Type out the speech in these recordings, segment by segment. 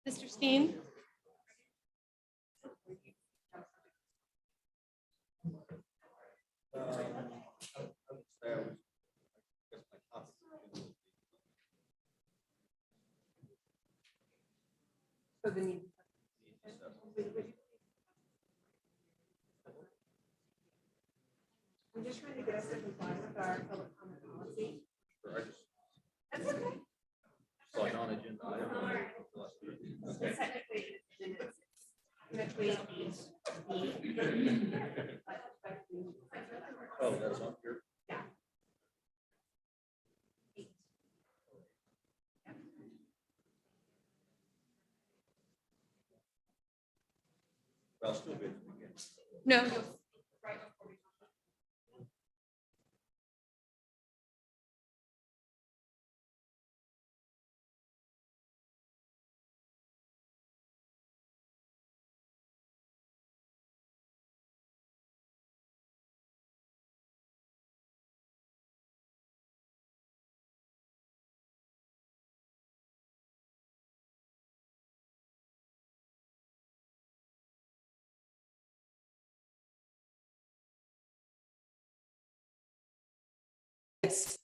Mr. Steen? I'm just trying to get us to comply with our public comment policy. That's okay. Like on agenda item. Okay. Technically, Oh, that's on here. Yeah. Well, still good. No. Yes.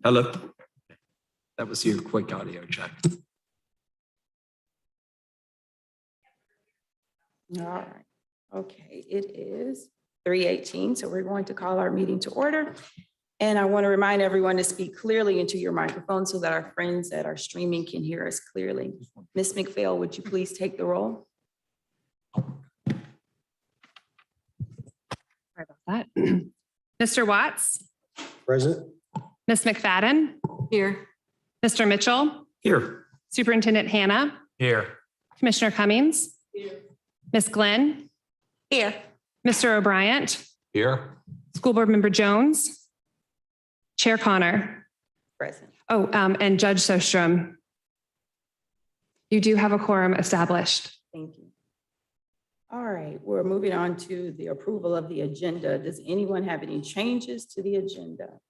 Hello. That was your quick audio check. All right. Okay, it is 3:18, so we're going to call our meeting to order. And I want to remind everyone to speak clearly into your microphone so that our friends that are streaming can hear us clearly. Ms. McPhail, would you please take the roll? Sorry about that. Mr. Watts? Present. Ms. McFadden? Here. Mr. Mitchell? Here. Superintendent Hannah? Here. Commissioner Cummings? Here. Ms. Glenn? Here. Mr. O'Brien? Here. School Board Member Jones? Chair Connor? Present. Oh, and Judge Sostrom. You do have a quorum established. Thank you. All right, we're moving on to the approval of the agenda. Does anyone have any changes to the agenda?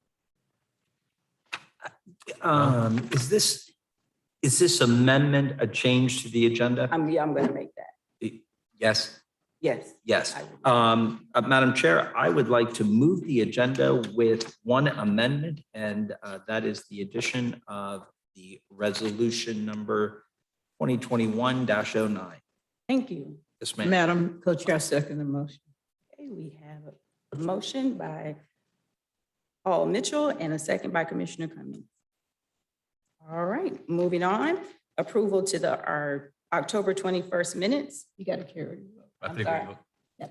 Is this amendment a change to the agenda? Yeah, I'm going to make that. Yes, Yes. yes. I would. Madam Chair, I would like to move the agenda with one amendment, and that is the addition of the resolution number 2021-09. Thank you. Yes, ma'am. Madam Co-Chair, I second the motion. Okay, we have a motion by Paul Mitchell and a second by Commissioner Cummings. All right, moving on. Approval to our October 21st minutes. You got to carry. I I'm think sorry. we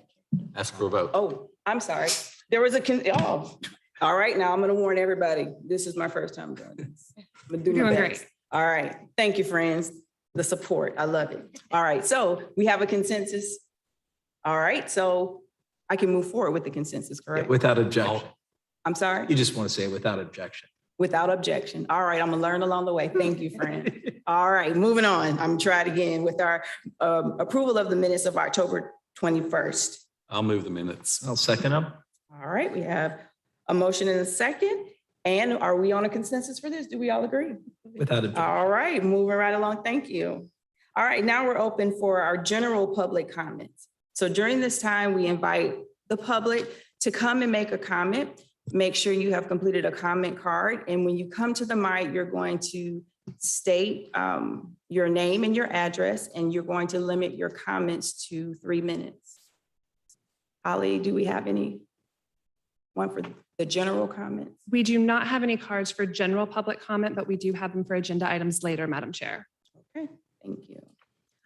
ask for a vote. Oh, I'm sorry. There was all right, now I'm going to warn everybody. This is my first time doing this. I'm gonna do You're my doing best. great. All right, thank you, friends. The support, I love it. All right, so we have a consensus. All right, so I can move forward with the consensus, correct? Without objection. I'm sorry? You just want to say without objection. Without objection. All right, I'm gonna learn along the way. Thank you, friend. All right, moving on. I'm gonna try it again with our approval of the minutes of October 21st. I'll move the minutes. I'll second them. All right, we have a motion and a second. And are we on a consensus for this? Do we all agree? Without objection. All right, moving right along. Thank you. All right, now we're open for our general public comments. So during this time, we invite the public to come and make a comment. Make sure you have completed a comment card. And when you come to the mic, you're going to state your name and your address, and you're going to limit your comments to 3 minutes. Ali, do we have any one for the general comments? We do not have any cards for general public comment, but we do have them for agenda items later, Madam Chair. Okay, thank you.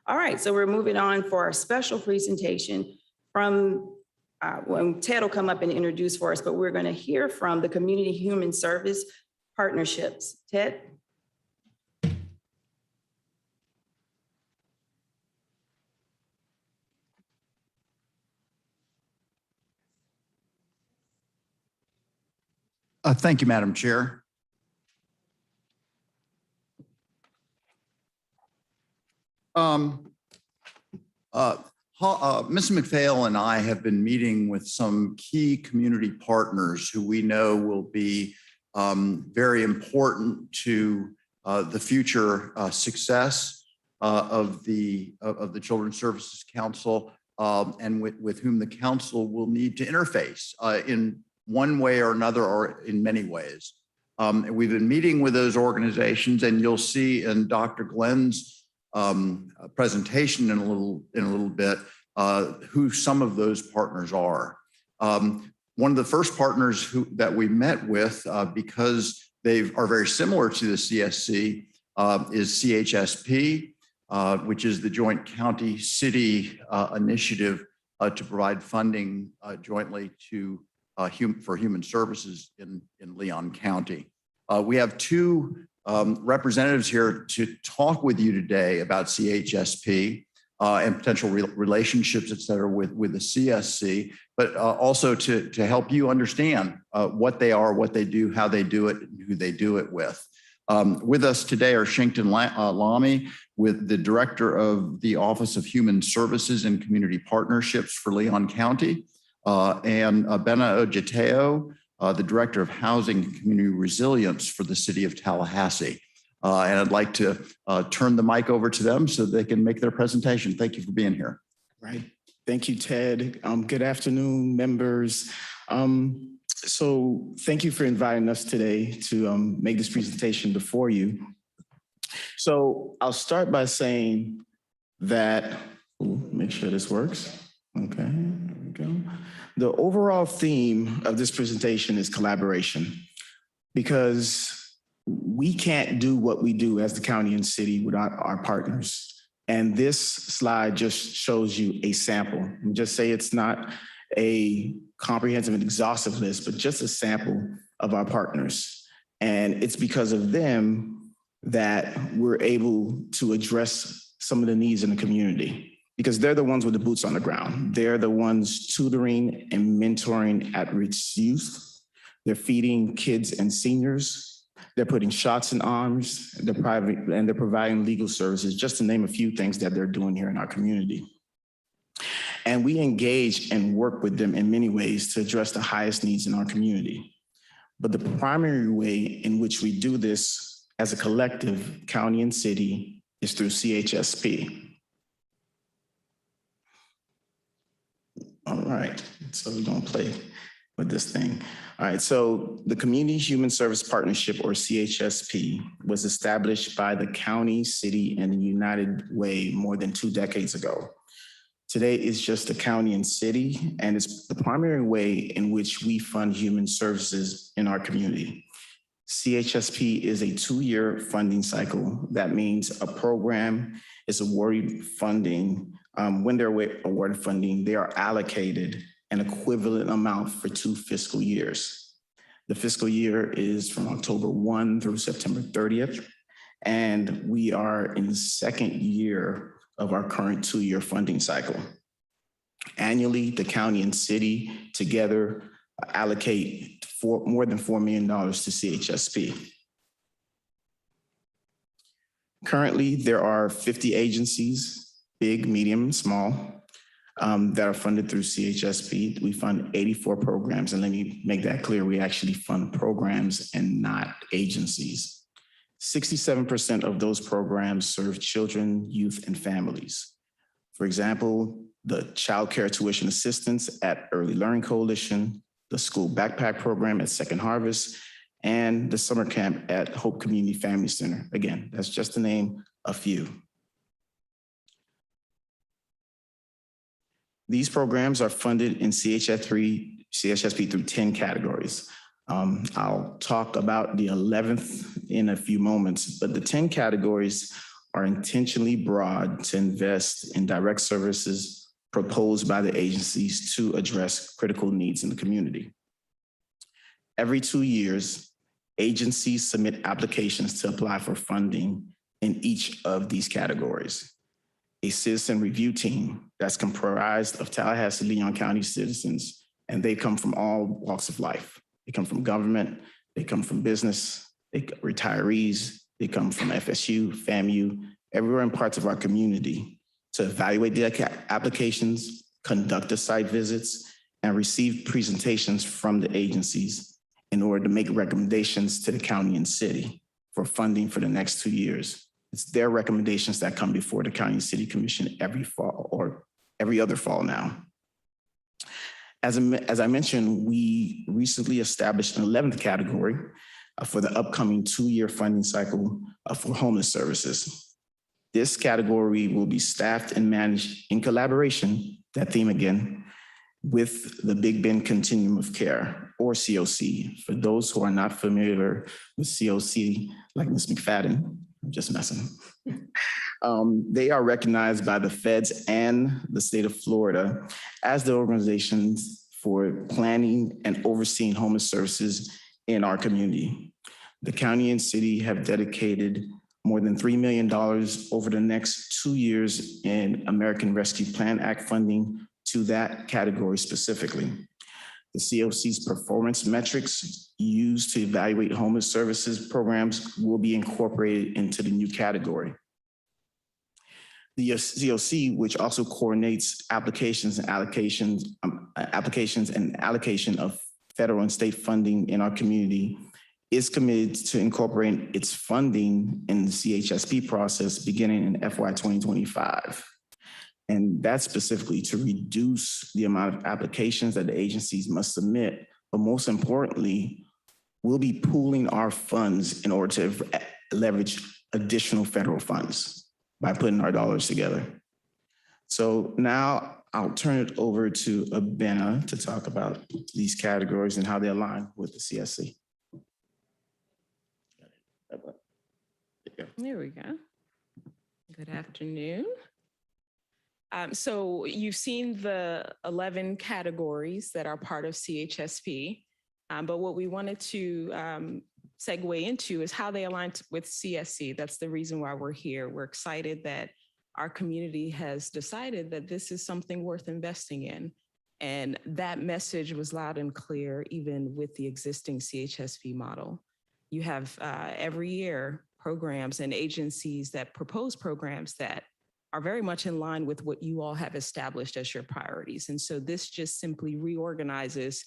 All right, so we're moving on for our special presentation from, when Ted will come up and introduce for us, but we're going to hear from the Community Human Service Partnerships. Ted? Thank you, Madam Chair. Ms. McPhail and I have been meeting with some key community partners who we know will be very important to the future success of the Children's Services Council, and with whom the council will need to interface in one way or another, or in many ways. We've been meeting with those organizations, and you'll see in Dr. Glenn's presentation in a little bit who some of those partners are. One of the first partners that we met with, because they are very similar to the CSC, is CHSP, which is the Joint County City Initiative to provide funding jointly to for human services in Leon County. We have two representatives here to talk with you today about CHSP and potential relationships, et cetera, with the CSC, but also to help you understand what they are, what they do, how they do it, and who they do it with. With us today are Shinkton Lamy, with the Director of the Office of Human Services and Community Partnerships for Leon County, and Bena Ojateo, the Director of Housing and Community Resilience for the City of Tallahassee. And I'd like to turn the mic over to them so they can make their presentation. Thank you for being here. Right. Thank you, Ted. Good afternoon, members. So thank you for inviting us today to make this presentation before you. So I'll start by saying that, make sure this works. Okay, there we go. The overall theme of this presentation is collaboration, because we can't do what we do as the county and city without our partners. And this slide just shows you a sample. And just say it's not a comprehensive and exhaustive list, but just a sample of our partners. And it's because of them that we're able to address some of the needs in the community, because they're the ones with the boots on the ground. They're the ones tutoring and mentoring at-risk youth. They're feeding kids and seniors. They're putting shots in arms. They're providing legal services, just to name a few things that they're doing here in our community. And we engage and work with them in many ways to address the highest needs in our community. But the primary way in which we do this as a collective, county and city, is through CHSP. All right, so we're gonna play with this thing. All right, so the Community Human Service Partnership, or CHSP, was established by the county, city, and the United Way more than 2 decades ago. Today is just the county and city, and it's the primary way in which we fund human services in our community. CHSP is a 2-year funding cycle. That means a program is awarded funding. When they're awarded funding, they are allocated an equivalent amount for 2 fiscal years. The fiscal year is from October 1 through September 30th, and we are in the 2nd year of our current 2-year funding cycle. Annually, the county and city together allocate more than $4 million to CHSP. Currently, there are 50 agencies, big, medium, and small, that are funded through CHSP. We fund 84 programs, and let me make that clear, we actually fund programs and not agencies. 67% of those programs serve children, youth, and families. For example, the Child Care Tuition Assistance at Early Learning Coalition, the School Backpack Program at Second Harvest, and the summer camp at Hope Community Family Center. Again, that's just to name a few. These programs are funded in CHSP through 10 categories. I'll talk about the 11th in a few moments, but the 10 categories are intentionally broad to invest in direct services proposed by the agencies to address critical needs in the community. Every 2 years, agencies submit applications to apply for funding in each of these categories. A citizen review team that's comprised of Tallahassee, Leon County citizens, and they come from all walks of life. They come from government, they come from business, retirees, they come from FSU, FAMU, everywhere in parts of our community to evaluate the applications, conduct the site visits, and receive presentations from the agencies in order to make recommendations to the county and city for funding for the next 2 years. It's their recommendations that come before the County and City Commission every fall or every other fall now. As I mentioned, we recently established an 11th category for the upcoming 2-year funding cycle for homeless services. This category will be staffed and managed in collaboration, that theme again, with the Big Bend Continuum of Care, or COC. For those who are not familiar with COC, like Ms. McFadden, I'm just messing. They are recognized by the feds and the state of Florida as the organizations for planning and overseeing homeless services in our community. The county and city have dedicated more than $3 million over the next 2 years in American Rescue Plan Act funding to that category specifically. The COC's performance metrics used to evaluate homeless services programs will be incorporated into the new category. The COC, which also coordinates applications and allocation of federal and state funding in our community, is committed to incorporating its funding in the CHSP process beginning in FY 2025. And that's specifically to reduce the amount of applications that the agencies must submit. But most importantly, we'll be pooling our funds in order to leverage additional federal funds by putting our dollars together. So now I'll turn it over to Abena to talk about these categories and how they align with the CSC. There we go. Good afternoon. So you've seen the 11 categories that are part of CHSP, but what we wanted to segue into is how they align with CSC. That's the reason why we're here. We're excited that our community has decided that this is something worth investing in. And that message was loud and clear, even with the existing CHSP model. You have every year programs and agencies that propose programs that are very much in line with what you all have established as your priorities. And so this just simply reorganizes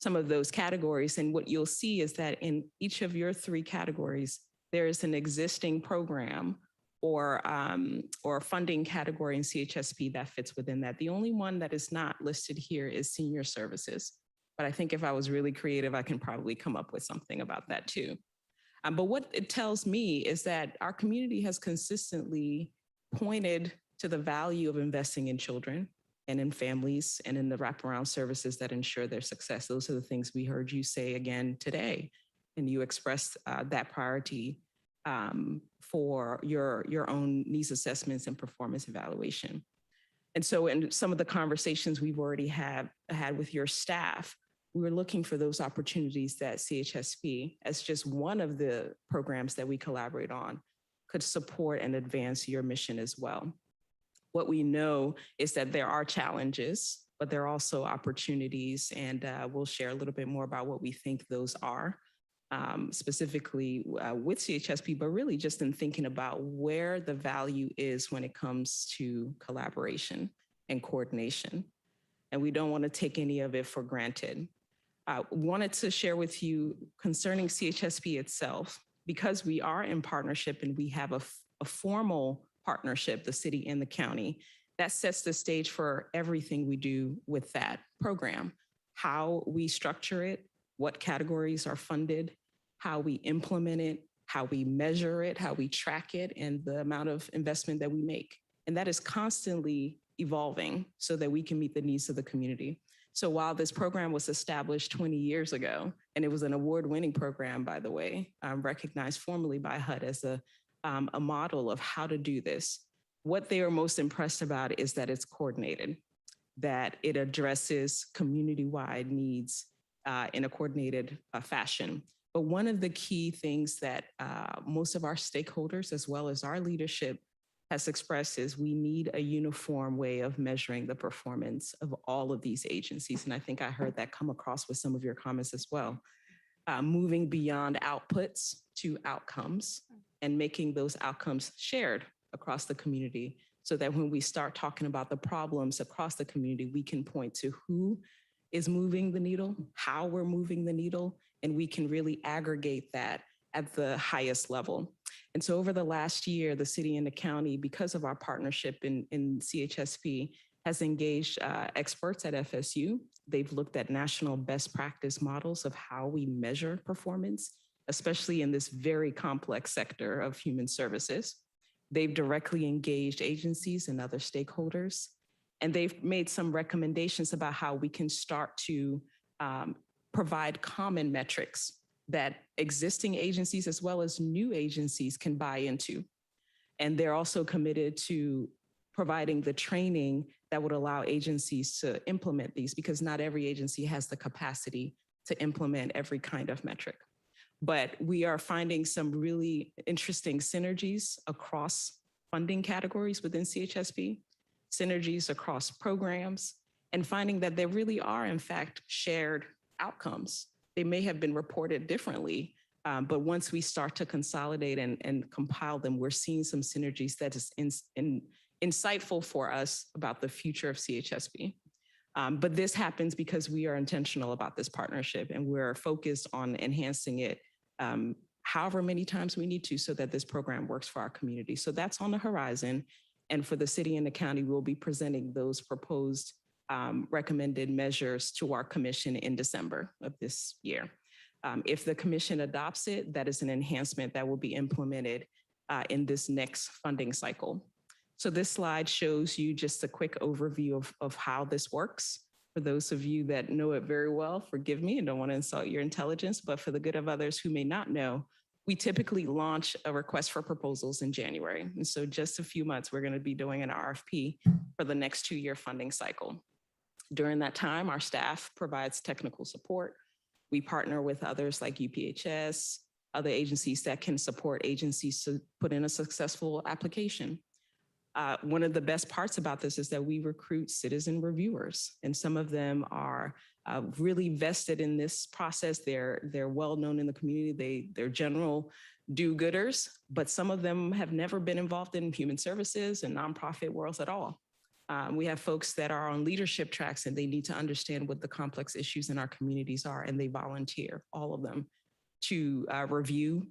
some of those categories. And what you'll see is that in each of your 3 categories, there is an existing program or funding category in CHSP that fits within that. The only one that is not listed here is senior services. But I think if I was really creative, I can probably come up with something about that too. But what it tells me is that our community has consistently pointed to the value of investing in children and in families and in the wraparound services that ensure their success. Those are the things we heard you say again today. And you expressed that priority for your own needs assessments and performance evaluation. And so in some of the conversations we've already had with your staff, we were looking for those opportunities that CHSP, as just one of the programs that we collaborate on, could support and advance your mission as well. What we know is that there are challenges, but there are also opportunities, and we'll share a little bit more about what we think those are, specifically with CHSP, but really just in thinking about where the value is when it comes to collaboration and coordination. And we don't want to take any of it for granted. Wanted to share with you concerning CHSP itself, because we are in partnership and we have a formal partnership, the city and the county, that sets the stage for everything we do with that program, how we structure it, what categories are funded, how we implement it, how we measure it, how we track it, and the amount of investment that we make. And that is constantly evolving so that we can meet the needs of the community. So while this program was established 20 years ago, and it was an award-winning program, by the way, recognized formally by HUD as a model of how to do this, what they are most impressed about is that it's coordinated, that it addresses community-wide needs in a coordinated fashion. But one of the key things that most of our stakeholders, as well as our leadership, has expressed is we need a uniform way of measuring the performance of all of these agencies. And I think I heard that come across with some of your comments as well. Moving beyond outputs to outcomes and making those outcomes shared across the community so that when we start talking about the problems across the community, we can point to who is moving the needle, how we're moving the needle, and we can really aggregate that at the highest level. And so over the last year, the city and the county, because of our partnership in CHSP, has engaged experts at FSU. They've looked at national best practice models of how we measure performance, especially in this very complex sector of human services. They've directly engaged agencies and other stakeholders, and they've made some recommendations about how we can start to provide common metrics that existing agencies as well as new agencies can buy into. And they're also committed to providing the training that would allow agencies to implement these, because not every agency has the capacity to implement every kind of metric. But we are finding some really interesting synergies across funding categories within CHSP, synergies across programs, and finding that there really are, in fact, shared outcomes. They may have been reported differently, but once we start to consolidate and compile them, we're seeing some synergies that is insightful for us about the future of CHSP. But this happens because we are intentional about this partnership and we're focused on enhancing it however many times we need to so that this program works for our community. So that's on the horizon. And for the city and the county, we'll be presenting those proposed recommended measures to our commission in December of this year. If the commission adopts it, that is an enhancement that will be implemented in this next funding cycle. So this slide shows you just a quick overview of how this works. For those of you that know it very well, forgive me and don't want to insult your intelligence, but for the good of others who may not know, we typically launch a request for proposals in January. And so just a few months, we're going to be doing an RFP for the next 2-year funding cycle. During that time, our staff provides technical support. We partner with others like UPHS, other agencies that can support agencies to put in a successful application. One of the best parts about this is that we recruit citizen reviewers, and some of them are really vested in this process. They're well known in the community. They're general do-gooders, but some of them have never been involved in human services and nonprofit worlds at all. We have folks that are on leadership tracks and they need to understand what the complex issues in our communities are, and they volunteer, all of them, to review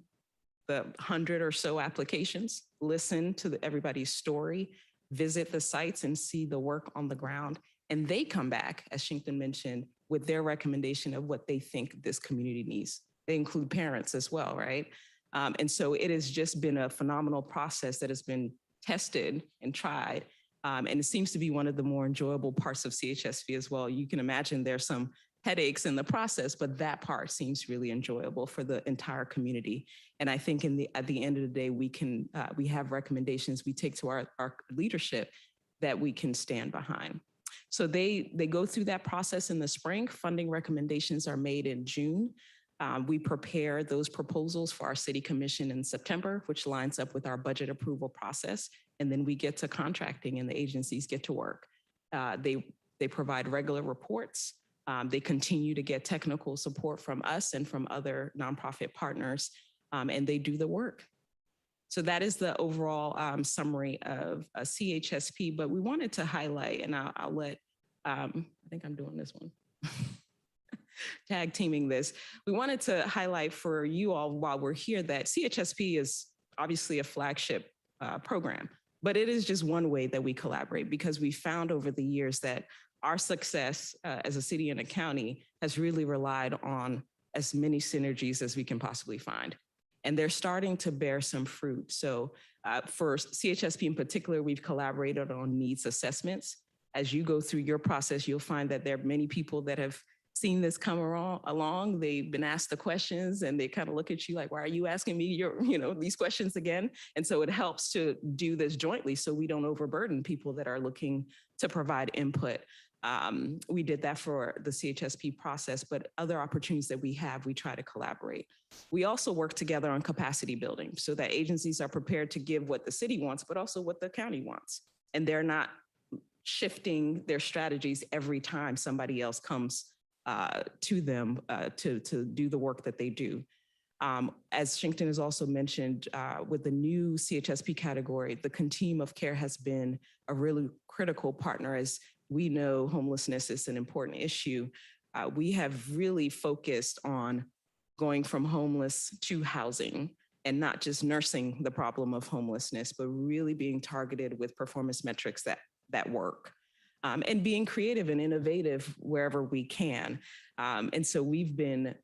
the 100 or so applications, listen to everybody's story, visit the sites and see the work on the ground. And they come back, as Shinkton mentioned, with their recommendation of what they think this community needs. They include parents as well, right? And so it has just been a phenomenal process that has been tested and tried. And it seems to be one of the more enjoyable parts of CHSP as well. You can imagine there's some headaches in the process, but that part seems really enjoyable for the entire community. And I think at the end of the day, we have recommendations we take to our leadership that we can stand behind. So they go through that process in the spring. Funding recommendations are made in June. We prepare those proposals for our city commission in September, which lines up with our budget approval process. And then we get to contracting and the agencies get to work. They provide regular reports. They continue to get technical support from us and from other nonprofit partners, and they do the work. So that is the overall summary of CHSP, but we wanted to highlight, and I'll let, I think I'm doing this one, tag teaming this. We wanted to highlight for you all while we're here that CHSP is obviously a flagship program, but it is just one way that we collaborate, because we found over the years that our success as a city and a county has really relied on as many synergies as we can possibly find. And they're starting to bear some fruit. So for CHSP in particular, we've collaborated on needs assessments. As you go through your process, you'll find that there are many people that have seen this come along. They've been asked the questions and they kind of look at you like, why are you asking me these questions again? And so it helps to do this jointly so we don't overburden people that are looking to provide input. We did that for the CHSP process, but other opportunities that we have, we try to collaborate. We also work together on capacity building so that agencies are prepared to give what the city wants, but also what the county wants. And they're not shifting their strategies every time somebody else comes to them to do the work that they do. As Shinkton has also mentioned, with the new CHSP category, the continuum of care has been a really critical partner. As we know, homelessness is an important issue. We have really focused on going from homeless to housing and not just nursing the problem of homelessness, but really being targeted with performance metrics that work. And being creative and innovative wherever we can. And so we've been,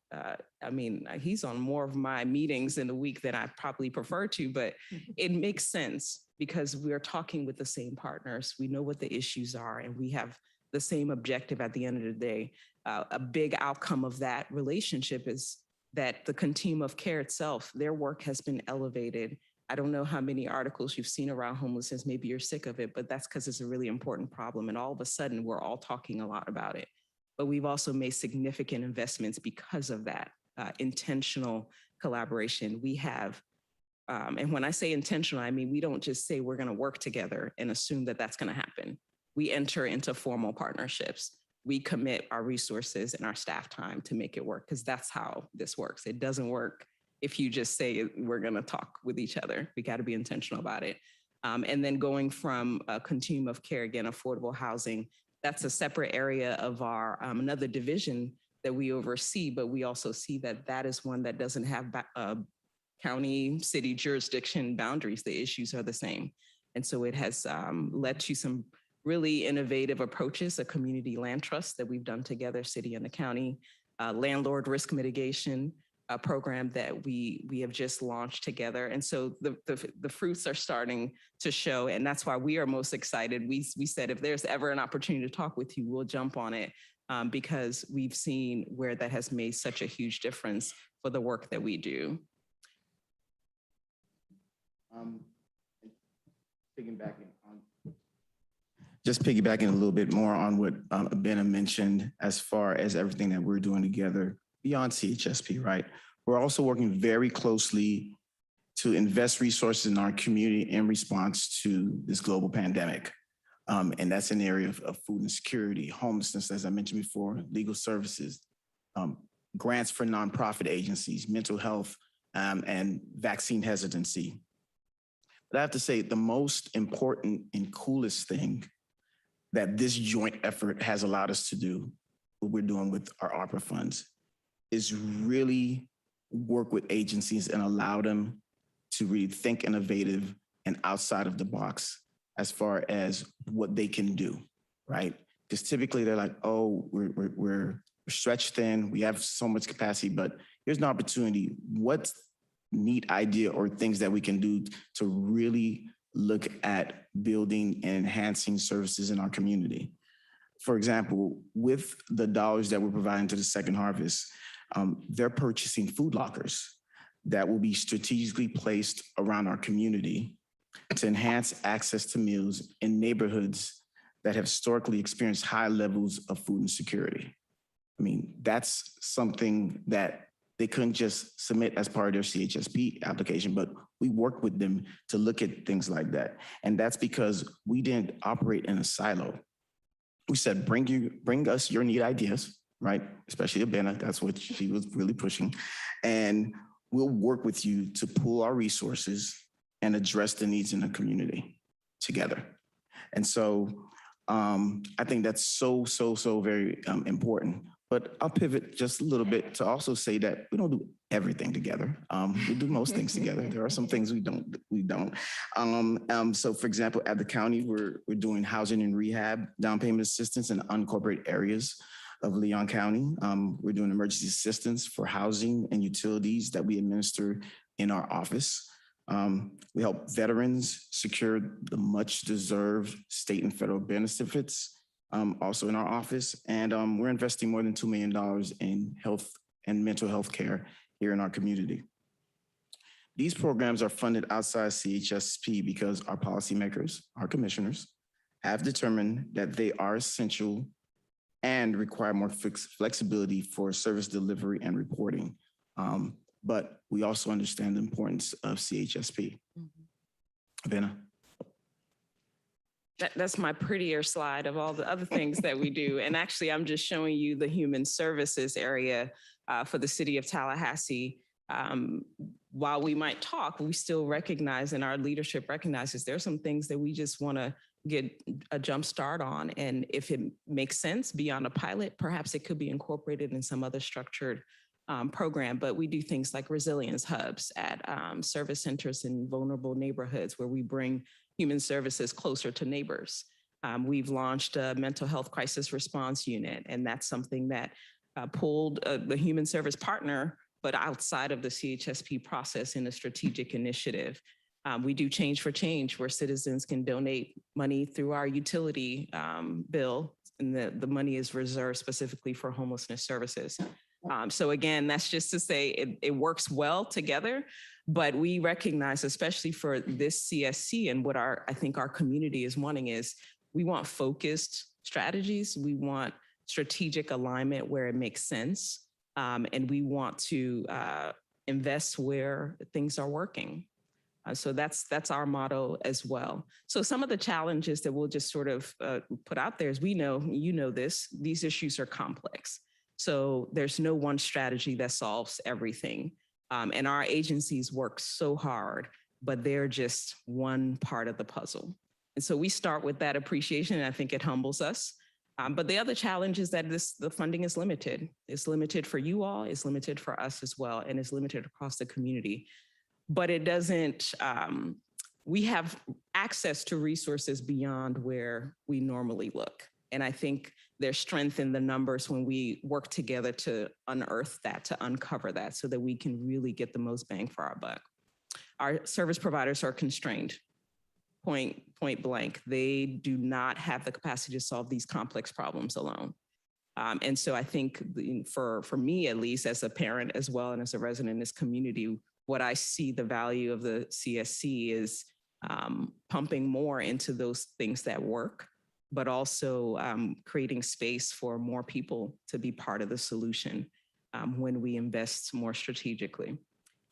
he's on more of my meetings in the week than I probably prefer to, but it makes sense because we're talking with the same partners. We know what the issues are and we have the same objective at the end of the day. A big outcome of that relationship is that the continuum of care itself, their work has been elevated. I don't know how many articles you've seen around homelessness. Maybe you're sick of it, but that's because it's a really important problem. And all of a sudden, we're all talking a lot about it. But we've also made significant investments because of that intentional collaboration. We have, and when I say intentional, I mean, we don't just say we're going to work together and assume that that's going to happen. We enter into formal partnerships. We commit our resources and our staff time to make it work because that's how this works. It doesn't work if you just say we're going to talk with each other. We got to be intentional about it. And then going from a continuum of care, again, affordable housing, that's a separate area of our another division that we oversee, but we also see that that is one that doesn't have county, city jurisdiction boundaries. The issues are the same. And so it has led to some really innovative approaches, a community land trust that we've done together, city and the county, landlord risk mitigation, a program that we have just launched together. And so the fruits are starting to show, and that's why we are most excited. We said, if there's ever an opportunity to talk with you, we'll jump on it because we've seen where that has made such a huge difference for the work that we do. Piggybacking a little bit more on what Benna mentioned as far as everything that we're doing together beyond CHSP, right? We're also working very closely to invest resources in our community in response to this global pandemic. And that's an area of food insecurity, homelessness, as I mentioned before, legal services, grants for nonprofit agencies, mental health, and vaccine hesitancy. But I have to say the most important and coolest thing that this joint effort has allowed us to do, what we're doing with our ARPA funds, is really work with agencies and allow them to really think innovative and outside of the box as far as what they can do, right? Because typically they're like, oh, we're stretched thin, we have so much capacity, but here's an opportunity. What's neat idea or things that we can do to really look at building and enhancing services in our community? For example, with the dollars that we're providing to the Second Harvest, they're purchasing food lockers that will be strategically placed around our community to enhance access to meals in neighborhoods that have historically experienced high levels of food insecurity. I mean, that's something that they couldn't just submit as part of their CHSP application, but we work with them to look at things like that. And that's because we didn't operate in a silo. We said, bring us your neat ideas, right? Especially Abena, that's what she was really pushing. And we'll work with you to pool our resources and address the needs in the community together. And so I think that's so very important. But I'll pivot just a little bit to also say that we don't do everything together. We do most things together. There are some things we don't. So for example, at the county, we're doing housing and rehab, down payment assistance in unincorporated areas. of Leon County. We're doing emergency assistance for housing and utilities that we administer in our office. We help veterans secure the much-deserved state and federal benefits also in our office. And we're investing more than $2 million in health and mental health care here in our community. These programs are funded outside CHSP because our policymakers, our commissioners, have determined that they are essential and require more flexibility for service delivery and reporting. But we also understand the importance of CHSP. Vanna. That's my prettier slide of all the other things that we do. And actually, I'm just showing you the human services area for the city of Tallahassee. While we might talk, we still recognize, and our leadership recognizes, there are some things that we just want to get a jump start on. And if it makes sense beyond a pilot, perhaps it could be incorporated in some other structured program. But we do things like resilience hubs at service centers in vulnerable neighborhoods where we bring human services closer to neighbors. We've launched a mental health crisis response unit, and that's something that pulled the human service partner, but outside of the CHSP process in a strategic initiative. We do Change for Change, where citizens can donate money through our utility bill, and the money is reserved specifically for homelessness services. So again, that's just to say it works well together, but we recognize, especially for this CSC and what I think our community is wanting is, we want focused strategies. We want strategic alignment where it makes sense. And we want to invest where things are working. So that's our motto as well. So some of the challenges that we'll just sort of put out there is, we know, you know this, these issues are complex. So there's no one strategy that solves everything. And our agencies work so hard, but they're just one part of the puzzle. And so we start with that appreciation, and I think it humbles us. But the other challenge is that the funding is limited. It's limited for you all, it's limited for us as well, and it's limited across the community. But it doesn't, we have access to resources beyond where we normally look. And I think there's strength in the numbers when we work together to unearth that, to uncover that, so that we can really get the most bang for our buck. Our service providers are constrained, point blank. They do not have the capacity to solve these complex problems alone. And so I think for me, at least as a parent as well, and as a resident in this community, what I see the value of the CSC is pumping more into those things that work, but also creating space for more people to be part of the solution when we invest more strategically.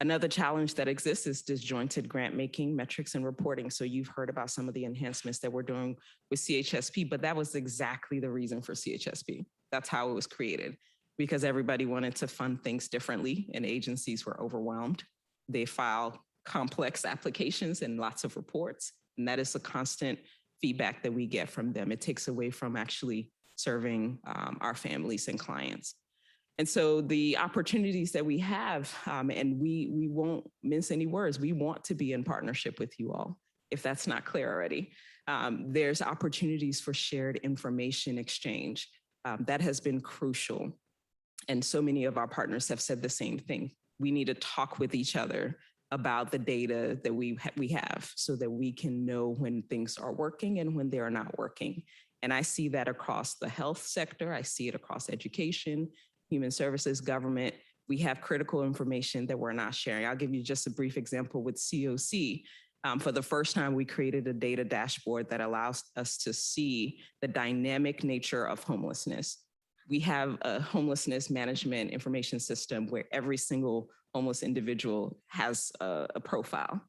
Another challenge that exists is disjointed grant making, metrics, and reporting. So you've heard about some of the enhancements that we're doing with CHSP, but that was exactly the reason for CHSP. That's how it was created, because everybody wanted to fund things differently and agencies were overwhelmed. They file complex applications and lots of reports, and that is a constant feedback that we get from them. It takes away from actually serving our families and clients. And so the opportunities that we have, and we won't mince any words, we want to be in partnership with you all, if that's not clear already. There's opportunities for shared information exchange. That has been crucial. And so many of our partners have said the same thing. We need to talk with each other about the data that we have so that we can know when things are working and when they are not working. And I see that across the health sector. I see it across education, human services, government. We have critical information that we're not sharing. I'll give you just a brief example with COC. For the first time, we created a data dashboard that allows us to see the dynamic nature of homelessness. We have a homelessness management information system where every single homeless individual has a profile,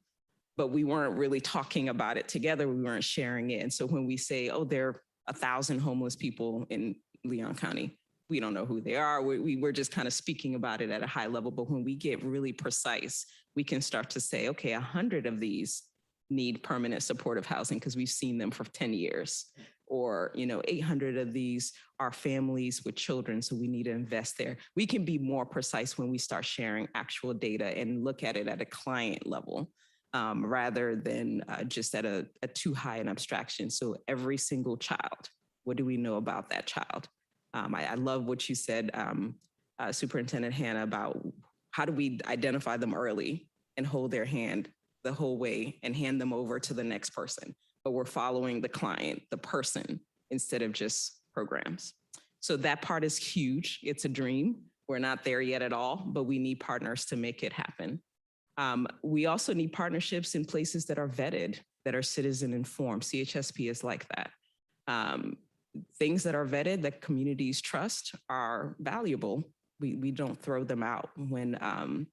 but we weren't really talking about it together. We weren't sharing it. And so when we say, oh, there are 1,000 homeless people in Leon County, we don't know who they are. We're just kind of speaking about it at a high level. But when we get really precise, we can start to say, okay, 100 of these need permanent supportive housing because we've seen them for 10 years. Or 800 of these are families with children, so we need to invest there. We can be more precise when we start sharing actual data and look at it at a client level rather than just at a too high an abstraction. So every single child, what do we know about that child? I love what you said, Superintendent Hannah, about how do we identify them early and hold their hand the whole way and hand them over to the next person. But we're following the client, the person, instead of just programs. So that part is huge. It's a dream. We're not there yet at all, but we need partners to make it happen. We also need partnerships in places that are vetted, that are citizen informed. CHSP is like that. Things that are vetted, that communities trust, are valuable. We don't throw them out when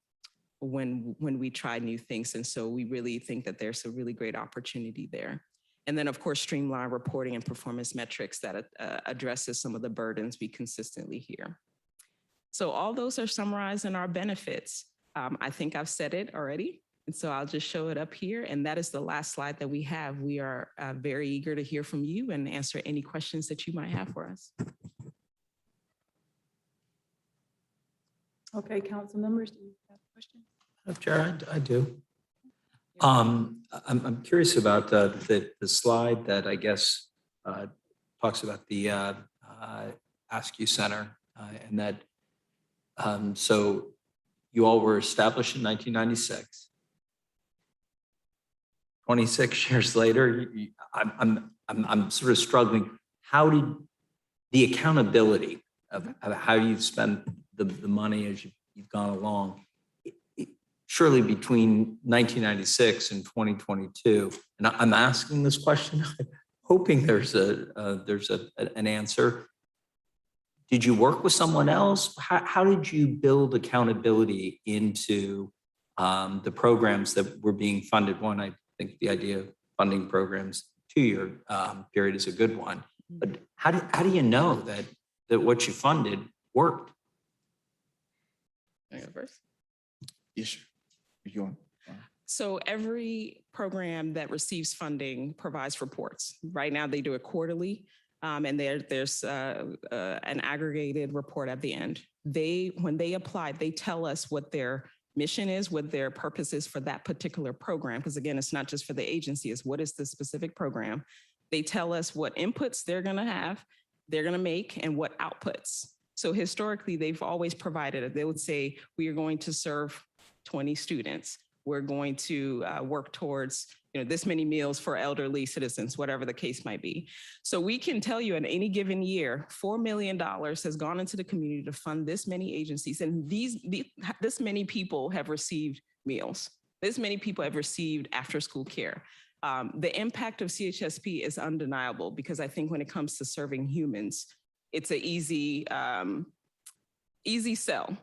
we try new things. And so we really think that there's a really great opportunity there. And then, of course, streamline reporting and performance metrics that addresses some of the burdens we consistently hear. So all those are summarized in our benefits. I think I've said it already, and so I'll just show it up here. And that is the last slide that we have. We are very eager to hear from you and answer any questions that you might have for us. Okay, council members, do you have questions? Jared, I do. I'm curious about the slide that I guess talks about the Ask You Center and that. So you all were established in 1996. 26 years later, I'm sort of struggling. How did the accountability of how you've spent the money as you've gone along? Surely between 1996 and 2022, and I'm asking this question, hoping there's an answer. Did you work with someone else? How did you build accountability into the programs that were being funded? One, I think the idea of funding programs 2-year period is a good one. But how do you know that what you funded worked? I go first. Yes, sir. You on? So every program that receives funding provides reports. Right now, they do it quarterly, and there's an aggregated report at the end. When they apply, they tell us what their mission is, what their purpose is for that particular program. Because again, it's not just for the agency, it's what is the specific program. They tell us what inputs they're gonna make, and what outputs. So historically, they've always provided it. They would say, we are going to serve 20 students. We're going to work towards this many meals for elderly citizens, whatever the case might be. So we can tell you in any given year, $4 million has gone into the community to fund this many agencies. And this many people have received meals. This many people have received after school care. The impact of CHSP is undeniable because I think when it comes to serving humans, it's an easy sell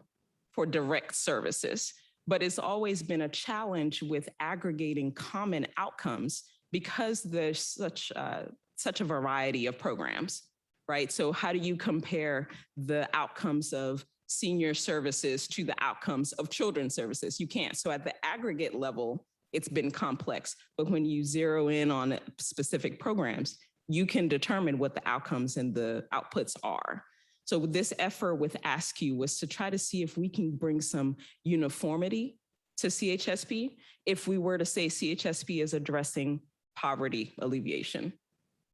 for direct services. But it's always been a challenge with aggregating common outcomes because there's such a variety of programs, right? So how do you compare the outcomes of senior services to the outcomes of children's services? You can't. So at the aggregate level, it's been complex. But when you zero in on specific programs, you can determine what the outcomes and the outputs are. So this effort with Ask You was to try to see if we can bring some uniformity to CHSP. If we were to say CHSP is addressing poverty alleviation,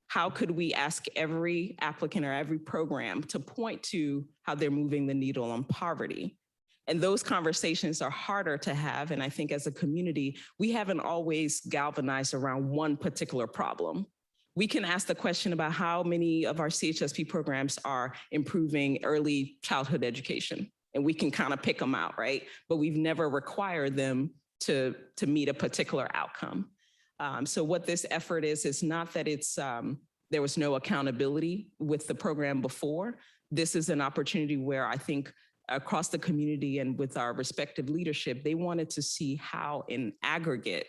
how could we ask every applicant or every program to point to how they're moving the needle on poverty? And those conversations are harder to have. And I think as a community, we haven't always galvanized around one particular problem. We can ask the question about how many of our CHSP programs are improving early childhood education, and we can kind of pick them out, right? But we've never required them to meet a particular outcome. So what this effort is not that there was no accountability with the program before. This is an opportunity where I think across the community and with our respective leadership, they wanted to see how in aggregate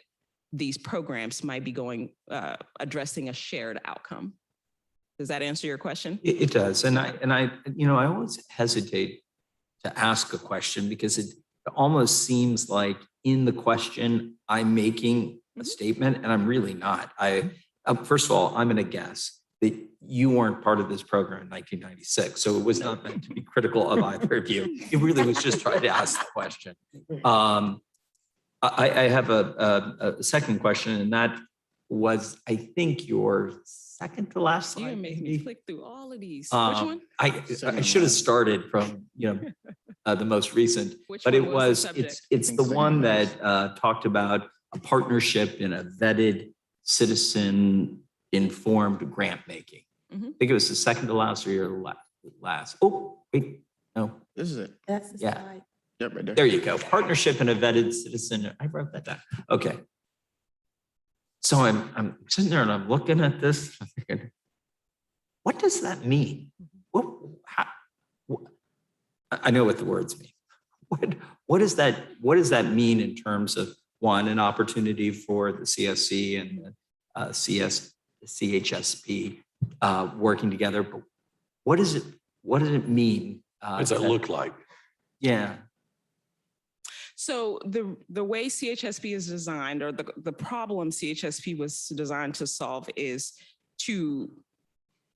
these programs might be addressing a shared outcome. Does that answer your question? It does, and I always hesitate to ask a question because it almost seems like in the question I'm making a statement, and I'm really not. First of all, I'm going to guess that you weren't part of this program in 1996, so it was not meant to be critical of either of you. It really was just trying to ask the question. I have a second question, and that was, I think, your second to last You're slide. gonna make me maybe? click through all of these. Which one? I should have started from, the most recent, Which but one it was the was, subject? it's think the second one to that talked about a partnership in a vetted citizen informed grant making. I Mhm. think it was the second to last or your last. Oh, wait, no, This is it. That's the Yeah. slide. Yep, right there. there you go. Partnership in a vetted citizen. I wrote that down. Okay. So I'm sitting there and I'm looking at this, I'm thinking, what does that mean? What, I know what the words mean. What does that mean in terms of, one, an opportunity for the CSC and the CHSP working together? But what does it mean? What does that look like? Yeah. So the way CHSP is designed, or the problem CHSP was designed to solve, is to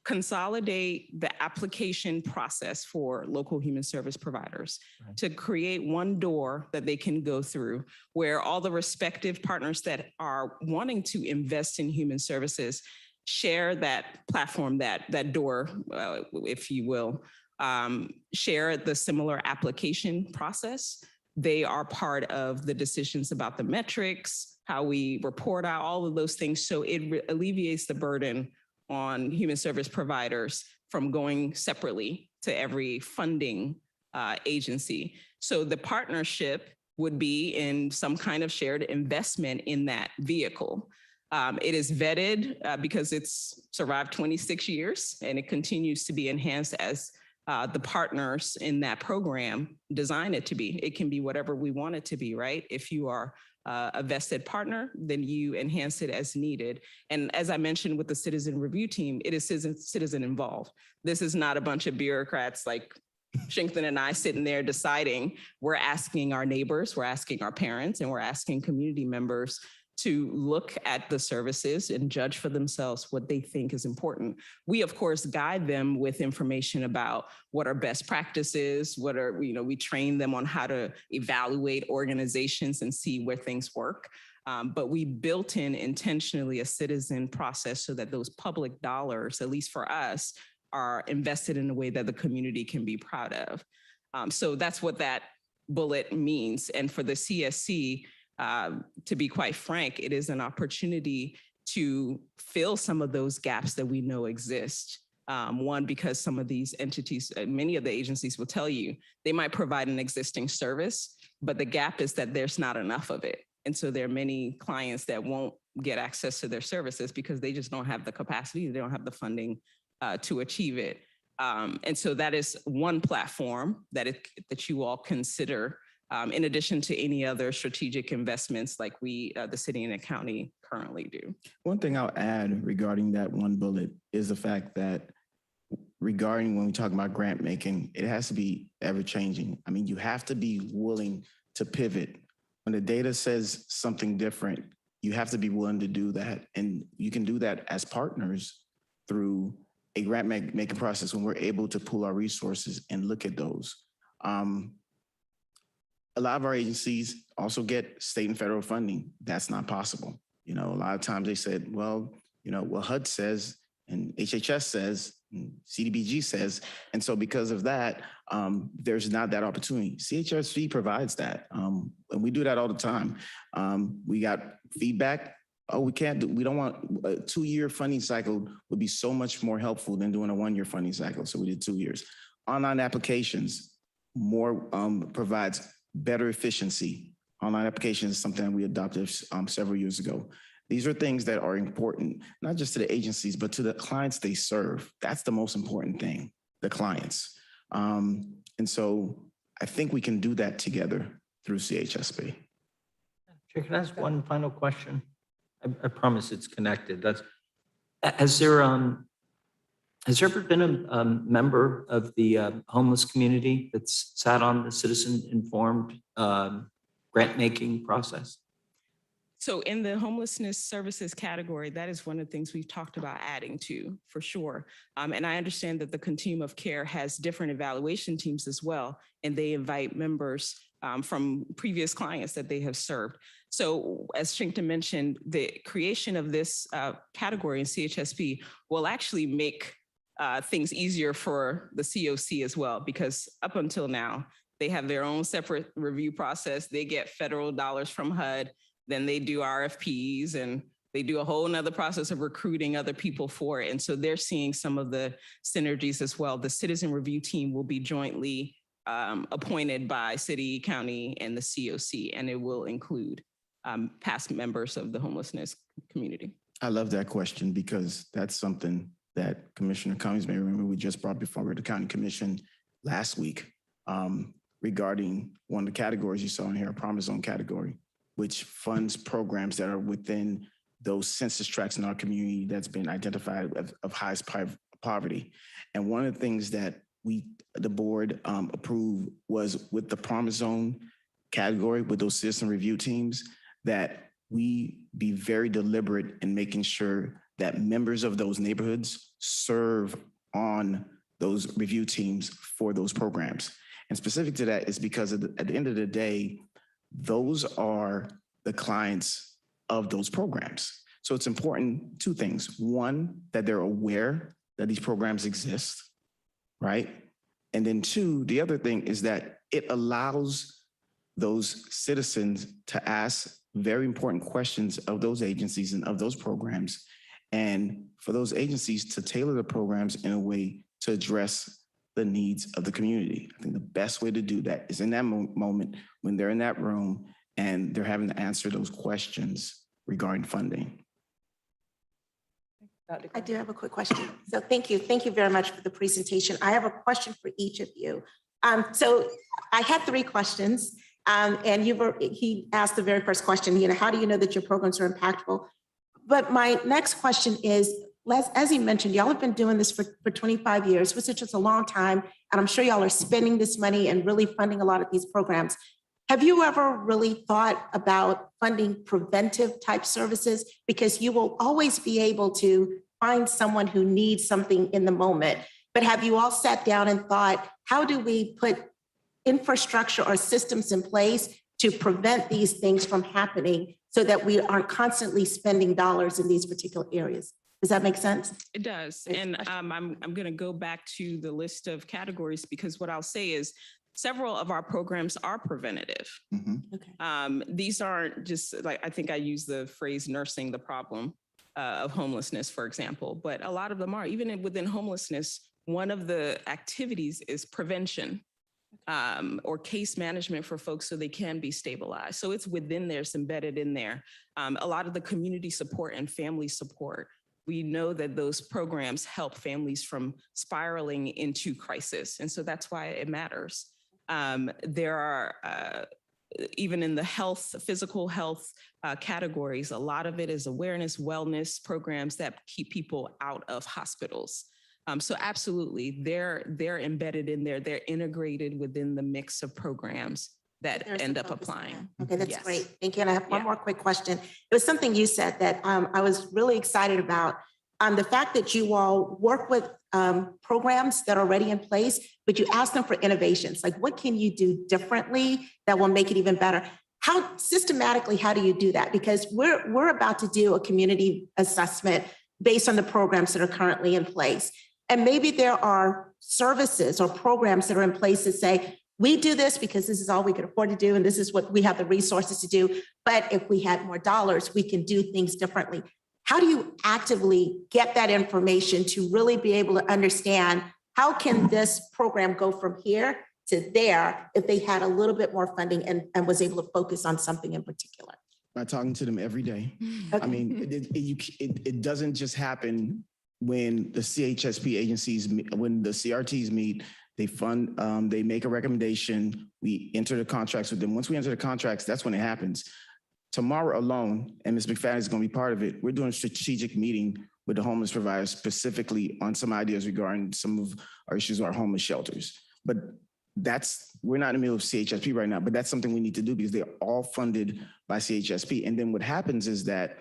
consolidate the application process for local human service providers, Right. to create one door that they can go through where all the respective partners that are wanting to invest in human services share that platform, that door, if you will, share the similar application process. They are part of the decisions about the metrics, how we report out, all of those things. So it alleviates the burden on human service providers from going separately to every funding agency. So the partnership would be in some kind of shared investment in that vehicle. It is vetted because it's survived 26 years and it continues to be enhanced as the partners in that program design it to be. It can be whatever we want it to be, right? If you are a vested partner, then you enhance it as needed. And as I mentioned with the citizen review team, it is citizen involved. This is not a bunch of bureaucrats like Shinkton and I sitting there deciding. We're asking our neighbors, we're asking our parents, and we're asking community members to look at the services and judge for themselves what they think is important. We, of course, guide them with information about what are best practices, we train them on how to evaluate organizations and see where things work. But we built in intentionally a citizen process so that those public dollars, at least for us, are invested in a way that the community can be proud of. So that's what that bullet means. And for the CSC, to be quite frank, it is an opportunity to fill some of those gaps that we know exist. One, because some of these entities, many of the agencies will tell you, they might provide an existing service, but the gap is that there's not enough of it. And so there are many clients that won't get access to their services because they just don't have the capacity, they don't have the funding to achieve it. And so that is one platform that you all consider, in addition to any other strategic investments like we, the city and the county, currently do. One thing I'll add regarding that one bullet is the fact that regarding when we talk about grant making, it has to be ever changing. I mean, you have to be willing to pivot. When the data says something different, you have to be willing to do that. And you can do that as partners through a grant making process when we're able to pool our resources and look at those. A lot of our agencies also get state and federal funding. That's not possible. A lot of times they said, well, what HUD says and HHS says, and CDBG says. And so because of that, there's not that opportunity. CHSP provides that. And we do that all the time. We got feedback. Oh, we don't want a 2-year funding cycle would be so much more helpful than doing a 1-year funding cycle. So we did 2 years. Online applications provides better efficiency. Online applications is something we adopted several years ago. These are things that are important, not just to the agencies, but to the clients they serve. That's the most important thing, the clients. And so I think we can do that together through CHSP. Can I ask one final question? I promise it's connected. Has there ever been a member of the homeless community that's sat on the citizen-informed grant-making process? So in the homelessness services category, that is one of the things we've talked about adding to, for sure. And I understand that the continuum of care has different evaluation teams as well, and they invite members from previous clients that they have served. So as Shinkton mentioned, the creation of this category in CHSP will actually make things easier for the COC as well, because up until now, they have their own separate review process. They get federal dollars from HUD, then they do RFPs, and they do a whole nother process of recruiting other people for it. And so they're seeing some of the synergies as well. The citizen review team will be jointly appointed by city, county, and the COC, and it will include past members of the homelessness community. I love that question because that's something that Commissioner Cummings may remember we just brought before the County Commission last week regarding one of the categories you saw in here, a Promise Zone category, which funds programs that are within those census tracts in our community that's been identified of highest poverty. And one of the things that the board approved was with the Promise Zone category, with those citizen review teams, that we be very deliberate in making sure that members of those neighborhoods serve on those review teams for those programs. And specific to that is because at the end of the day, those are the clients of those programs. So it's important, two things. One, that they're aware that these programs exist, right? And then two, the other thing is that it allows those citizens to ask very important questions of those agencies and of those programs, and for those agencies to tailor the programs in a way to address the needs of the community. I think the best way to do that is in that moment when they're in that room and they're having to answer those questions regarding funding. I do have a quick question. So thank you. Thank you very much for the presentation. I have a question for each of you. So I had 3 questions and he asked the very first question, how do you know that your programs are impactful? But my next question is, as he mentioned, y'all have been doing this for 25 years, which is just a long time. And I'm sure y'all are spending this money and really funding a lot of these programs. Have you ever really thought about funding preventive type services? Because you will always be able to find someone who needs something in the moment. But have you all sat down and thought, how do we put infrastructure or systems in place to prevent these things from happening so that we aren't constantly spending dollars in these particular areas? Does that make sense? It does. And I'm going to go back to the list of categories, because what I'll say is several of our programs are preventative. Mm-hmm. These aren't just like, I think I use the phrase nursing the problem of homelessness, for example, but a lot of them are. Even within homelessness, one of the activities is prevention or case management for folks so they can be stabilized. So it's within there, it's embedded in there. A lot of the community support and family support, we know that those programs help families from spiraling into crisis. And so that's why it matters. There are, even in the physical health categories, a lot of it is awareness, wellness programs that keep people out of hospitals. So absolutely, they're embedded in there. They're integrated within the mix of programs that end up applying. Okay, that's Yes. great. Thank you. And I have one more quick question. It was something you said that I was really excited about. The fact that you all work with programs that are already in place, but you ask them for innovations. Like, what can you do differently that will make it even better? How systematically, how do you do that? Because we're about to do a community assessment based on the programs that are currently in place. And maybe there are services or programs that are in place that say, we do this because this is all we can afford to do, and this is what we have the resources to do. But if we had more dollars, we can do things differently. How do you actively get that information to really be able to understand how can this program go from here to there if they had a little bit more funding and was able to focus on something in particular? By talking to them every day. Okay. I mean, it doesn't just happen when the CHSP agencies, when the CRTs meet, they fund, they make a recommendation, we enter the contracts with them. Once we enter the contracts, that's when it happens. Tomorrow alone, and Ms. McFadden is going to be part of it, we're doing a strategic meeting with the homeless providers specifically on some ideas regarding some of our issues with our homeless shelters. But we're not in the middle of CHSP right now, but that's something we need to do because they're all funded by CHSP. And then what happens is that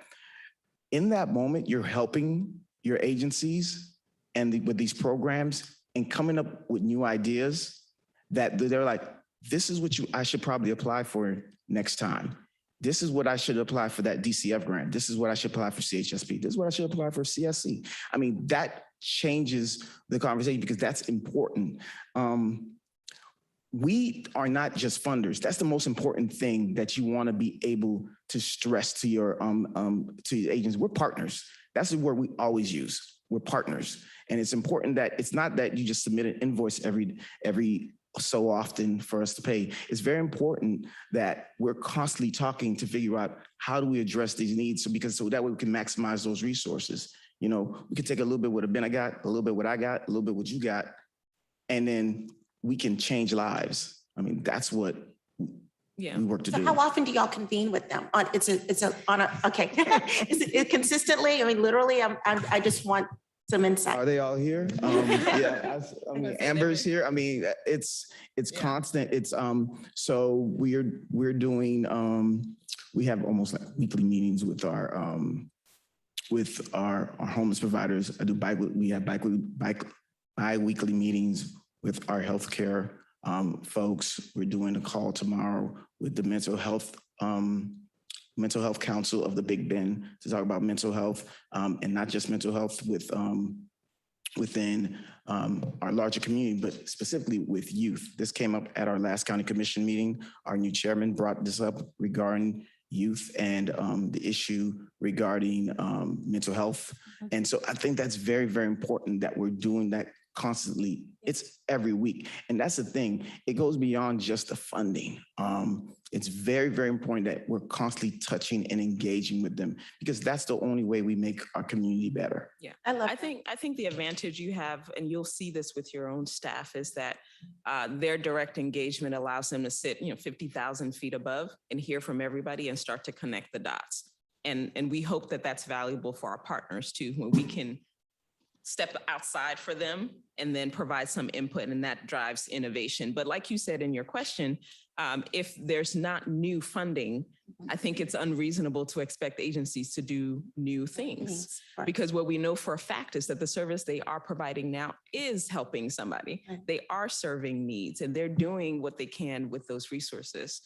in that moment, you're helping your agencies and with these programs and coming up with new ideas that they're like, this is what I should probably apply for next time. This is what I should apply for that DCF grant. This is what I should apply for CHSP. This is what I should apply for CSC. I mean, that changes the conversation because that's important. We are not just funders. That's the most important thing that you want to be able to stress to your agents. We're partners. That's the word we always use. We're partners. And it's important that it's not that you just submit an invoice every so often for us to pay. It's very important that we're constantly talking to figure out how do we address these needs so that way we can maximize those resources. You know, we could take a little bit what Ben I got, a little bit what I got, a little bit what you got, and then we can change lives. I mean, that's what we work to So do. how often do y'all convene with them? Okay. Is it consistently? I mean, literally, I just want some insight. Are they all here? Yeah, I mean, Amber's here. I mean, it's constant. It's so we're doing we have almost like weekly meetings with our homeless providers. We have bi-weekly meetings with our healthcare folks. We're doing a call tomorrow with the mental health council of the Big Bend to talk about mental health and not just mental health within our larger community, but specifically with youth. This came up at our last county commission meeting. Our new chairman brought this up regarding youth and the issue regarding mental health. And so I think that's very, very important that we're doing that constantly. It's every week. And that's the thing. It goes beyond just the funding. It's very, very important that we're constantly touching and engaging with them because that's the only way we make our community better. Yeah, I think the advantage you have, and you'll see this with your own staff, is that their direct engagement allows them to sit, 50,000 feet above and hear from everybody and start to connect the dots. And we hope that that's valuable for our partners too, when we can step outside for them and then provide some input, and that drives innovation. But like you said in your question, if there's not new funding, I think it's unreasonable to expect agencies to do new things. Because what we know for a fact is that the service they are providing now is helping somebody. They are serving needs and they're doing what they can with those resources.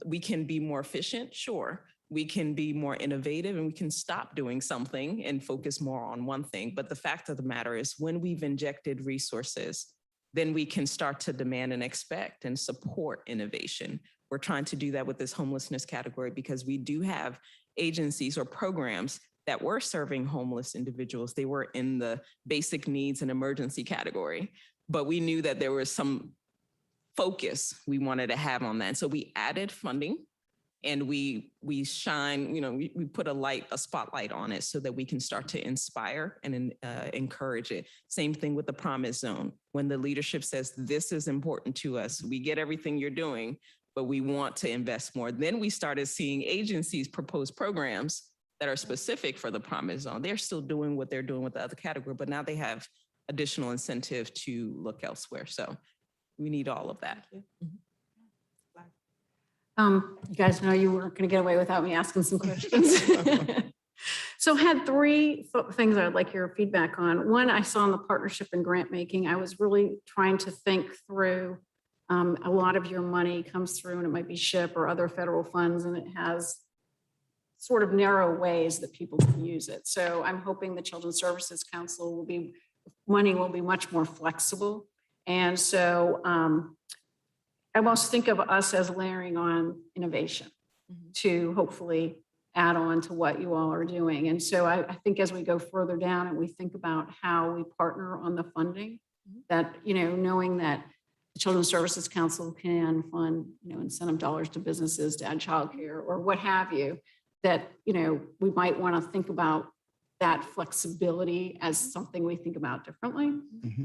We can be more efficient, sure. We can be more innovative and we can stop doing something and focus more on one thing. But the fact of the matter is when we've injected resources, then we can start to demand and expect and support innovation. We're trying to do that with this homelessness category because we do have agencies or programs that were serving homeless individuals. They were in the basic needs and emergency category, but we knew that there was some focus we wanted to have on that. And so we added funding. And we shine, we put a spotlight on it so that we can start to inspire and encourage it. Same thing with the Promise Zone. When the leadership says, this is important to us, we get everything you're doing, but we want to invest more. Then we started seeing agencies propose programs that are specific for the Promise Zone. They're still doing what they're doing with the other category, but now they have additional incentive to look elsewhere. So we need all of that. You guys know you weren't going to get away without me asking some questions. So I had three things I'd like your feedback on. One, I saw in the partnership and grant making, I was really trying to think through a lot of your money comes through and it might be SHIP or other federal funds and it has sort of narrow ways that people can use it. So I'm hoping the Children's Services Council money will be much more flexible. And so I almost think of us as layering on innovation to hopefully add on to what you all are doing. And so I think as we go further down and we think about how we partner on the funding, that, knowing that the Children's Services Council can fund, incentive dollars to businesses to add childcare or what have you, that, we might want to think about that flexibility as something we think about differently.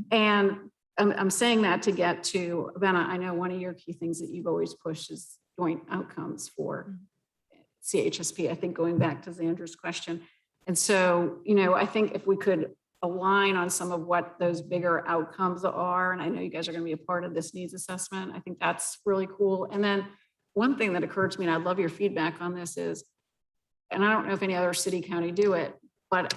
And I'm saying that to get to, Benna, I know one of your key things that you've always pushed is joint outcomes for CHSP, I think going back to Xandra's question. And so, I think if we could align on some of what those bigger outcomes are, and I know you guys are going to be a part of this needs assessment, I think that's really cool. And then one thing that occurred to me, and I'd love your feedback on this is, and I don't know if any other city, county do it, but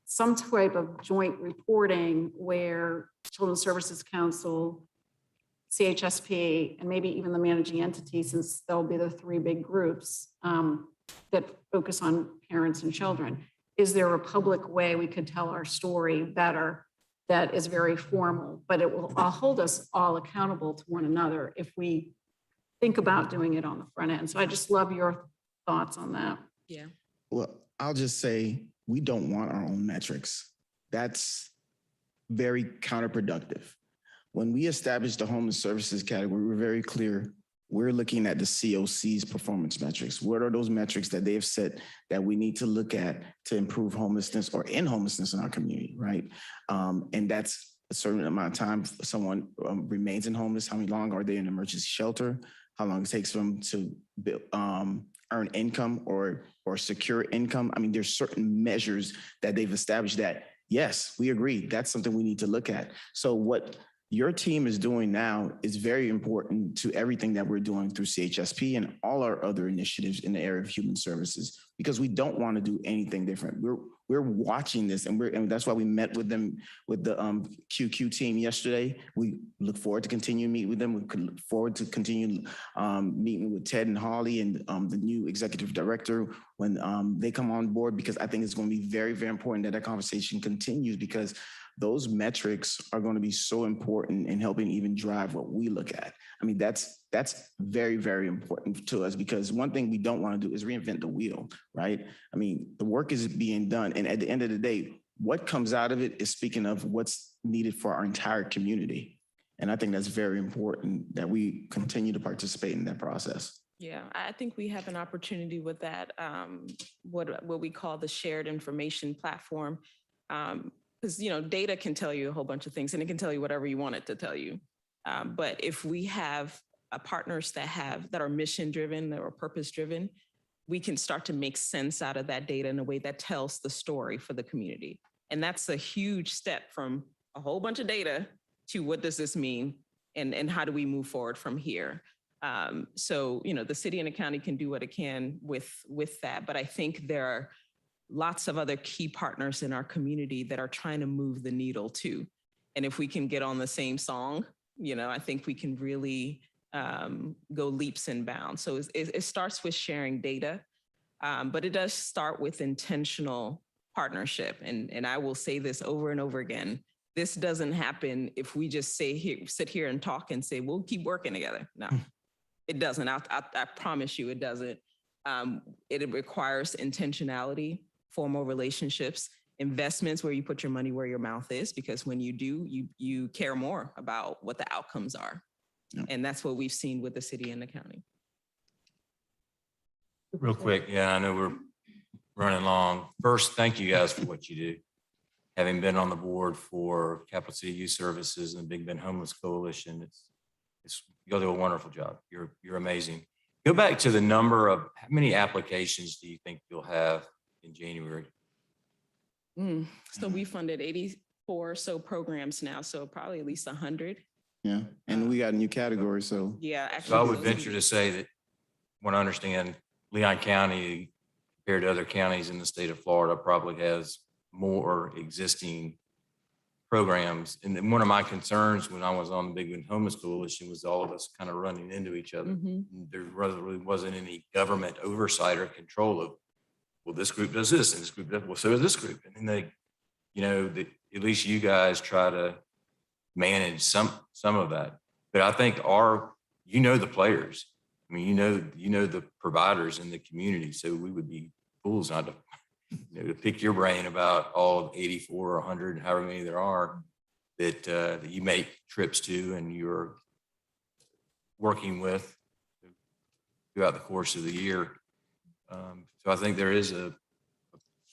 some type of joint reporting where Children's Services Council CHSP and maybe even the managing entity, since there'll be the three big groups that focus on parents and children. Is there a public way we could tell our story better that is very formal, but it will hold us all accountable to one another if we think about doing it on the front end? So I just love your thoughts on that. Yeah. Well, I'll just say, we don't want our own metrics. That's very counterproductive. When we established the homeless services category, we were very clear. We're looking at the COC's performance metrics. What are those metrics that they have set that we need to look at to improve homelessness or end homelessness in our community, right? And that's a certain amount of time someone remains in homeless. How long are they in emergency shelter? How long it takes for them to earn income or secure income. I mean, there's certain measures that they've established that, yes, we agree, that's something we need to look at. So what your team is doing now is very important to everything that we're doing through CHSP and all our other initiatives in the area of human services, because we don't want to do anything different. We're watching this, and that's why we met with them, with the QQ team yesterday. We look forward to continue to meet with them. We look forward to continue meeting with Ted and Holly and the new executive director when they come on board, because I think it's going to be very, very important that that conversation continues, because those metrics are going to be so important in helping even drive what we look at. I mean, that's very, very important to us, because one thing we don't want to do is reinvent the wheel, right? I mean, the work is being done. And at the end of the day, what comes out of it is speaking of what's needed for our entire community. And I think that's very important that we continue to participate in that process. Yeah, I think we have an opportunity with that, what we call the shared information platform. Because, you know, data can tell you a whole bunch of things, and it can tell you whatever you want it to tell you. But if we have partners that are mission driven or purpose driven, we can start to make sense out of that data in a way that tells the story for the community. And that's a huge step from a whole bunch of data to what does this mean, and how do we move forward from here? So, you know, the city and the county can do what it can with that, but I think there are lots of other key partners in our community that are trying to move the needle too. And if we can get on the same song, you know, I think we can really go leaps and bounds. So it starts with sharing data, but it does start with intentional partnership. And I will say this over and over again. This doesn't happen if we just sit here and talk and say, we'll keep working together. No, it doesn't. I promise you it doesn't. It requires intentionality, formal relationships, investments where you put your money where your mouth is, because when you do, you care more about what the outcomes are. Yeah. And that's what we've seen with the city and the county. Real quick, yeah, I know we're running long. First, thank you guys for what you do. Having been on the board for Capital City Youth Services and the Big Bend Homeless Coalition, you'll do a wonderful job. You're amazing. Go back to the number of how many applications do you think you'll have in January? So we funded 84 or so programs now, so probably at least 100. Yeah, and we got a new category, so. Yeah, actually. So I would venture to say that, when I understand, Leon County, compared to other counties in the state of Florida, probably has more existing programs. And then one of my concerns when I was on the Big Bend Homeless Coalition was all of us kind of running into each other. Mm-hmm. There really wasn't any government oversight or control of, well, this group does this and this group does, well, so does this group. And then they, you know, at least you guys try to manage some of that. But I think you know the players. I mean, you know the providers in the community. So we would be fools not to, to pick your brain about all 84 or 100, however many there are that you make trips to and you're working with throughout the course of the year. So I think there is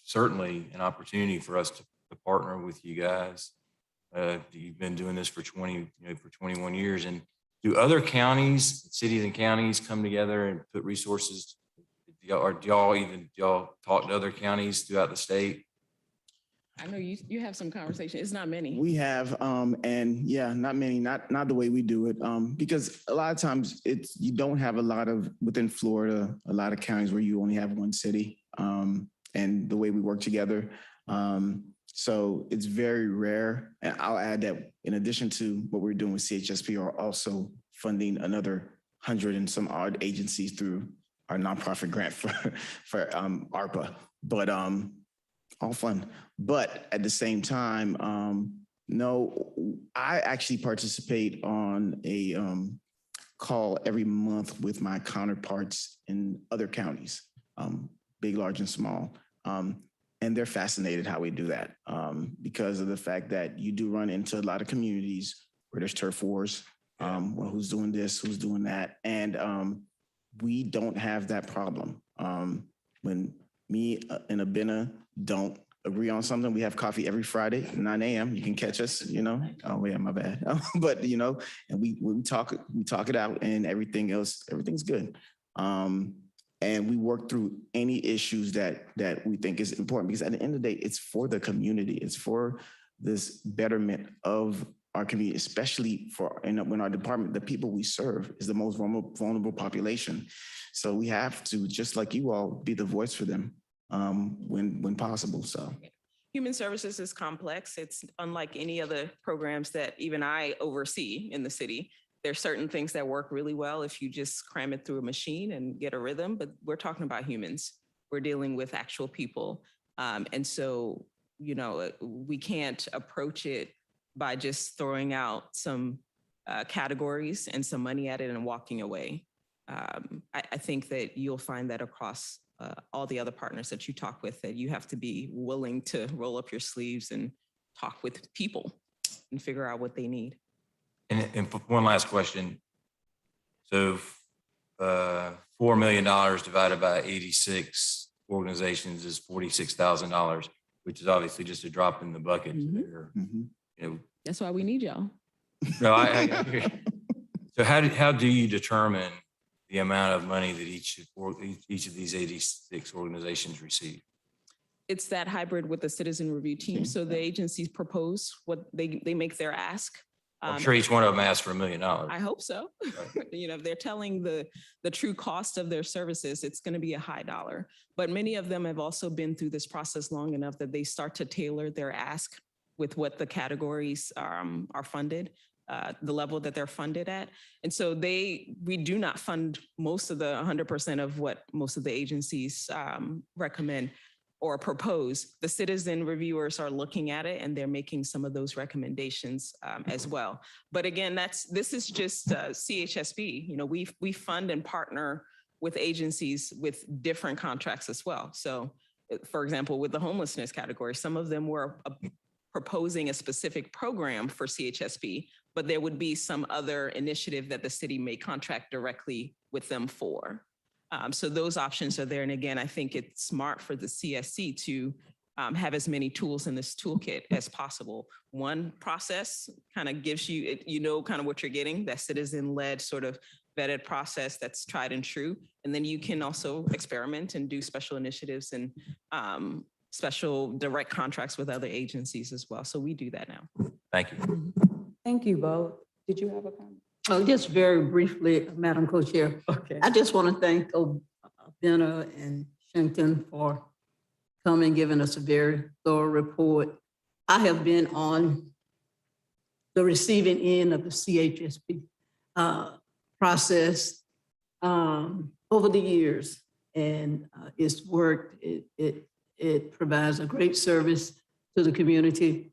certainly an opportunity for us to partner with you guys. You've been doing this for 21 years. And do other counties, cities and counties come together and put resources? Do y'all talk to other counties throughout the state? I know you have some conversation. It's not many. We have, and yeah, not many, not the way we do it. Because a lot of times you don't have a lot of, within Florida, a lot of counties where you only have one city. And the way we work together, So it's very rare. And I'll add that in addition to what we're doing with CHSP, are also funding another 100 and some odd agencies through our nonprofit grant for ARPA. But all fun. But at the same time, no, I actually participate on a call every month with my counterparts in other counties, big, large, and small. And they're fascinated how we do that because of the fact that you do run into a lot of communities where there's turf wars. Well, who's doing this, who's doing that? And we don't have that problem. When me and Abena don't agree on something, we have coffee every Friday at 9 a.m. You can catch us, you know. Oh yeah, my bad. But you know, and we talk it out, and everything's good. And we work through any issues that we think is important, because at the end of the day, it's for the community. It's for this betterment of our community, especially when our department, the people we serve, is the most vulnerable population. So we have to, just like you all, be the voice for them when possible. So Human services is complex. It's unlike any other programs that even I oversee in the city. There's certain things that work really well if you just cram it through a machine and get a rhythm, but we're talking about humans. We're dealing with actual people. And so, you know, we can't approach it by just throwing out some categories and some money at it and walking away. I think that you'll find that across all the other partners that you talk with, that you have to be willing to roll up your sleeves and talk with people and figure out what they need. And one last question. So $4 million divided by 86 organizations is $46,000, which is obviously just a drop in the bucket. There. You know, that's why we need y'all. No, I hear you. So how do you determine the amount of money that each of these 86 organizations receive? It's that hybrid with the citizen review team. So the agencies propose what they make their ask. I'm sure each one of them asked for $1 million. I hope so. Right. You know, if they're telling the true cost of their services, it's going to be a high dollar. But many of them have also been through this process long enough that they start to tailor their ask with what the categories are funded, the level that they're funded at. And so we do not fund most of the 100% of what most of the agencies recommend or propose. The citizen reviewers are looking at it and they're making some of those recommendations as well. But again, this is just CHSP. You know, we fund and partner with agencies with different contracts as well. So for example, with the homelessness category, some of them were proposing a specific program for CHSP, but there would be some other initiative that the city may contract directly with them for. So those options are there. And again, I think it's smart for the CSC to have as many tools in this toolkit as possible. One process kind of gives you, you know, kind of what you're getting, that citizen-led sort of vetted process that's tried and true. And then you can also experiment and do special initiatives and special direct contracts with other agencies as well. So we do that now. Thank you. Thank you both. Did you have a comment? Oh, just very briefly, Madam Co-Chair. Okay. I just want to thank Benna and Shenton for coming, giving us a very thorough report. I have been on the receiving end of the CHSP process over the years, and it's worked. It provides a great service to the community.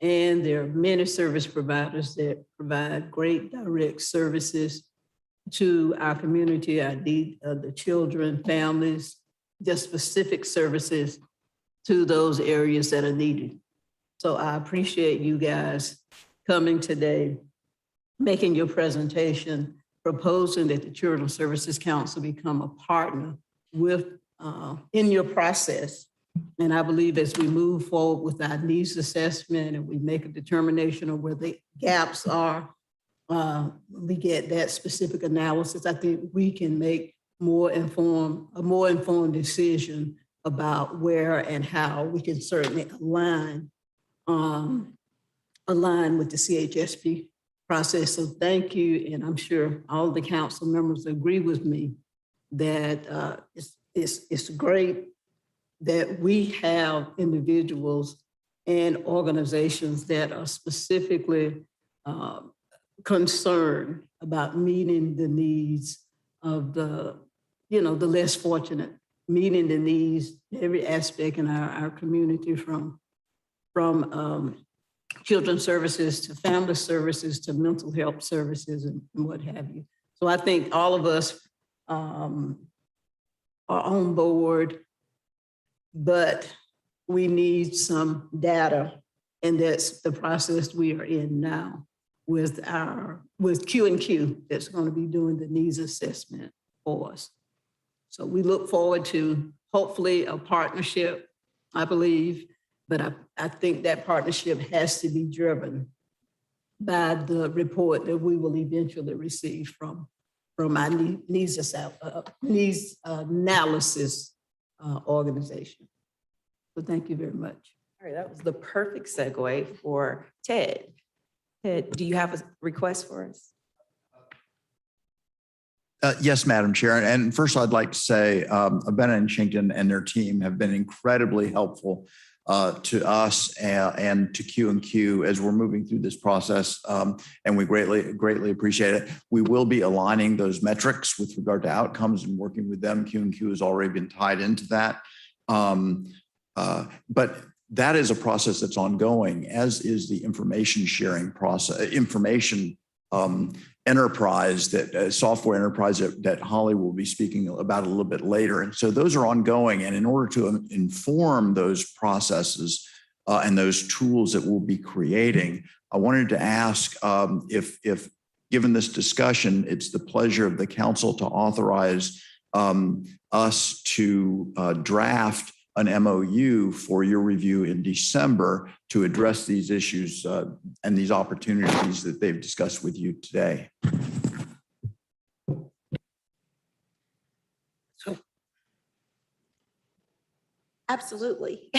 And there are many service providers that provide great direct services to our community, the children, families, just specific services to those areas that are needed. So I appreciate you guys coming today, making your presentation, proposing that the Children's Services Council become a partner in your process. And I believe as we move forward with our needs assessment and we make a determination of where the gaps are, we get that specific analysis, I think we can make a more informed decision about where and how we can certainly align with the CHSP process. So thank you. And I'm sure all the council members agree with me that it's great that we have individuals and organizations that are specifically concerned about meeting the needs of the less fortunate, meeting the needs, every aspect in our community from children's services to family services to mental health services and what have you. So I think all of us are on board, but we need some data, and that's the process we are in now with Q&Q that's going to be doing the needs assessment for us. So we look forward to hopefully a partnership, I believe, but I think that partnership has to be driven by the report that we will eventually receive from our needs analysis organization. So thank you very much. All right, that was the perfect segue for Ted. Ted, do you have a request for us? Yes, Madam Chair. And first, I'd like to say Ben and Shinkton and their team have been incredibly helpful to us and to Q&Q as we're moving through this process, and we greatly appreciate it. We will be aligning those metrics with regard to outcomes and working with them. Q&Q has already been tied into that. But that is a process that's ongoing, as is the information sharing process, enterprise, that software enterprise that Holly will be speaking about a little bit later. And so those are ongoing. And in order to inform those processes and those tools that we'll be creating, I wanted to ask if given this discussion, it's the pleasure of the council to authorize us to draft an MOU for your review in December to address these issues and these opportunities that they've discussed with you today. Absolutely.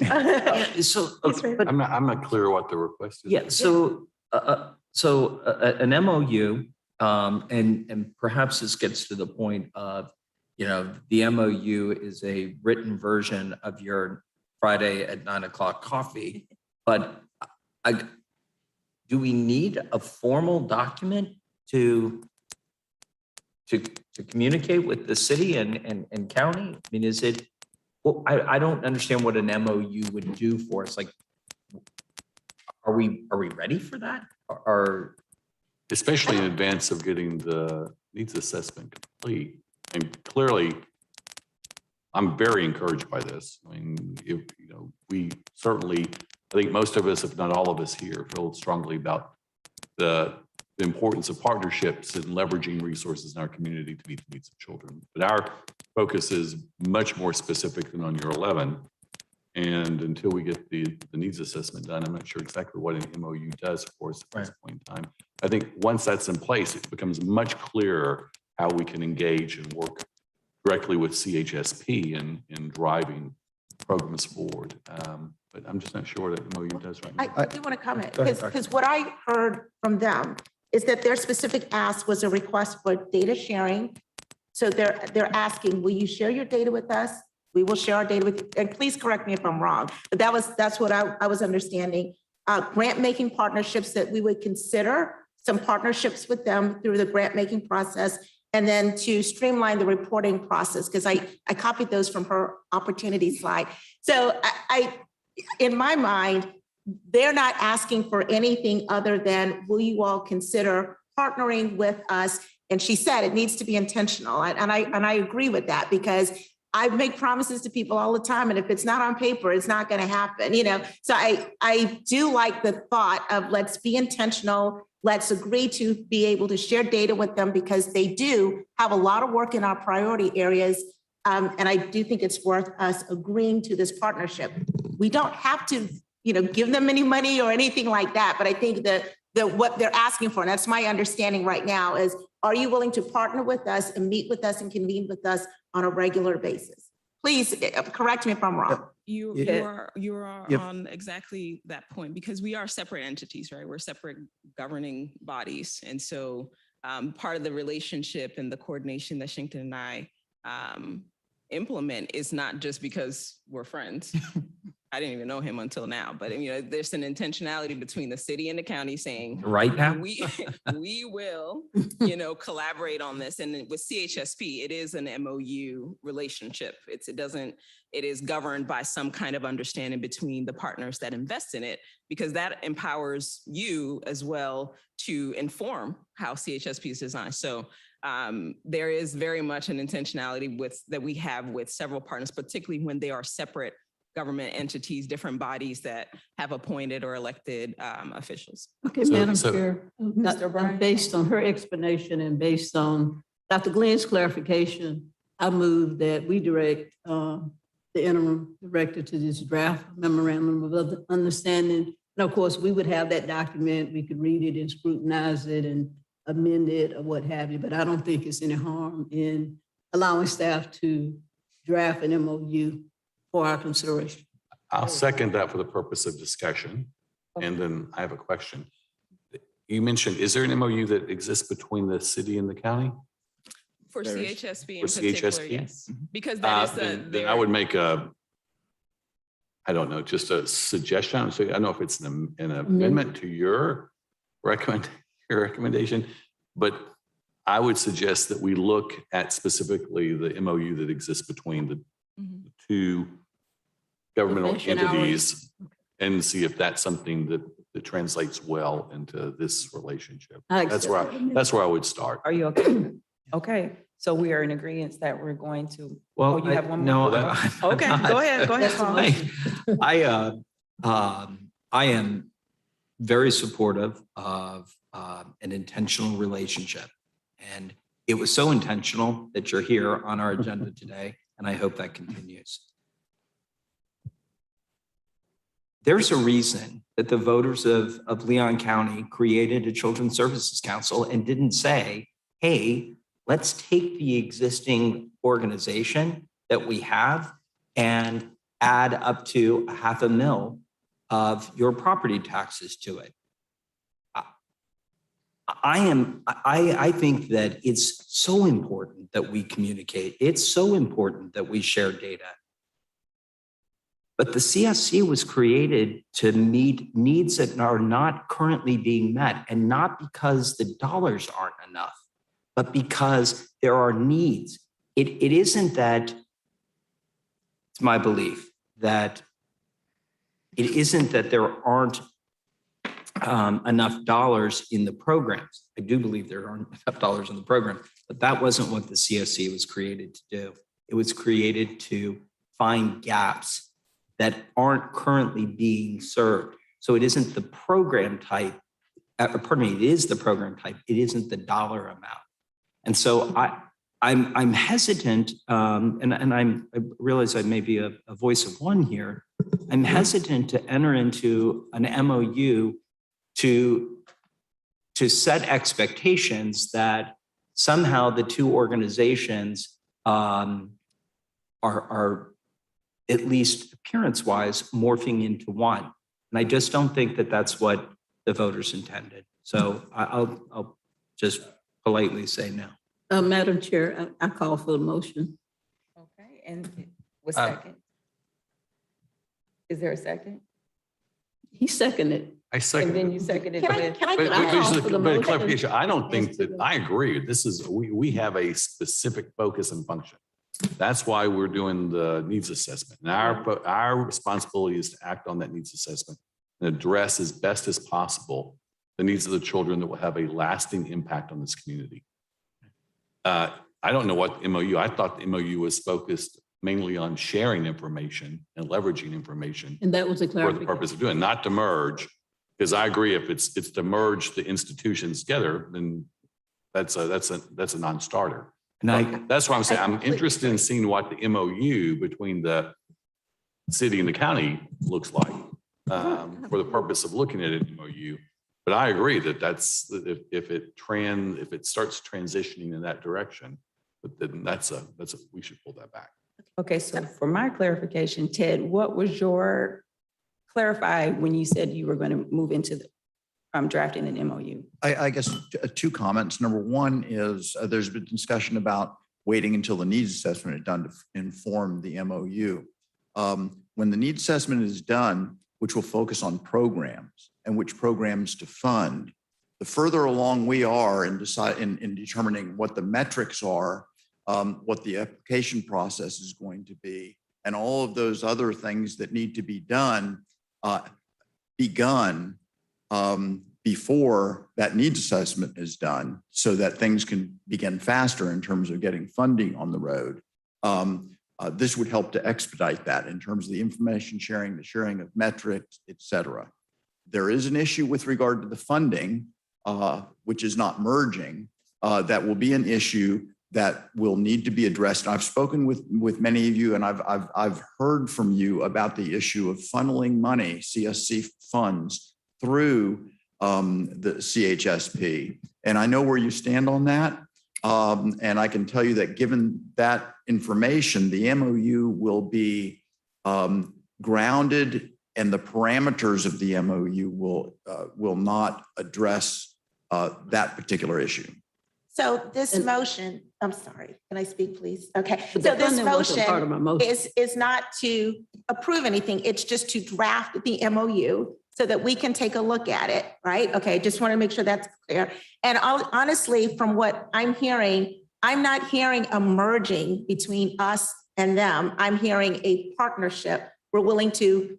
I'm not clear what the request is. Yeah, so an MOU, and perhaps this gets to the point of, the MOU is a written version of your Friday at 9 o'clock coffee, but do we need a formal document to communicate with the city and county? I mean, is it, well, I don't understand what an MOU would do for us. Like, are we ready for that? Or Especially in advance of getting the needs assessment complete. And clearly, I'm very encouraged by this. I mean, we certainly, I think most of us, if not all of us here, feel strongly about the importance of partnerships and leveraging resources in our community to meet the needs of children. But our focus is much more specific than on your 11. And until we get the needs assessment done, I'm not sure exactly what an MOU does for us at this point in time. I think once that's in place, it becomes much clearer how we can engage and work directly with CHSP in driving programs forward. But I'm just not sure what an MOU does right now. I do want to comment, because what I heard from them is that their specific ask was a request for data sharing. So they're asking, will you share your data with us? We will share our data with you. And please correct me if I'm wrong, but that's what I was understanding. Grant making partnerships, that we would consider some partnerships with them through the grant making process, and then to streamline the reporting process, because I copied those from her opportunity slide. So I in my mind, they're not asking for anything other than, will you all consider partnering with us? And she said it needs to be intentional. And I agree with that, because I make promises to people all the time, and if it's not on paper, it's not going to happen, So I do like the thought of, let's be intentional. Let's agree to be able to share data with them, because they do have a lot of work in our priority areas. And I do think it's worth us agreeing to this partnership. We don't have to, give them any money or anything like that. But I think that what they're asking for, and that's my understanding right now, is, are you willing to partner with us and meet with us and convene with us on a regular basis? Please correct me if I'm wrong. You are on exactly that point, because we are separate entities, right? We're separate governing bodies. And so part of the relationship and the coordination that Shinkton and I implement is not just because we're friends. I didn't even know him until now, but there's an intentionality between the city and the county saying, Right now? we will, collaborate on this. And with CHSP, it is an MOU relationship. It is governed by some kind of understanding between the partners that invest in it, because that empowers you as well to inform how CHSP is designed. So there is very much an intentionality that we have with several partners, particularly when they are separate government entities, different bodies that have appointed or elected officials. Okay, Madam Chair, based on her explanation and based on Dr. Glenn's clarification, I move that we direct the interim director to this draft memorandum of understanding. And of course, we would have that document. We could read it and scrutinize it and amend it or what have you, but I don't think it's any harm in allowing staff to draft an MOU for our consideration. I'll second that for the purpose of discussion. And then I have a question. You mentioned, is there an MOU that exists between the city and the county? For CHSP in For particular, CHSP? yes. Because that is Then I would make I don't know, just a suggestion. So I don't know if it's an amendment to your recommendation, but I would suggest that we look at specifically the MOU that exists between the two governmental entities and see if that's something that translates well into this relationship. That's where I would start. Are you okay? Okay, so we are in agreement that we're going to. Well, you have one no, more? Okay, go ahead, I am very supportive of an intentional relationship. And it was so intentional that you're here on our agenda today, and I hope that continues. There's a reason that the voters of Leon County created a Children's Services Council and didn't say, hey, let's take the existing organization that we have and add up to $500,000 of your property taxes to it. I think that it's so important that we communicate. It's so important that we share data. But the CSC was created to meet needs that are not currently being met, and not because the dollars aren't enough, but because there are needs. It isn't that, it's my belief that it isn't that there aren't enough dollars in the programs. I do believe there aren't enough dollars in the program, but that wasn't what the CSC was created to do. It was created to find gaps that aren't currently being served. So it isn't the program type, it is the program type, it isn't the dollar amount. And so I'm hesitant, and I realize I may be a voice of one here. I'm hesitant to enter into an MOU to set expectations that somehow the two organizations are at least appearance-wise morphing into one. And I just don't think that that's what the voters intended. So I'll just politely say no. Madam Chair, I call for the motion. Okay, and what's second? Is there a second? He seconded. I second. And then you seconded. Can I But call for the but motion? clarification, I don't think that, I agree. This is, we have a specific focus and function. That's why we're doing the needs assessment. And our responsibility is to act on that needs assessment and address as best as possible the needs of the children that will have a lasting impact on this community. I don't know what MOU, I thought the MOU was focused mainly on sharing information and leveraging information And that was a for the clarification. purpose of doing, not to merge. Because I agree, if it's to merge the institutions together, then that's a non-starter. And That's why I'm saying I'm interested in seeing what the MOU between the city and the county looks like for the purpose of looking at an MOU. But I agree that if it starts transitioning in that direction, but then we should pull that back. Okay, so for my clarification, Ted, what was your clarify when you said you were going to move into drafting an MOU? I guess two comments. Number one is there's been discussion about waiting until the needs assessment is done to inform the MOU. when the needs assessment is done, which will focus on programs and which programs to fund, the further along we are in determining what the metrics are, what the application process is going to be, and all of those other things that need to be done, begun before that needs assessment is done, so that things can begin faster in terms of getting funding on the road. This would help to expedite that in terms of the information sharing, the sharing of metrics, et cetera. There is an issue with regard to the funding, which is not merging. That will be an issue that will need to be addressed. I've spoken with many of you, and I've heard from you about the issue of funneling money, CSC funds, through the CHSP. And I know where you stand on that. And I can tell you that given that information, the MOU will be grounded, and the parameters of the MOU will not address that particular issue. So this motion, I'm sorry, can I speak, please? Okay, But so the this funding wasn't part of my motion motion. is not to approve anything, it's just to draft the MOU so that we can take a look at it, right? Okay, just want to make sure that's clear. And honestly, from what I'm hearing, I'm not hearing a merging between us and them. I'm hearing a partnership. We're willing to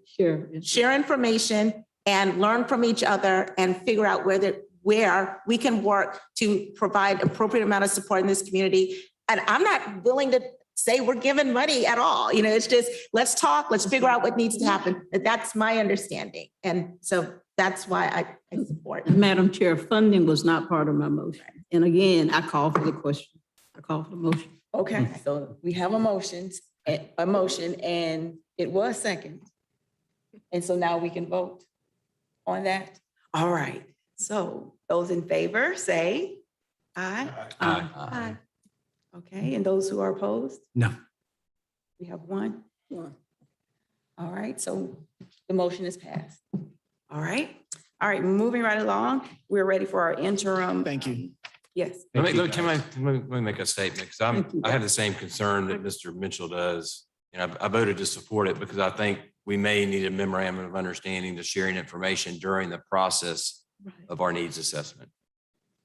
share information and learn from each other and figure out where we can work to provide appropriate amount of support in this community. And I'm not willing to say we're giving money at all. You know, it's just, let's talk, let's figure out what needs to happen. That's my understanding. And so that's why I support. Madam Chair, funding was not part of my motion. And again, I call for the question. I call for the motion. Okay, so we have a motion, and it was second. And so now we can vote on that. All right. So those in favor, say aye. Aye. Okay, and those who are opposed? No. We have one. All right, so the motion is passed. All right, moving right along. We're ready for our interim. Thank you. Yes. Let me make a statement, because I have the same concern that Mr. Mitchell does. And I voted to support it because I think we may need a memorandum of understanding to sharing information during the process of our needs assessment.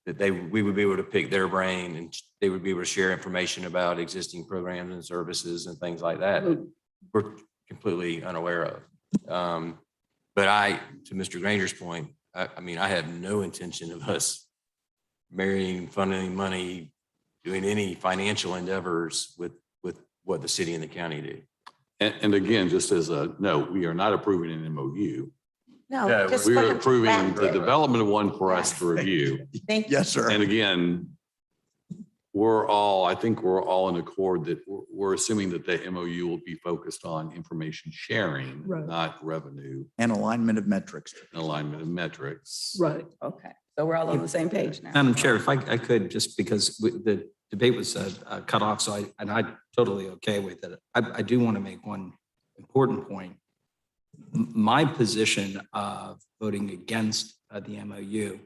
That we would be able to pick their brain, and they would be able to share information about existing programs and services and things like that we're completely unaware of. But to Mr. Granger's point, I mean, I have no intention of us marrying, funding money, doing any financial endeavors with what the city and the county do. And again, just as a note, we are not approving an MOU. No, just We for are him to approving draft the it. development of one for us to review. Thank you. Yes, sir. And again, I think we're all in accord that we're assuming that the MOU will be focused on information sharing, Right. not revenue And alignment of metrics. and alignment of metrics. Right. Okay, so we're all on the same page now. Madam Chair, if I could, just because the debate was cut off, so I'm totally okay with it. I do want to make one important point. My position of voting against the MOU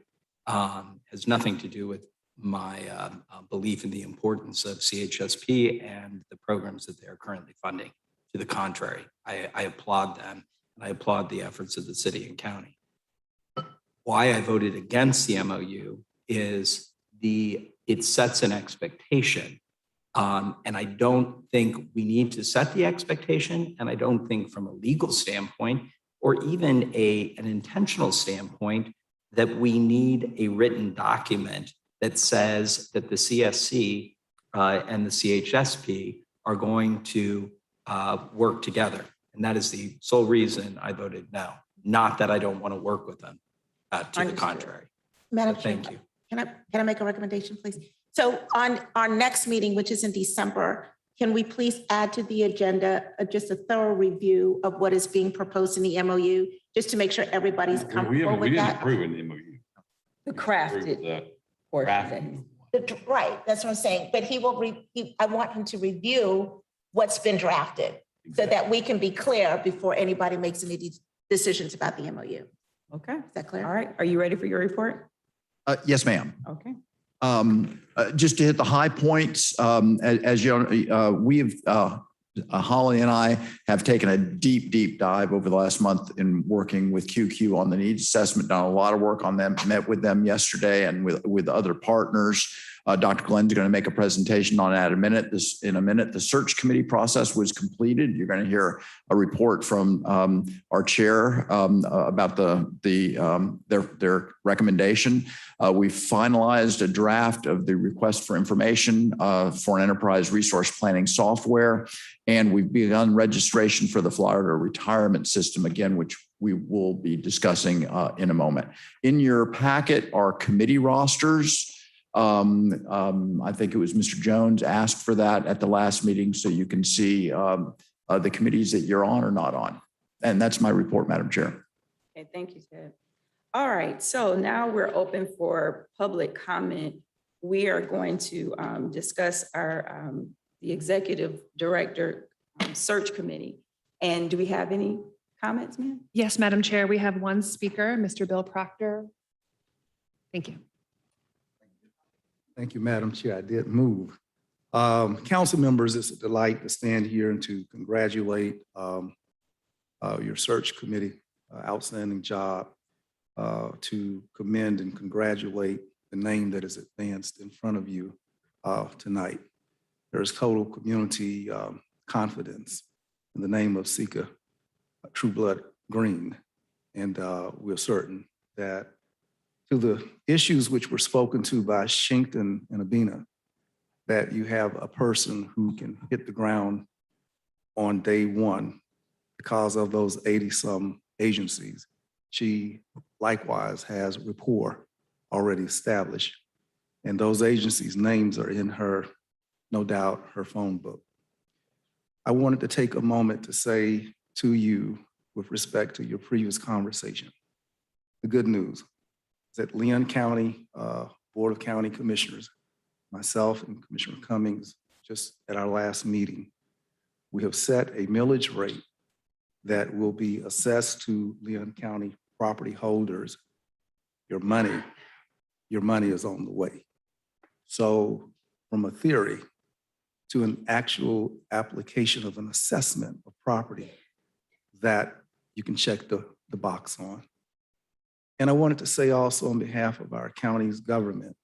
has nothing to do with my belief in the importance of CHSP and the programs that they are currently funding. To the contrary, I applaud them, and I applaud the efforts of the city and county. Why I voted against the MOU is it sets an expectation. And I don't think we need to set the expectation. And I don't think from a legal standpoint, or even an intentional standpoint, that we need a written document that says that the CSC and the CHSP are going to work together. And that is the sole reason I voted no, not that I don't want to work with them, to the contrary. Madam But Chair, thank you. Can I make a recommendation, please? So on our next meeting, which is in December, can we please add to the agenda just a thorough review of what is being proposed in the MOU, just to make sure everybody's comfortable We with didn't that? approve an MOU. The crafted portion. Right, that's what I'm saying. But I want him to review what's been drafted so that we can be clear before anybody makes any decisions about the MOU. Okay, Is that clear? all right. Are you ready for your report? Yes, ma'am. Okay. Just to hit the high points, as you know, we've Holly and I have taken a deep dive over the last month in working with QQ on the needs assessment, done a lot of work on them, met with them yesterday and with other partners. Dr. Glenn's going to make a presentation on that in a minute. The search committee process was completed. You're going to hear a report from our chair about their recommendation. We finalized a draft of the request for information for an enterprise resource planning software, and we've begun registration for the Florida retirement system, again, which we will be discussing in a moment. In your packet are committee rosters. I think it was Mr. Jones asked for that at the last meeting, so you can see the committees that you're on or not on. And that's my report, Madam Chair. Okay, thank you, Ted. All right, so now we're open for public comment. We are going to discuss our the executive director search committee. And do we have any comments, ma'am? Yes, Madam Chair, we have one speaker, Mr. Bill Proctor. Thank you. Thank you, Madam Chair. I did move. Council members, it's a delight to stand here and to congratulate your search committee, outstanding job, to commend and congratulate the name that is advanced in front of you tonight. There is total community confidence in the name of Sika True Blood Green. And we're certain that to the issues which were spoken to by Shinkton and Abina, that you have a person who can hit the ground on day one because of those 80-some agencies. She likewise has rapport already established, and those agencies' names are in her, no doubt, her phone book. I wanted to take a moment to say to you, with respect to your previous conversation, the good news that Leon County Board of County Commissioners, myself and Commissioner Cummings, just at our last meeting, we have set a millage rate that will be assessed to Leon County property holders. Your money is on the way. So from a theory to an actual application of an assessment of property that you can check the box on. And I wanted to say also on behalf of our county's government,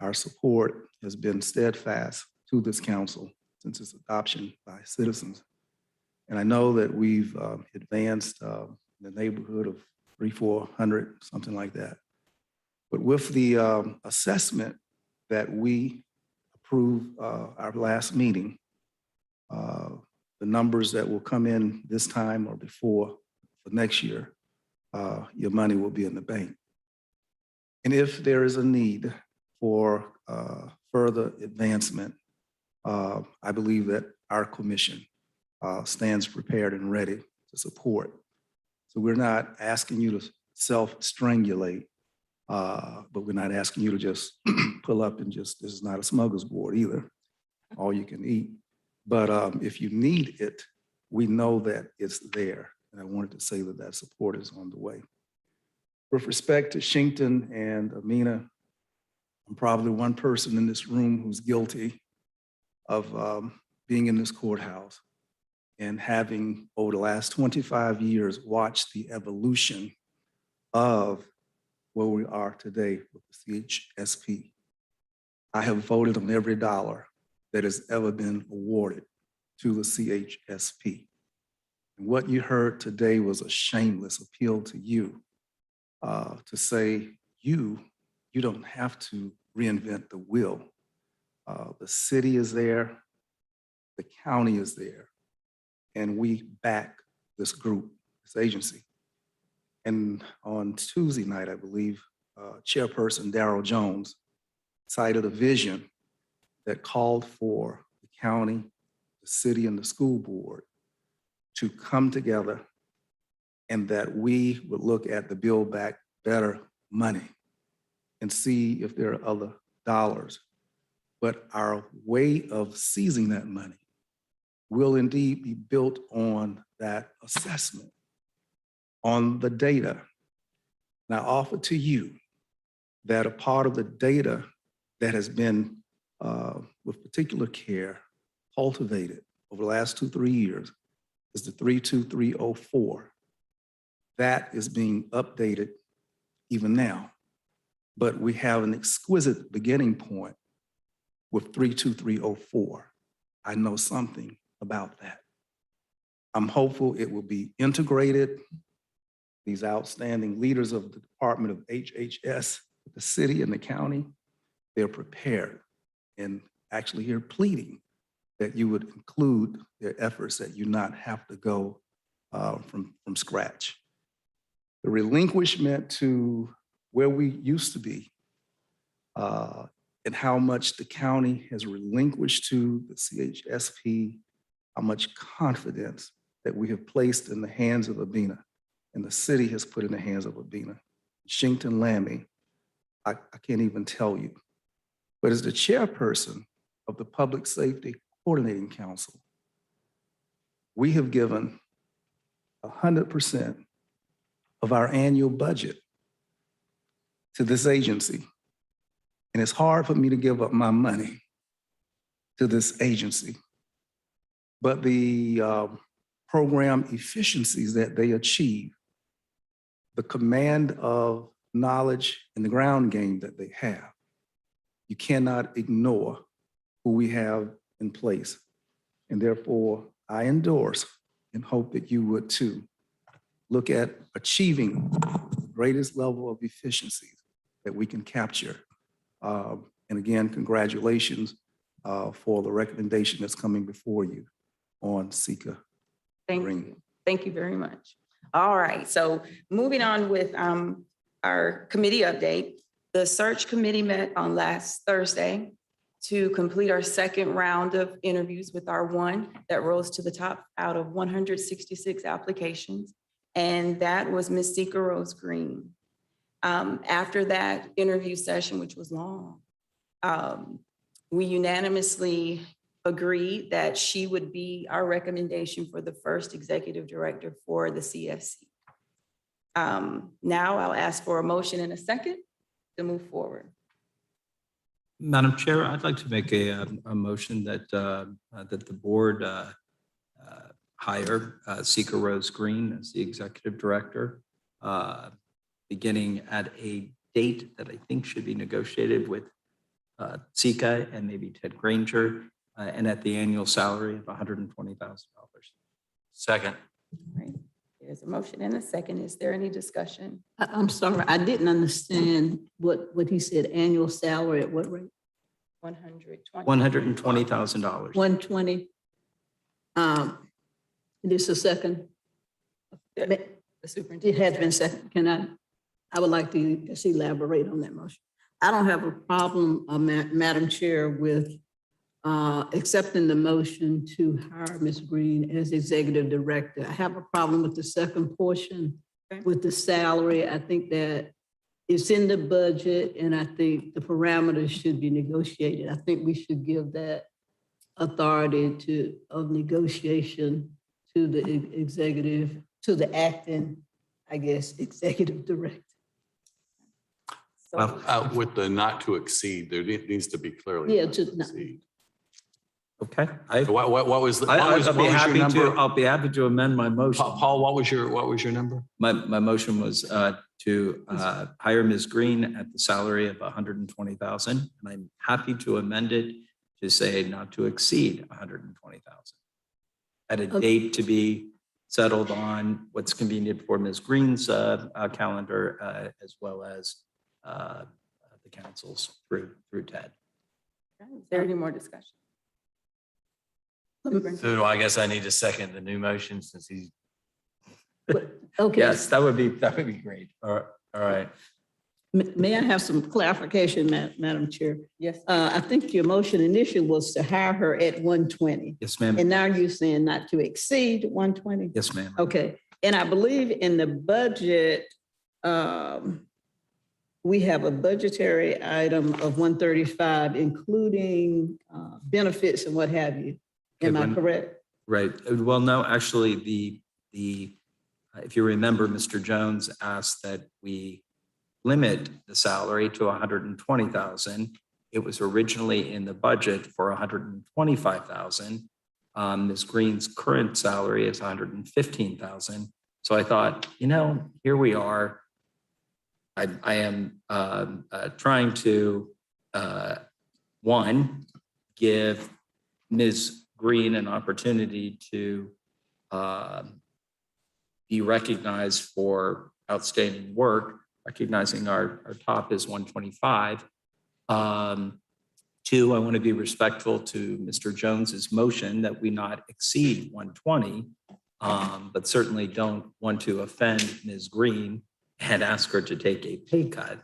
our support has been steadfast to this council since its adoption by citizens. And I know that we've advanced in the neighborhood of 300-400, something like that. But with the assessment that we approved our last meeting, the numbers that will come in this time or before for next year, your money will be in the bank. And if there is a need for further advancement, I believe that our commission stands prepared and ready to support. So we're not asking you to self-strangulate, but we're not asking you to just pull up and just, this is not a smuggler's board either, all you can eat. But if you need it, we know that it's there. And I wanted to say that that support is on the way. With respect to Shinkton and Amina, I'm probably one person in this room who's guilty of being in this courthouse and having, over the last 25 years, watched the evolution of where we are today with the CHSP. I have voted on every dollar that has ever been awarded to the CHSP. And what you heard today was a shameless appeal to you to say, you don't have to reinvent the wheel. The city is there, the county is there, and we back this group, this agency. And on Tuesday night, I believe, Chairperson Darrell Jones cited a vision that called for the county, the city, and the school board to come together, and that we would look at the Build Back Better money and see if there are other dollars. But our way of seizing that money will indeed be built on that assessment, on the data. And I offer to you that a part of the data that has been with particular care cultivated over the last 2-3 years is the 32304. That is being updated even now. But we have an exquisite beginning point with 32304. I know something about that. I'm hopeful it will be integrated. These outstanding leaders of the Department of HHS, the city and the county, they're prepared and actually here pleading that you would include their efforts, that you not have to go from scratch. The relinquishment to where we used to be and how much the county has relinquished to the CHSP, how much confidence that we have placed in the hands of Abina and the city has put in the hands of Abina. Shington Lammy, I can't even tell you. But as the chairperson of the Public Safety Coordinating Council, we have given 100% of our annual budget to this agency. And it's hard for me to give up my money to this agency. But the program efficiencies that they achieve, the command of knowledge and the ground game that they have, you cannot ignore who we have in place. And therefore, I endorse and hope that you would too look at achieving the greatest level of efficiencies that we can capture. And again, congratulations for the recommendation that's coming before you on Sika. Thank you. Thank you very much. All right, so moving on with our committee update. The search committee met on last Thursday to complete our second round of interviews with our one that rose to the top out of 166 applications. And that was Ms. Sika Rose Green. After that interview session, which was long, we unanimously agreed that she would be our recommendation for the first executive director for the CSC. Now I'll ask for a motion in a second to move forward. Madam Chair, I'd like to make a motion that that the board hire Sika Rose Green as the executive director, beginning at a date that I think should be negotiated with Sika and maybe Ted Granger, and at the annual salary of $120,000. Second. All right. There's a motion and a second. Is there any discussion? I'm sorry, I didn't understand what he said, annual salary at what rate? $120,000. 120. This a second? The It superintendent. has been second. I would like to just elaborate on that motion. I don't have a problem, Madam Chair, with accepting the motion to hire Ms. Green as executive director. I have a problem with the second portion, with the salary. I think that it's in the budget, and I think the parameters should be negotiated. I think we should give that authority of negotiation to the executive, to the acting, I guess, executive director. So, With the not to exceed, there needs to be clearly. Yeah, not just to not- exceed. Okay. So what was, I'll be happy to. I'll be happy to amend my motion. Paul, what was your number? My motion was to hire Ms. Green at the salary of $120,000, and I'm happy to amend it to say not to exceed $120,000 at a date to be settled on what's convenient for Ms. Green's calendar, as well as the council's through Ted. is there any more discussion? So I guess I need to second the new motion since he's, Okay. Yes, that would be great. all right. May I have some clarification, Madam Chair? Yes. I think your motion initially was to hire her at 120, Yes, ma'am. and now you're saying not to exceed 120? Yes, ma'am. Okay, and I believe in the budget, we have a budgetary item of 135, including benefits and what have you. Am I correct? Right. Well, no, actually, if you remember, Mr. Jones asked that we limit the salary to $120,000. It was originally in the budget for $125,000. Ms. Green's current salary is 115,000. So I thought, here we are. I am trying to, one, give Ms. Green an opportunity to be recognized for outstanding work, recognizing our top is 125. Two, I want to be respectful to Mr. Jones's motion that we not exceed 120, but certainly don't want to offend Ms. Green and ask her to take a pay cut,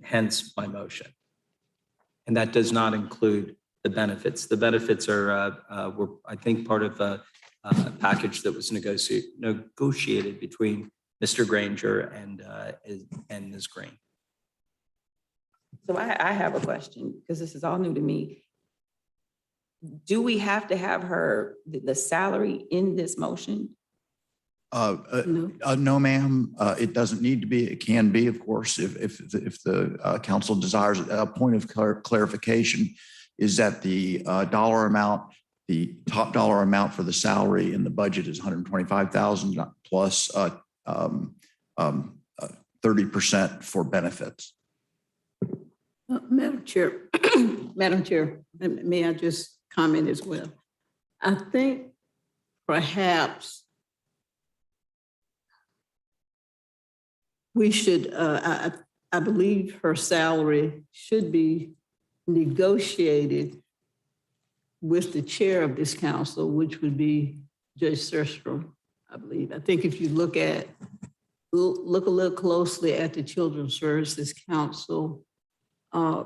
hence my motion. And that does not include the benefits. The benefits were, I think, part of a package that was negotiated between Mr. Granger and Ms. Green. So I have a question because this is all new to me. Do we have to have the salary in this motion? No, ma'am. It doesn't need to be. It can be, of course, if the council desires. A point of clarification is that the dollar amount, the top dollar amount for the salary in the budget is 125,000 plus 30% for benefits. Madam Chair, Madam Chair, may I just comment as well? I think perhaps we should, I believe her salary should be negotiated with the chair of this council, which would be Judge Surstrom, I believe. I think if you look a little closely at the Children's Services Council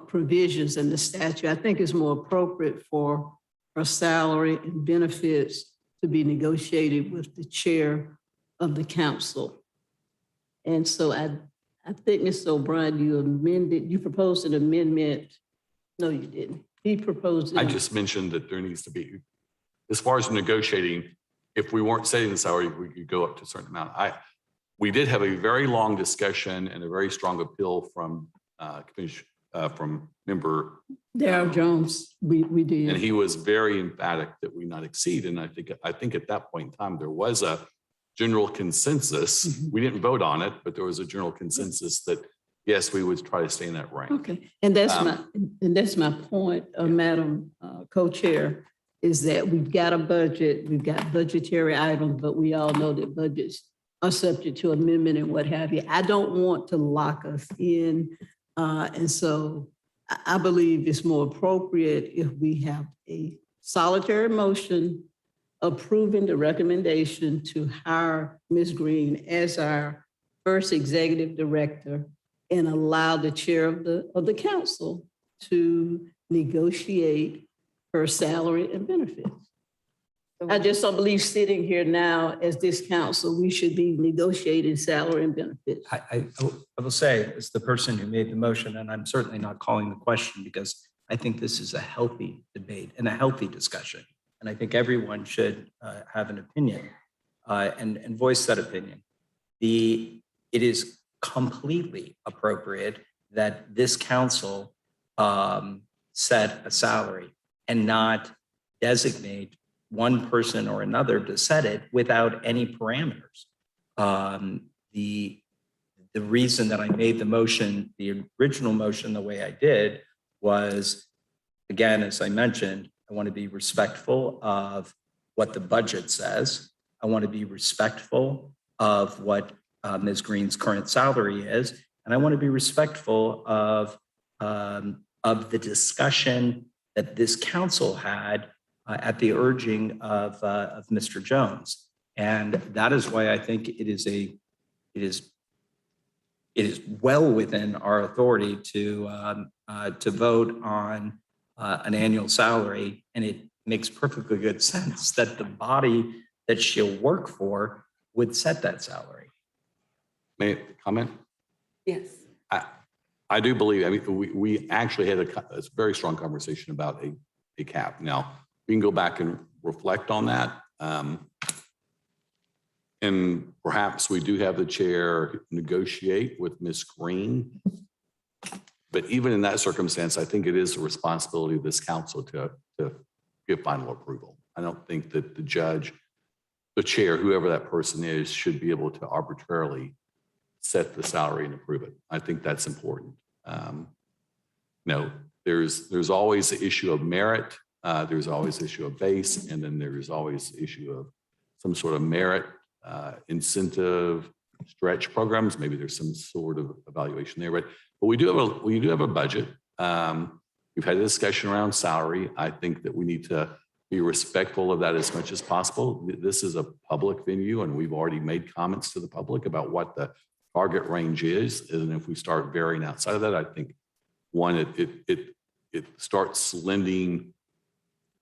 provisions in the statute, I think it's more appropriate for her salary and benefits to be negotiated with the chair of the council. And so I think, Mr. O'Brien, you proposed an amendment. No, you didn't. He proposed. I just mentioned that there needs to be, as far as negotiating, if we weren't setting the salary, we could go up to a certain amount. We did have a very long discussion and a very strong appeal from member Darrell Jones. We did. And he was very emphatic that we not exceed. And I think at that point in time, there was a general consensus. Mm-hmm. We didn't vote on it, but there was a general consensus that yes, we would try to stay in that range. Okay, and that's my point, Madam Co-Chair, is that we've got a budget, we've got budgetary items, but we all know that budgets are subject to amendment and what have you. I don't want to lock us in, and so I believe it's more appropriate if we have a solitary motion approving the recommendation to hire Ms. Green as our first executive director and allow the chair of the council to negotiate her salary and benefits. I just don't believe sitting here now as this council, we should be negotiating salary and benefits. I will say, as the person who made the motion, and I'm certainly not calling the question because I think this is a healthy debate and a healthy discussion. And I think everyone should have an opinion and voice that opinion. It is completely appropriate that this council set a salary and not designate one person or another to set it without any parameters. The reason that I made the motion, the original motion, the way I did was, again, as I mentioned, I want to be respectful of what the budget says. I want to be respectful of what Ms. Green's current salary is, and I want to be respectful of the discussion that this council had at the urging of Mr. Jones, and that is why I think it is well within our authority to vote on an annual salary, and it makes perfectly good sense that the body that she'll work for would set that salary. May I comment? Yes. I do believe, I mean, we actually had a very strong conversation about a cap. Now, we can go back and reflect on that. And perhaps we do have the chair negotiate with Ms. Green. But even in that circumstance, I think it is the responsibility of this council to give final approval. I don't think that the judge, the chair, whoever that person is, should be able to arbitrarily set the salary and approve it. I think that's important. There's always the issue of merit. There's always the issue of base, and then there's always the issue of some sort of merit, incentive, stretch programs. Maybe there's some sort of evaluation there, but we do have a budget. We've had a discussion around salary. I think that we need to be respectful of that as much as possible. This is a public venue, and we've already made comments to the public about what the target range is. And if we start varying outside of that, I think one, it starts lending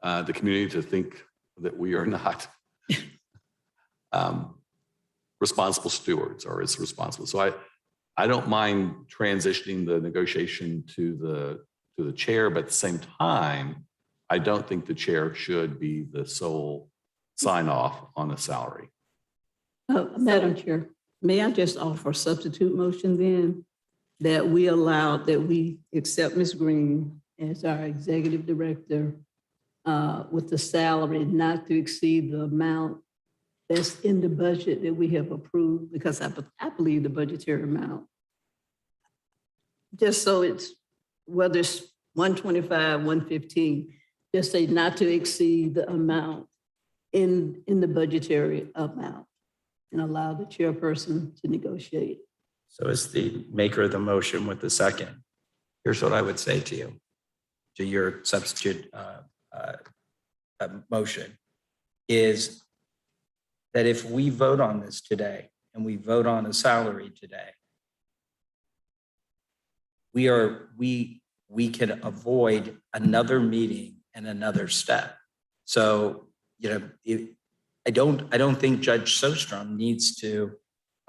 the community to think that we are not responsible stewards or as responsible. So I don't mind transitioning the negotiation to the chair, but at the same time, I don't think the chair should be the sole sign off on a salary. Madam Chair, may I just offer a substitute motion then that we accept Ms. Green as our executive director with the salary not to exceed the amount that's in the budget that we have approved, because I believe the budgetary amount, just so it's, whether it's 125, 115, just say not to exceed the amount in the budgetary amount, and allow the chairperson to negotiate. So as the maker of the motion with the second, here's what I would say to you, to your substitute motion, is that if we vote on this today and we vote on a salary today, we can avoid another meeting and another step. So, I don't think Judge Sostrom needs to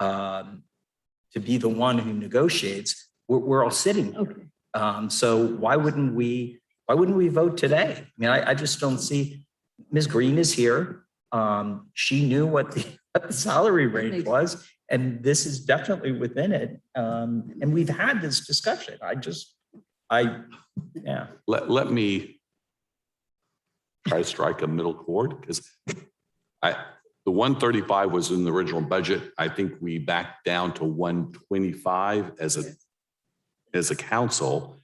be the one who negotiates. We're all sitting here. Okay. So why wouldn't we vote today? I mean, I just don't see. Ms. Green is here. She knew what the salary range was, and this is definitely within it. And we've had this discussion. Yeah. Let me try to strike a middle chord, because the 135 was in the original budget. I think we backed down to 125 as a council.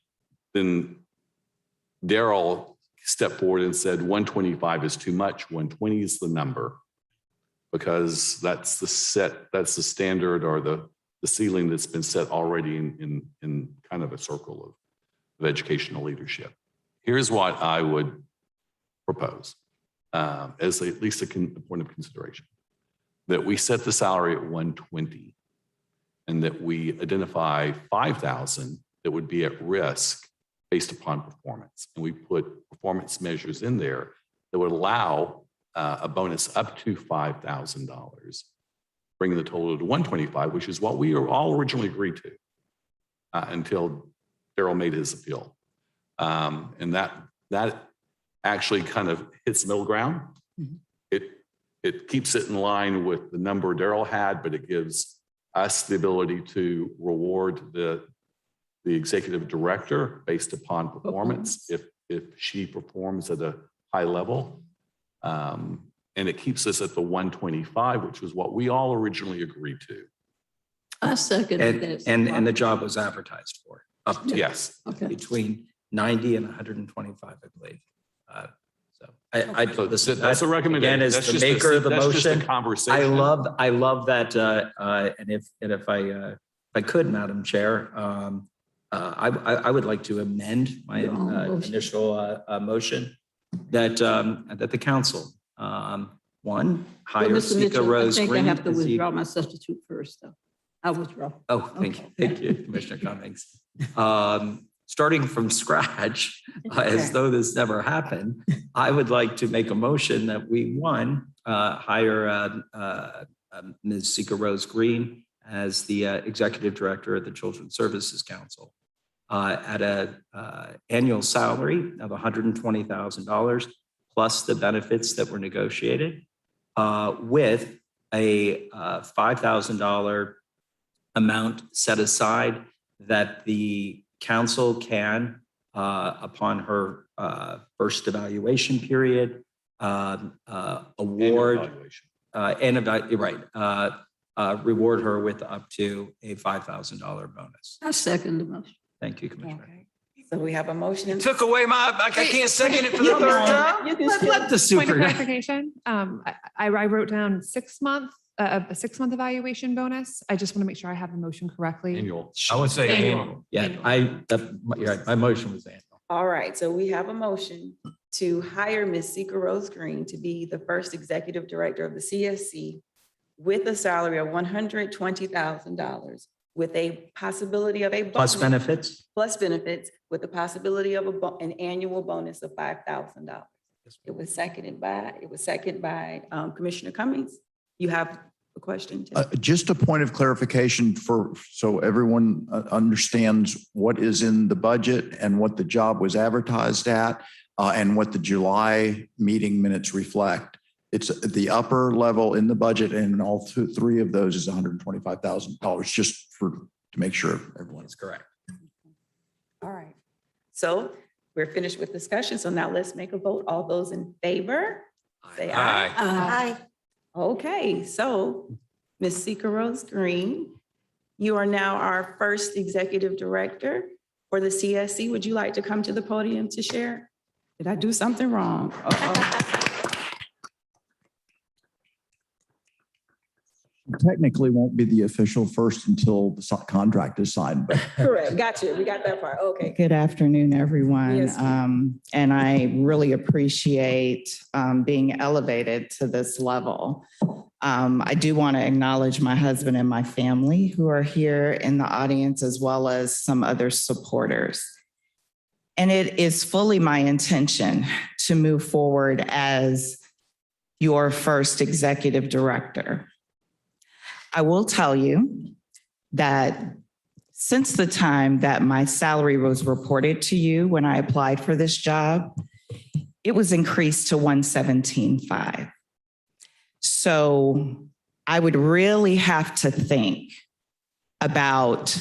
Then Daryl stepped forward and said 125 is too much. 120 is the number, because that's the standard or the ceiling that's been set already in kind of a circle of educational leadership. Here's what I would propose as at least a point of consideration: that we set the salary at 120, and that we identify 5,000 that would be at risk based upon performance. And we put performance measures in there that would allow a bonus up to $5,000, bringing the total to 125, which is what we all originally agreed to until Daryl made his appeal. And that actually kind of hits middle ground. Mm-hmm. It keeps it in line with the number Daryl had, but it gives us the ability to reward the executive director based upon performance if she performs at a high level. And it keeps us at the 125, which was what we all originally agreed to. I second that. And the job was advertised for up to Yes. Okay. between 90 and 125, I believe. So that's a recommendation. Again, as that's the just maker of the that's just a motion, conversation. I love that. And if I could, Madam Chair, I would like to amend my initial motion that the council, one, hire Mr. Sika Mitchell, Rose I think Green. I have to as the- withdraw my substitute first, though. I withdraw. Oh, thank you, Commissioner Cummings. Starting from scratch, as though this never happened, I would like to make a motion that we, one, hire Ms. Sika Rose Green as the Executive Director of the Children's Services Council at an annual salary of $120,000 plus the benefits that were negotiated, with a $5,000 amount set aside that the council can, upon her first evaluation period, award Evaluation. reward her with up to a $5,000 bonus. I second the motion. Thank you, Commissioner. Okay. So we have a motion. Took away I can't second it for the You third can- time. you can Let still- the Point of super. clarification, I wrote down 6 month, a 6 month evaluation bonus. I just want to make sure I have the motion correctly. Annual. I would say annual. Yeah, you're right. My motion was annual. All right, so we have a motion to hire Ms. Sika Rose Green to be the first executive director of the CSC with a salary of $120,000 with a possibility of a Plus bonus- benefits? plus benefits with the possibility of an annual bonus of $5,000. It was seconded by Commissioner Cummings. You have a question? Tim? Just a point of clarification so everyone understands what is in the budget and what the job was advertised at, and what the July meeting minutes reflect. It's at the upper level in the budget, and all three of those is $125,000, just to make sure everyone is correct. All right. So we're finished with discussion. So now let's make a vote. All those in favor? Say aye. Aye. Aye. Okay, so Ms. Sika Rose Green, you are now our first executive director for the CSC. Would you like to come to the podium to share? Did I do something wrong? Technically won't be the official first until the contract is signed, but Correct, got you. We got that part. Okay. Good afternoon, everyone. Yes, And I really appreciate being elevated to this level. I do want to acknowledge my husband and my family who are here in the audience, as well as some other supporters. And it is fully my intention to move forward as your first executive director. I will tell you that since the time that my salary was reported to you when I applied for this job, it was increased to $117,500. So I would really have to think about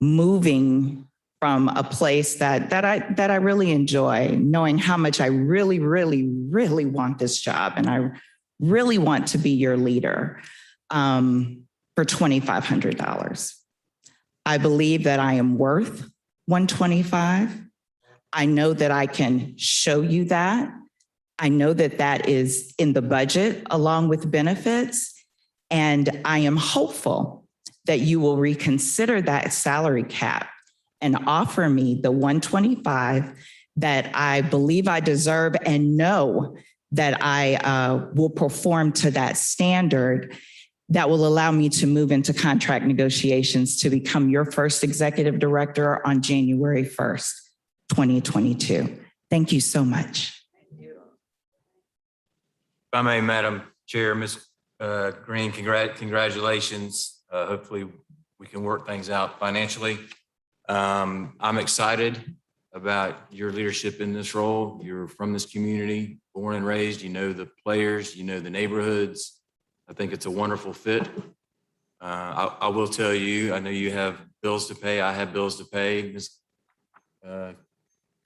moving from a place that I really enjoy, knowing how much I really, really, really want this job, and I really want to be your leader, for $2,500. I believe that I am worth $125,000. I know that I can show you that. I know that that is in the budget along with benefits. And I am hopeful that you will reconsider that salary cap and offer me the $125,000 that I believe I deserve, and know that I will perform to that standard, that will allow me to move into contract negotiations to become your first executive director on January 1st, 2022. Thank you so much. If I may, Madam Chair, Ms. Green, congratulations. Hopefully we can work things out financially. I'm excited about your leadership in this role. You're from this community, born and raised, you know the players, you know the neighborhoods. I think it's a wonderful fit. I will tell you, I know you have bills to pay. I have bills to pay. Ms.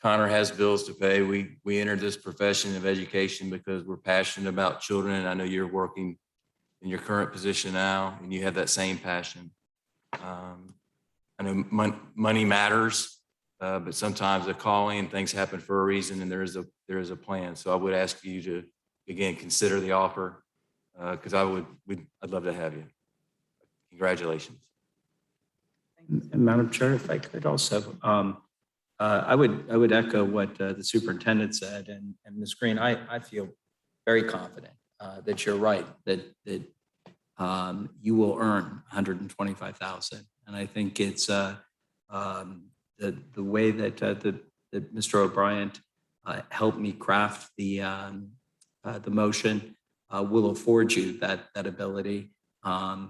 Connor has bills to pay. We entered this profession of education because we're passionate about children. I know you're working in your current position now, and you have that same passion. I know money matters, but sometimes the calling and things happen for a reason, and there is a plan. So I would ask you to, again, consider the offer, because I'd love to have you. Congratulations. And Madam Chair, if I could also, I would echo what the superintendent said, and Ms. Green, I feel very confident that you're right, that you will earn $125,000. And I think it's the way that that Mr. O'Brien helped me craft the motion will afford you that ability. I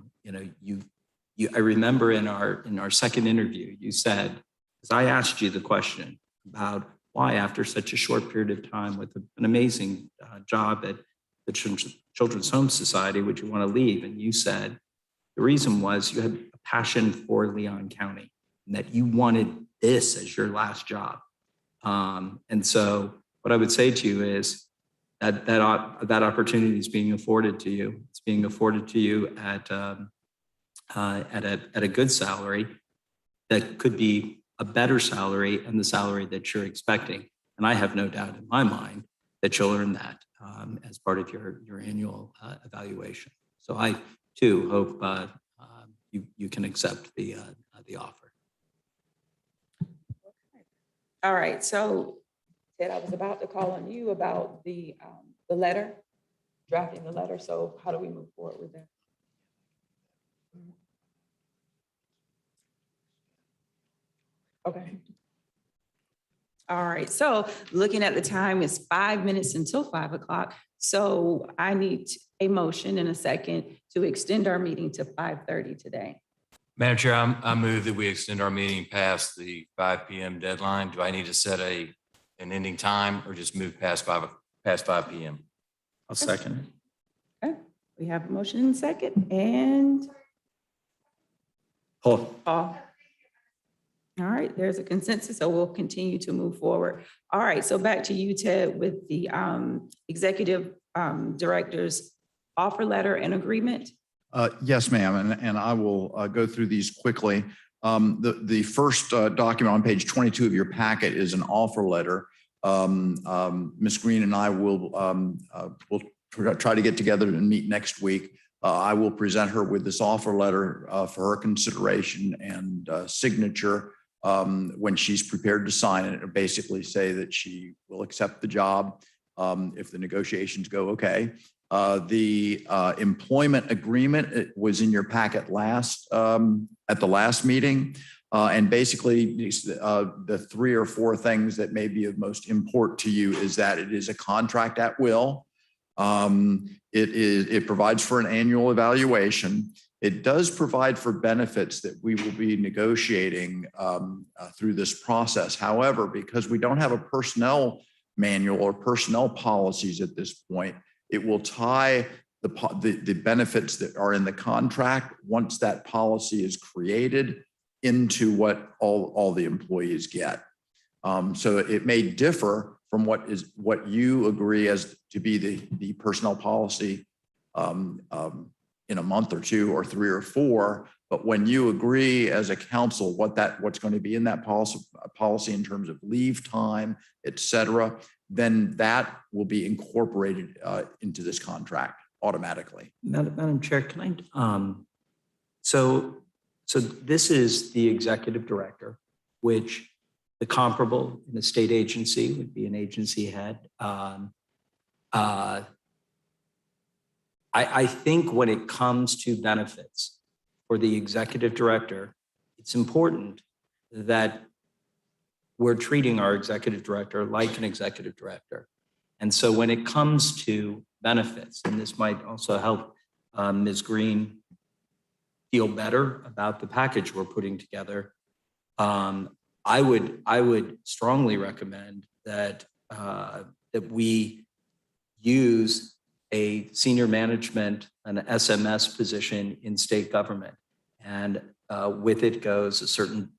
remember in our second interview, you said, as I asked you the question about why, after such a short period of time with an amazing job at the Children's Home Society, would you want to leave? And you said the reason was you had a passion for Leon County, and that you wanted this as your last job. And so what I would say to you is, that opportunity is being afforded to you. It's being afforded to you at a good salary that could be a better salary and the salary that you're expecting. And I have no doubt in my mind that you'll earn that as part of your annual evaluation. So I too hope you can accept the offer. All right, so Ted, I was about to call on you about the letter, drafting the letter. So how do we move forward with that? Okay. All right, so looking at the time, it's 5 minutes until 5 o'clock. So I need a motion in a second to extend our meeting to 5:30 today. Madam Chair, I move that we extend our meeting past the 5 p.m. deadline. Do I need to set an ending time or just move past 5 p.m.? I'll second it. Okay, we have a motion in a second and Paul. Paul. All right, there's a consensus, so we'll continue to move forward. All right, so back to you, Ted, with the executive director's offer letter and agreement. Yes, ma'am, and I will go through these quickly. The first document on page 22 of your packet is an offer letter. Ms. Green and I will try to get together and meet next week. I will present her with this offer letter for her consideration and signature when she's prepared to sign it. It'll basically say that she will accept the job if the negotiations go okay. The employment agreement was in your packet at the last meeting. And basically the 3 or 4 things that may be of most import to you is that it is a contract at will. It provides for an annual evaluation. It does provide for benefits that we will be negotiating through this process. However, because we don't have a personnel manual or personnel policies at this point, it will tie the benefits that are in the contract once that policy is created into what all the employees get. So it may differ from what you agree as to be the personnel policy in a month or 2 or 3 or 4. But when you agree as a council what's going to be in that policy in terms of leave time, et cetera, then that will be incorporated into this contract automatically. Madam Chair, can I? So this is the executive director, which the comparable in a state agency would be an agency head. I think when it comes to benefits for the executive director, it's important that we're treating our executive director like an executive director. And so when it comes to benefits, and this might also help Ms. Green feel better about the package we're putting together, I would strongly recommend that we use a senior management, an SMS position in state government. And with it goes a certain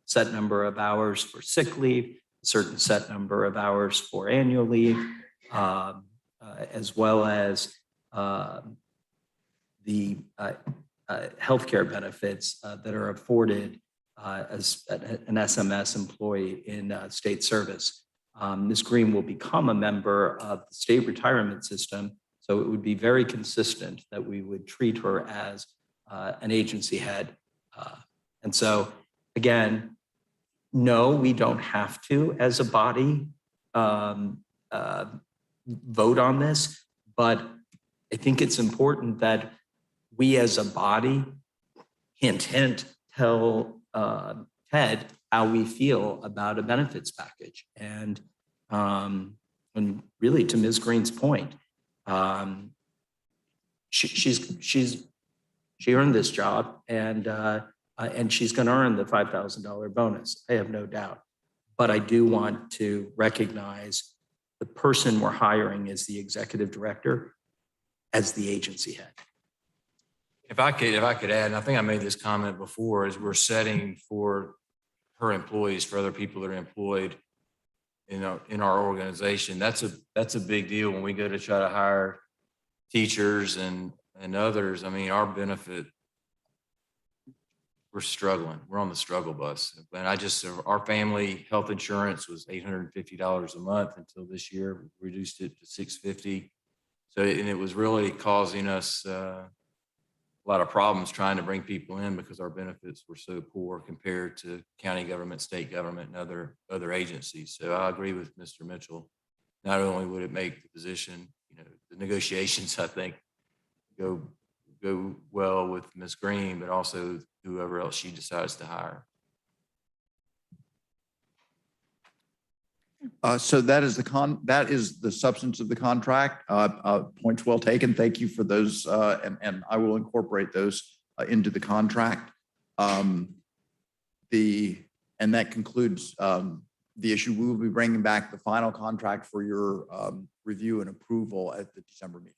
set number of hours for sick leave, a certain set number of hours for annual leave, as well as the healthcare benefits that are afforded as an SMS employee in state service. Ms. Green will become a member of the state retirement system, so it would be very consistent that we would treat her as an agency head. And so, again, no, we don't have to, as a body, vote on this, but I think it's important that we as a body hint, tell Ted how we feel about a benefits package. And really, to Ms. Green's point, she earned this job, and she's going to earn the $5,000 bonus. I have no doubt. But I do want to recognize the person we're hiring as the executive director, as the agency head. If I could add, and I think I made this comment before, is we're setting for her employees, for other people that are employed, in our organization. That's a big deal when we go to try to hire teachers and others. I mean, our benefit, we're struggling. We're on the struggle bus. And our family health insurance was $850 a month until this year, we reduced it to $650. So, and it was really causing us a lot of problems trying to bring people in because our benefits were so poor compared to county government, state government, and other agencies. So I agree with Mr. Mitchell. Not only would it make the position, the negotiations, I think, go well with Ms. Green, but also whoever else she decides to hire. So that is the substance of the contract. Points well taken. Thank you for those, and I will incorporate those into the contract. And that concludes the issue. We will be bringing back the final contract for your review and approval at the December meeting.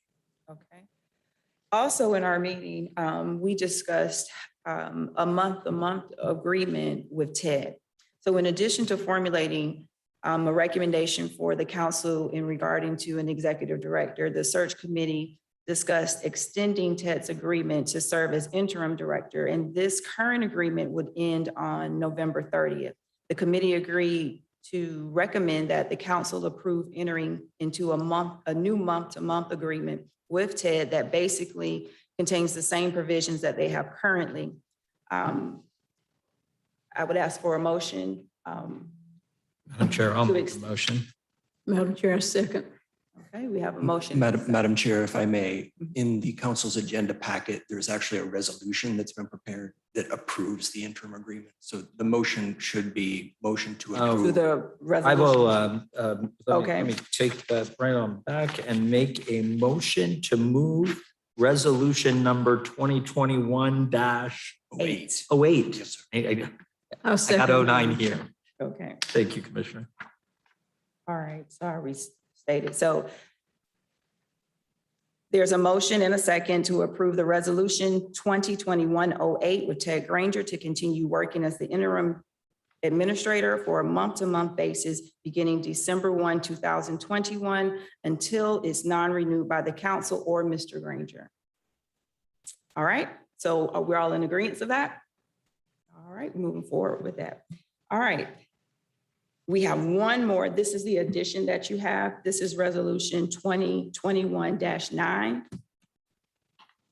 Okay. Also in our meeting, we discussed a month agreement with TED. So in addition to formulating a recommendation for the council in regarding to an executive director, the search committee discussed extending TED's agreement to serve as interim director. And this current agreement would end on November 30th. The committee agreed to recommend that the council approve entering into a new month-to-month agreement with TED that basically contains the same provisions that they have currently. I would ask for a motion. Madam Chair, I'll make a motion. Madam Chair, second. Okay, we have a motion. Madam Chair, if I may, in the council's agenda packet, there's actually a resolution that's been prepared that approves the interim agreement. So the motion should be motion to To approve. the resolution. I will, Okay. let me take that right on back and make a motion to move resolution number 2021-08. Yes, sir. I I'll got 09 here. Okay. Thank you, Commissioner. All right, sorry, stated. So there's a motion and a second to approve the resolution 2021-08 with Ted Granger to continue working as the interim administrator for a month-to-month basis beginning December 1, 2021 until it's non-renewed by the council or Mr. Granger. All right, so we're all in agreement of that? All right, moving forward with that. All right. We have one more. This is the addition that you have. This is resolution 2021-9.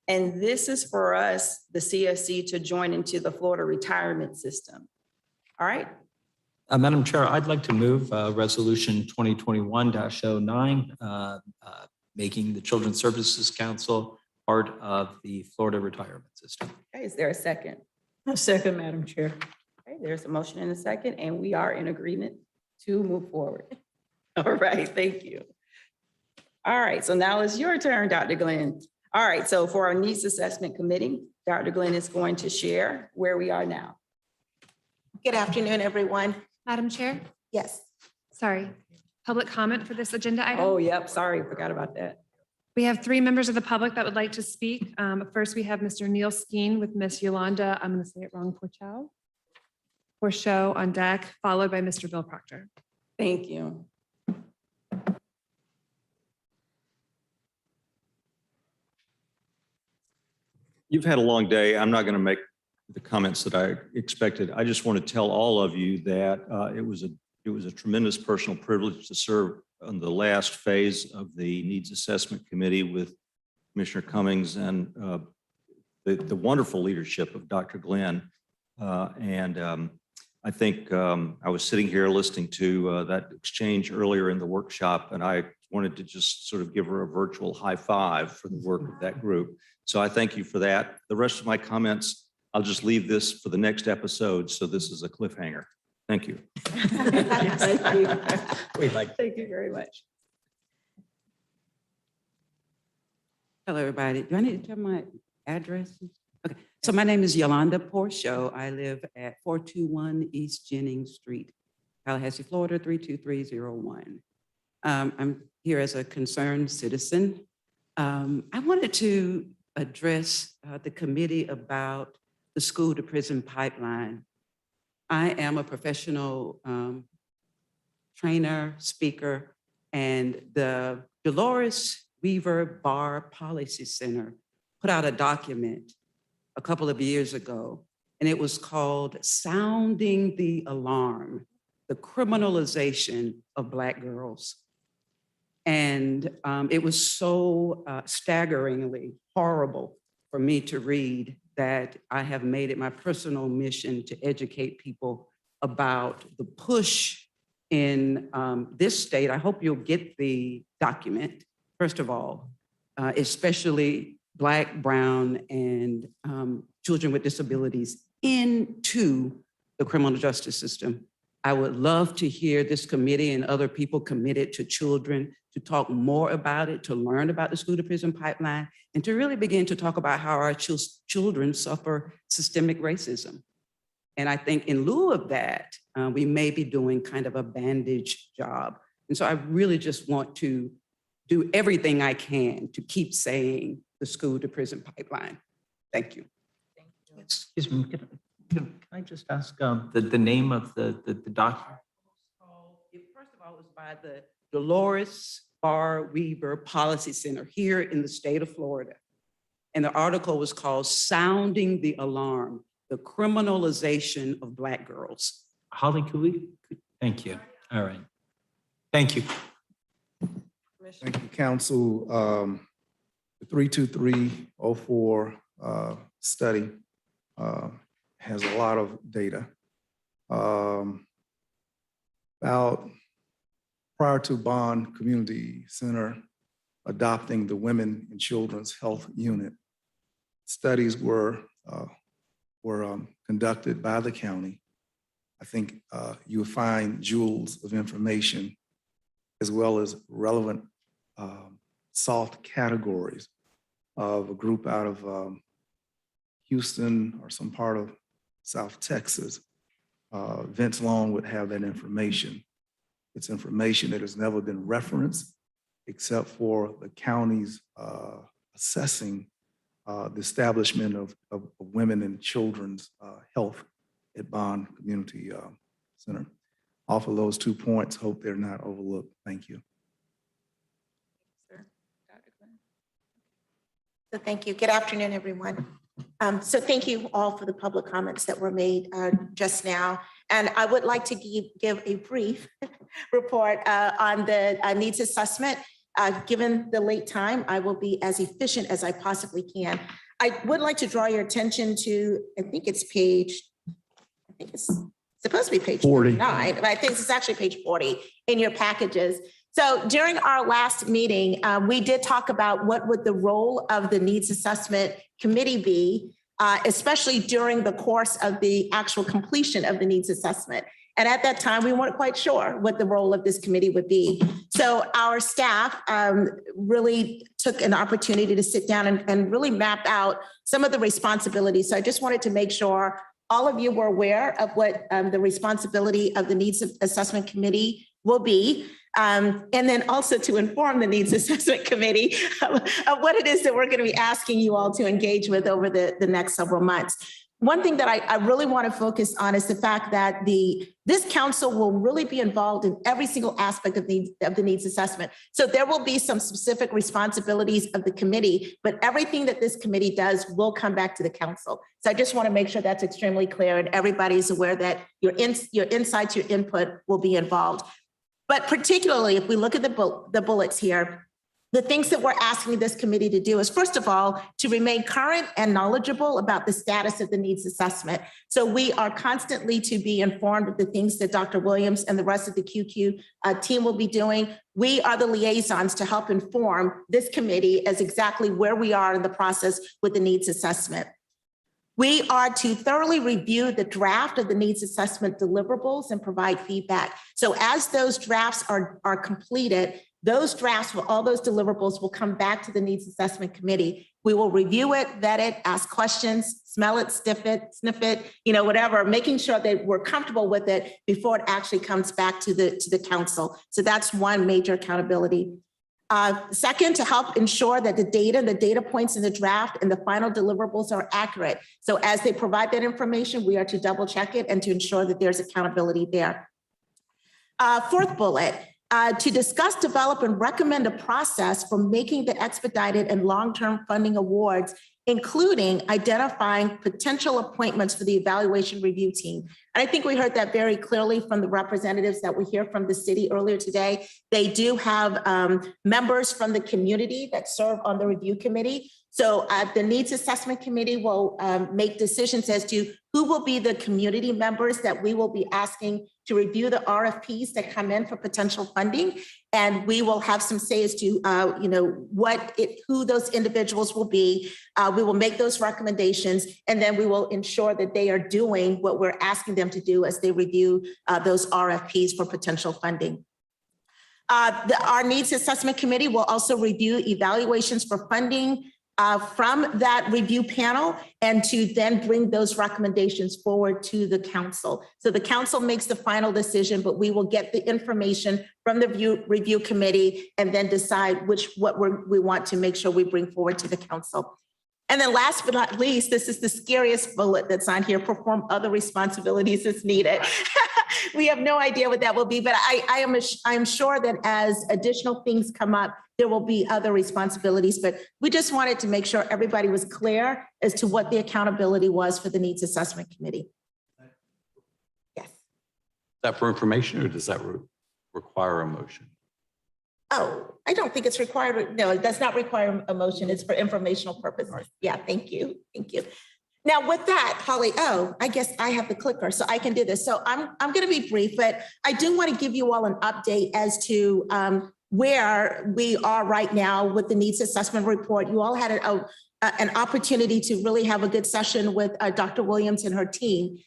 And this is for us, the CSC, to join into the Florida retirement system. All right. Madam Chair, I'd like to move resolution 2021-09, making the Children's Services Council part of the Florida retirement system. Okay, is there a second? A second, Madam Chair. Okay, there's a motion and a second, and we are in agreement to move forward. All right, thank you. All right, so now it's your turn, Dr. Glenn. All right, so for our needs assessment committee, Dr. Glenn is going to share where we are now. Good afternoon, everyone. Madam Chair, Yes. sorry, public comment for this agenda item? Oh, yep, sorry, forgot about that. We have 3 members of the public that would like to speak. First, we have Mr. Neil Skeen with Miss Yolanda, I'm going to say it wrong, Porchot on deck, followed by Mr. Bill Proctor. Thank you. You've had a long day. I'm not going to make the comments that I expected. I just want to tell all of you that it was a tremendous personal privilege to serve on the last phase of the Needs Assessment Committee with Commissioner Cummings and the wonderful leadership of Dr. Glenn. I think I was sitting here listening to that exchange earlier in the workshop, and I wanted to just sort of give her a virtual high five for the work of that group. So I thank you for that. The rest of my comments, I'll just leave this for the next episode. So this is a cliffhanger. Thank you. Thank you. Thank you very much. Hello, everybody. Do I need to tell my address? Okay, so my name is Yolanda Porchot. I live at 421 East Jennings Street, Tallahassee, Florida, 32301. I'm here as a concerned citizen. I wanted to address the committee about the school to prison pipeline. I am a professional trainer, speaker, and the Dolores Weaver Bar Policy Center put out a document a couple of years ago, and it was called Sounding the Alarm, the Criminalization of Black Girls. And it was so staggeringly horrible for me to read that I have made it my personal mission to educate people about the push in this state. I hope you'll get the document, first of all, especially Black, brown, and children with disabilities into the criminal justice system. I would love to hear this committee and other people committed to children to talk more about it, to learn about the school to prison pipeline, and to really begin to talk about how our children suffer systemic racism. And I think in lieu of that, we may be doing kind of a bandage job. And so I really just want to do everything I can to keep saying the school to prison pipeline. Thank you. Excuse me, can I just ask the name of the document? First of all, it was by the Dolores Bar Weaver Policy Center here in the state of Florida. And the article was called Sounding the Alarm, the Criminalization of Black Girls. Holly, thank you. All right. Thank you. Thank you, Council. The 32304 study has a lot of data. About prior to Bond Community Center adopting the Women and Children's Health Unit, studies were conducted by the county. I think you'll find jewels of information as well as relevant soft categories of a group out of Houston or some part of South Texas. Vince Long would have that information. It's information that has never been referenced except for the county's assessing the establishment of women and children's health at Bond Community Center. Off of those 2 points, hope they're not overlooked. Thank you. So thank you. Good afternoon, everyone. So thank you all for the public comments that were made just now. And I would like to give a brief report on the needs assessment. Given the late time, I will be as efficient as I possibly can. I would like to draw your attention to, I think it's supposed to be page 49, but I think it's actually page 40 in your packages. So during our last meeting, we did talk about what would the role of the needs assessment committee be, especially during the course of the actual completion of the needs assessment. And at that time, we weren't quite sure what the role of this committee would be. So our staff really took an opportunity to sit down and really map out some of the responsibilities. So I just wanted to make sure all of you were aware of what the responsibility of the needs assessment committee will be. And then also to inform the needs assessment committee of what it is that we're going to be asking you all to engage with over the next several months. One thing that I really want to focus on is the fact that this council will really be involved in every single aspect of the needs assessment. So there will be some specific responsibilities of the committee, but everything that this committee does will come back to the council. So I just want to make sure that's extremely clear and everybody's aware that your insights, your input will be involved. But particularly if we look at the bullets here, the things that we're asking this committee to do is, first of all, to remain current and knowledgeable about the status of the needs assessment. So we are constantly to be informed of the things that Dr. Williams and the rest of the QQ team will be doing. We are the liaisons to help inform this committee as exactly where we are in the process with the needs assessment. We are to thoroughly review the draft of the needs assessment deliverables and provide feedback. So as those drafts are completed, those drafts, all those deliverables will come back to the needs assessment committee. We will review it, vet it, ask questions, smell it, sniff it, whatever, making sure that we're comfortable with it before it actually comes back to the council. So that's one major accountability. Second, to help ensure that the data points in the draft and the final deliverables are accurate. So as they provide that information, we are to double check it and to ensure that there's accountability there. Fourth bullet, to discuss, develop, and recommend a process for making the expedited and long-term funding awards, including identifying potential appointments for the evaluation review team. And I think we heard that very clearly from the representatives that we hear from the city earlier today. They do have members from the community that serve on the review committee. So the needs assessment committee will make decisions as to who will be the community members that we will be asking to review the RFPs that come in for potential funding. And we will have some say as to who those individuals will be. We will make those recommendations, and then we will ensure that they are doing what we're asking them to do as they review those RFPs for potential funding. Our needs assessment committee will also review evaluations for funding from that review panel, and to then bring those recommendations forward to the council. So the council makes the final decision, but we will get the information from the review committee and then decide what we want to make sure we bring forward to the council. And then last but not least, this is the scariest bullet that's on here: perform other responsibilities as needed. We have no idea what that will be, but I am sure that as additional things come up, there will be other responsibilities, but we just wanted to make sure everybody was clear as to what the accountability was for the needs assessment committee. Yes. Is that for information, or does that require a motion? Oh, I don't think it's required. No, it does not require a motion. It's for informational purposes. Right. Yeah, thank you. Thank you. Now with that, Holly, I guess I have the clicker, so I can do this. So I'm going to be brief, but I do want to give you all an update as to where we are right now with the needs assessment report. You all had an opportunity to really have a good session with Dr. Williams and her team.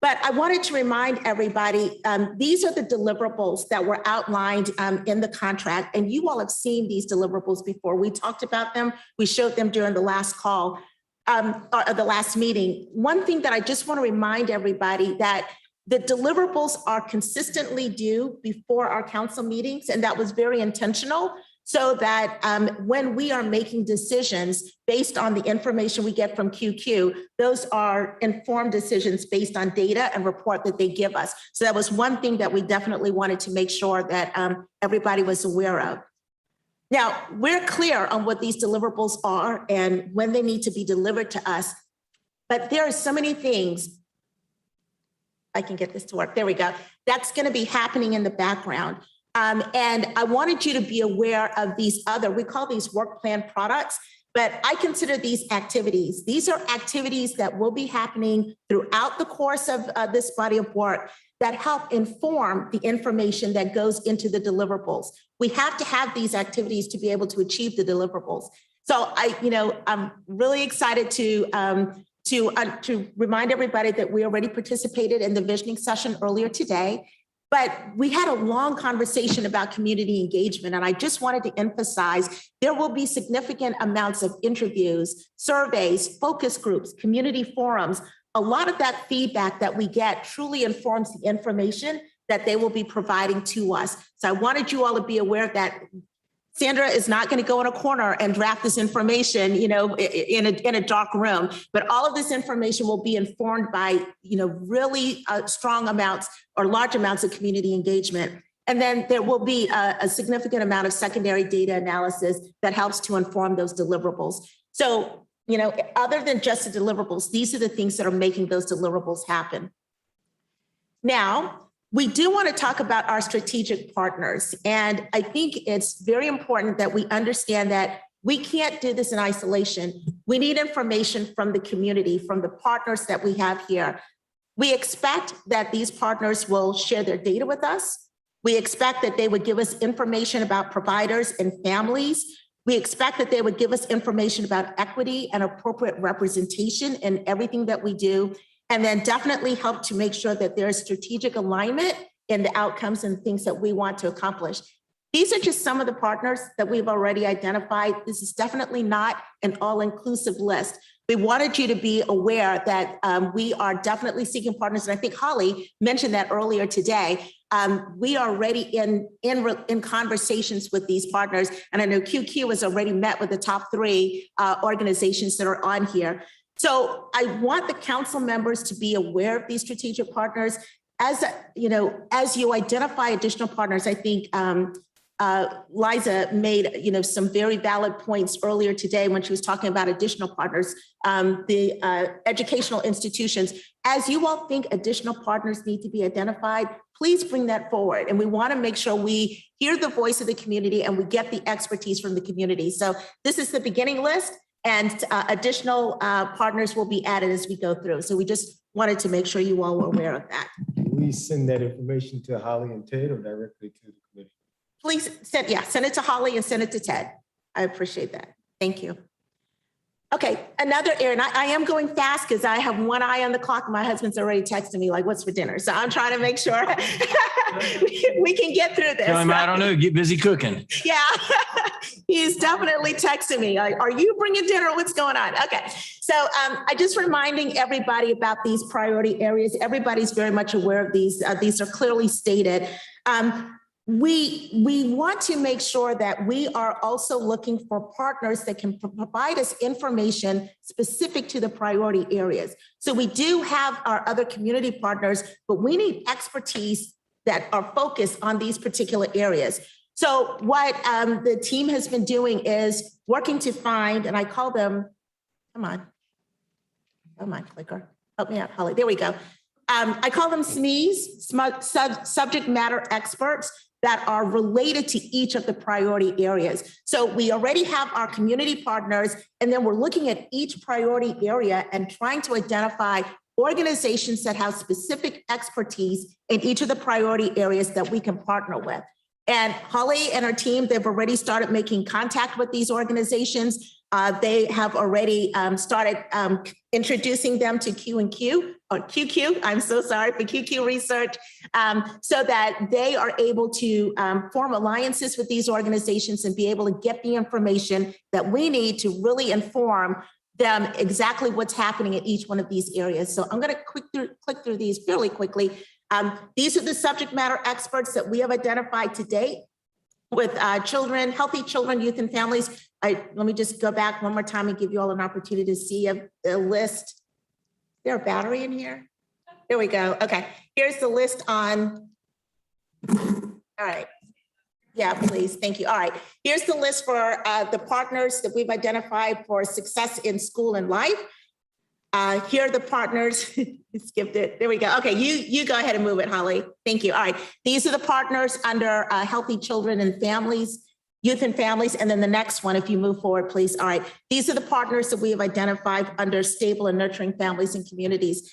But I wanted to remind everybody, these are the deliverables that were outlined in the contract, and you all have seen these deliverables before. We talked about them. We showed them during the last call, or the last meeting. One thing that I just want to remind everybody, that the deliverables are consistently due before our council meetings, and that was very intentional, so that when we are making decisions based on the information we get from QQ, those are informed decisions based on data and report that they give us. So that was one thing that we definitely wanted to make sure that everybody was aware of. Now, we're clear on what these deliverables are and when they need to be delivered to us, but there are so many things. I can get this to work. There we go. That's going to be happening in the background. And I wanted you to be aware of these we call these work plan products, but I consider these activities. These are activities that will be happening throughout the course of this body of work that help inform the information that goes into the deliverables. We have to have these activities to be able to achieve the deliverables. So I'm really excited to remind everybody that we already participated in the visioning session earlier today, but we had a long conversation about community engagement. And I just wanted to emphasize there will be significant amounts of interviews, surveys, focus groups, community forums. A lot of that feedback that we get truly informs the information that they will be providing to us. So I wanted you all to be aware that Sandra is not going to go in a corner and draft this information, in a dark room, but all of this information will be informed by, really strong amounts or large amounts of community engagement. And then there will be a significant amount of secondary data analysis that helps to inform those deliverables. So, other than just the deliverables, these are the things that are making those deliverables happen. Now, we do want to talk about our strategic partners. And I think it's very important that we understand that we can't do this in isolation. We need information from the community, from the partners that we have here. We expect that these partners will share their data with us. We expect that they would give us information about providers and families. We expect that they would give us information about equity and appropriate representation in everything that we do. And then definitely help to make sure that there is strategic alignment in the outcomes and things that we want to accomplish. These are just some of the partners that we've already identified. This is definitely not an all-inclusive list. We wanted you to be aware that we are definitely seeking partners. And I think Holly mentioned that earlier today. We are already in conversations with these partners. And I know QQ has already met with the top 3 organizations that are on here. So I want the council members to be aware of these strategic partners. as, as you identify additional partners, I think Liza made, some very valid points earlier today when she was talking about additional partners, the educational institutions. As you all think additional partners need to be identified, please bring that forward. And we want to make sure we hear the voice of the community and we get the expertise from the community. So this is the beginning list, and additional partners will be added as we go through. So we just wanted to make sure you all were aware of that. Can we send that information to Holly and Ted or directly to the committee? Please send it to Holly and send it to Ted. I appreciate that. Thank you. Okay, another area, and I am going fast because I have one eye on the clock. My husband's already texting me like, what's for dinner? So I'm trying to make sure we can get through this. Tell him, I don't know, get busy cooking. Yeah, he's definitely texting me like, are you bringing dinner? What's going on? Okay, so I just reminding everybody about these priority areas. Everybody's very much aware of these. These are clearly stated. We want to make sure that we are also looking for partners that can provide us information specific to the priority areas. So we do have our other community partners, but we need expertise that are focused on these particular areas. So what the team has been doing is working to find, and I call them, come on, clicker, help me out, Holly, there we go. I call them SMEs, subject matter experts, that are related to each of the priority areas. So we already have our community partners, and then we're looking at each priority area and trying to identify organizations that have specific expertise in each of the priority areas that we can partner with. And Holly and her team, they've already started making contact with these organizations. They have already started introducing them to Q&Q, or QQ, I'm so sorry, for QQ research, so that they are able to form alliances with these organizations and be able to get the information that we need to really inform them exactly what's happening in each one of these areas. So I'm going to click through these fairly quickly. These are the subject matter experts that we have identified to date with children, healthy children, youth, and families. Let me just go back one more time and give you all an opportunity to see a list. Is there a battery in here? There we go. Okay, here's the list on. All right. Yeah, please. Thank you. All right. Here's the list for the partners that we've identified for success in school and life. Here are the partners. Skipped it. There we go. Okay, you go ahead and move it, Holly. Thank you. All right. These are the partners under healthy children and families, youth and families. And then the next one, if you move forward, please. All right. These are the partners that we have identified under stable and nurturing families and communities.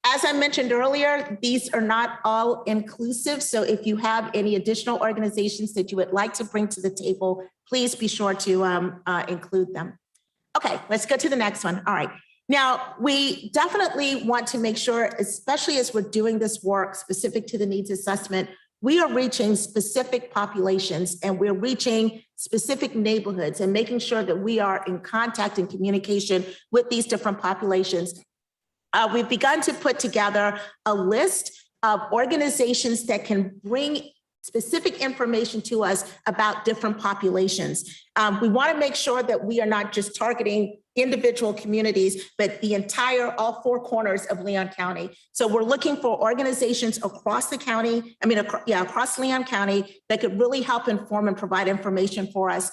As I mentioned earlier, these are not all inclusive. So if you have any additional organizations that you would like to bring to the table, please be sure to include them. Okay, let's go to the next one. All right. Now, we definitely want to make sure, especially as we're doing this work specific to the needs assessment, we are reaching specific populations and we're reaching specific neighborhoods and making sure that we are in contact and communication with these different populations. We've begun to put together a list of organizations that can bring specific information to us about different populations. We want to make sure that we are not just targeting individual communities, but the entire, all four corners of Leon County. So we're looking for organizations across the county, across Leon County that could really help inform and provide information for us.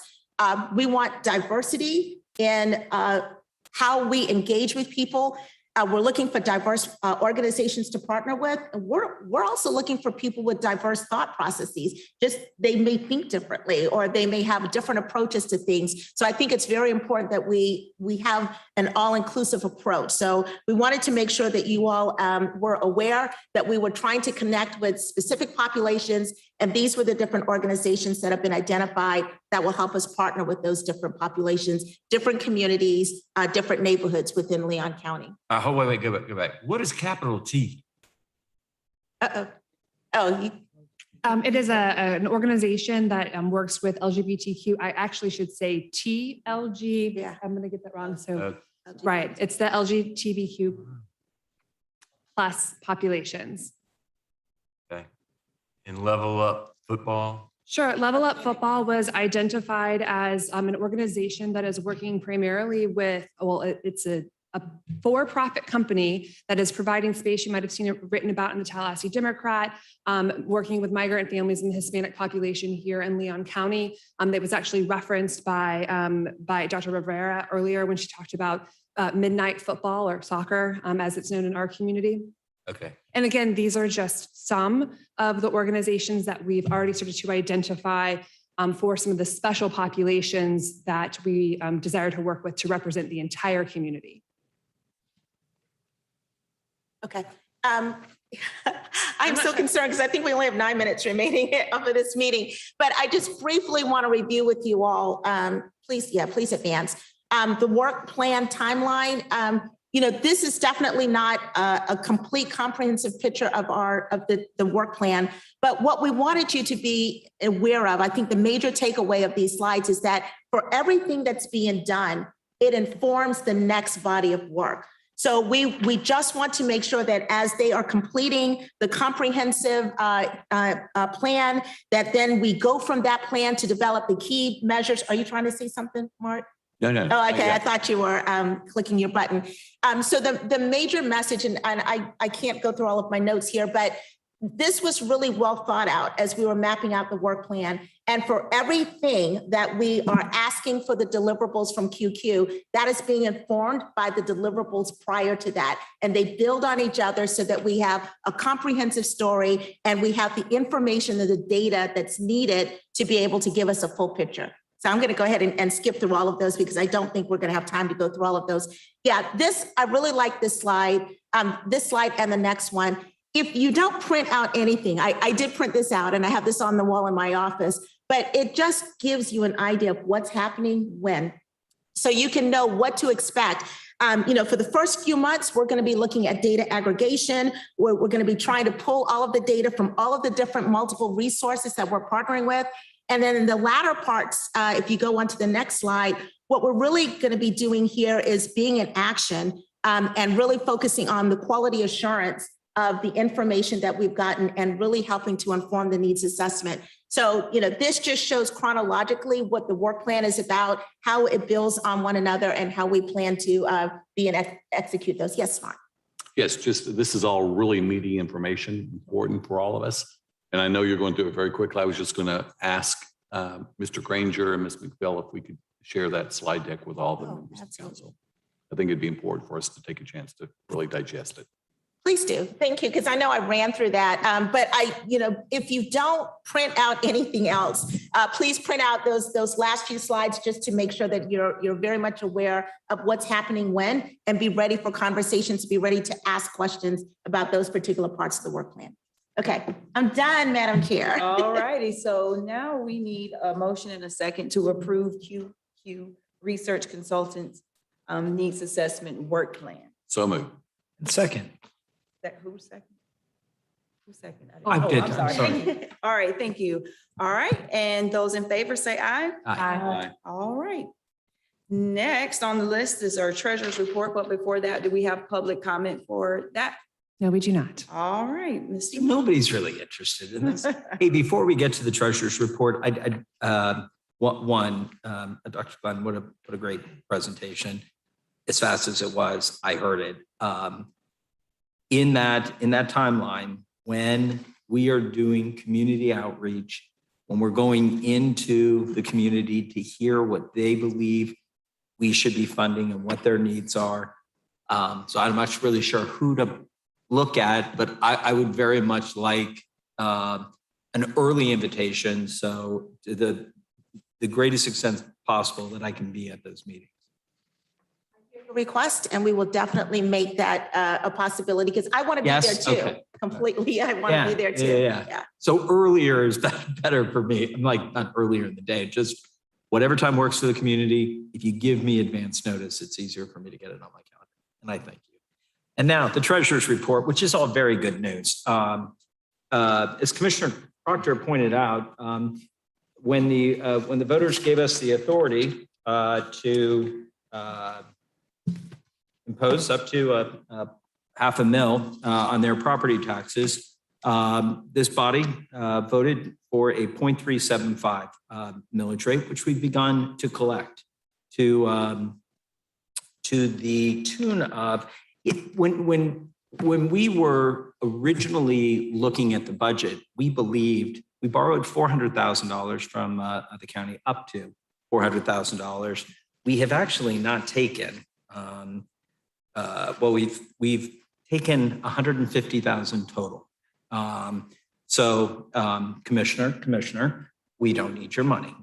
We want diversity in how we engage with people. We're looking for diverse organizations to partner with. And we're also looking for people with diverse thought processes. Just they may think differently or they may have different approaches to things. So I think it's very important that we have an all-inclusive approach. So we wanted to make sure that you all were aware that we were trying to connect with specific populations. And these were the different organizations that have been identified that will help us partner with those different populations, different communities, different neighborhoods within Leon County. Wait, go back. What is capital T? It is an organization that works with LGBTQ. I actually should say TLG. Yeah, I'm going to get that wrong. So, right, it's the LGBTQ plus populations. Okay. And Level Up Football? Sure. Level Up Football was identified as an organization that is working primarily with, well, it's a a for-profit company that is providing space. You might have seen it written about in the Tallahassee Democrat, working with migrant families and the Hispanic population here in Leon County. That was actually referenced by Dr. Rivera earlier when she talked about midnight football or soccer, as it's known in our community. Okay. And again, these are just some of the organizations that we've already started to identify for some of the special populations that we desire to work with to represent the entire community. Okay. I'm so concerned because I think we only have 9 minutes remaining of this meeting, but I just briefly want to review with you all, please advance. The work plan timeline. This is definitely not a complete comprehensive picture of the work plan, but what we wanted you to be aware of, I think the major takeaway of these slides is that for everything that's being done, it informs the next body of work. So we just want to make sure that as they are completing the comprehensive plan, that then we go from that plan to develop the key measures. Are you trying to say something, Mark? No. Oh, okay. I thought you were clicking your button. So the major message, and I can't go through all of my notes here, but this was really well thought out as we were mapping out the work plan. And for everything that we are asking for the deliverables from QQ, that is being informed by the deliverables prior to that. And they build on each other so that we have a comprehensive story and we have the information and the data that's needed to be able to give us a full picture. So I'm going to go ahead and skip through all of those because I don't think we're going to have time to go through all of those. Yeah, I really like this slide and the next one. If you don't print out anything, I did print this out and I have this on the wall in my office, but it just gives you an idea of what's happening when. So you can know what to expect. For the first few months, we're going to be looking at data aggregation. We're going to be trying to pull all of the data from all of the different multiple resources that we're partnering with. And then in the latter parts, if you go on to the next slide, what we're really going to be doing here is being in action and really focusing on the quality assurance of the information that we've gotten and really helping to inform the needs assessment. So, this just shows chronologically what the work plan is about, how it builds on one another and how we plan to be and execute those. Yes, Mark. Yes, this is all really meaty information, important for all of us. And I know you're going to do it very quickly. I was just going to ask Mr. Granger and Ms. McPhail if we could share that slide deck with all the members of the council. I think it'd be important for us to take a chance to really digest it. Please do. Thank you. Because I know I ran through that. But if you don't print out anything else, please print out those last few slides just to make sure that you're very much aware of what's happening when and be ready for conversations, be ready to ask questions about those particular parts of the work plan. Okay, I'm done, Madam Chair. All righty. So now we need a motion and a second to approve QQ Research Consultants Needs Assessment Work Plan. So moved. Second. Who's second? Who's second? I did. I'm sorry. All right, thank you. All right, and those in favor say aye. Aye. All right. Next on the list is our treasurer's report, but before that, do we have public comment for that? No, we do not. All right, Mr. Nobody's really interested in this. Hey, before we get to the treasurer's report, Dr. Glenn, what a great presentation. As fast as it was, I heard it. In that timeline, when we are doing community outreach, when we're going into the community to hear what they believe we should be funding and what their needs are. So I'm not really sure who to look at, but I would very much like an early invitation. So to the greatest extent possible that I can be at those meetings. Request, and we will definitely make that a possibility because I want to be there too. Okay. Completely, I want to be there too. Yeah. So earlier is better for me. I'm like not earlier in the day, just whatever time works for the community. If you give me advance notice, it's easier for me to get it on my calendar. And I thank you. And now the treasurer's report, which is all very good news. As Commissioner Proctor pointed out, when the voters gave us the authority to impose up to $500,000 on their property taxes, this body voted for a 0.375 millage rate, which we've begun to collect to to the tune of, when we were originally looking at the budget, we believed, we borrowed $400,000 from the county up to $400,000. We have actually not taken, well, we've taken 150,000 total. So Commissioner, we don't need your money.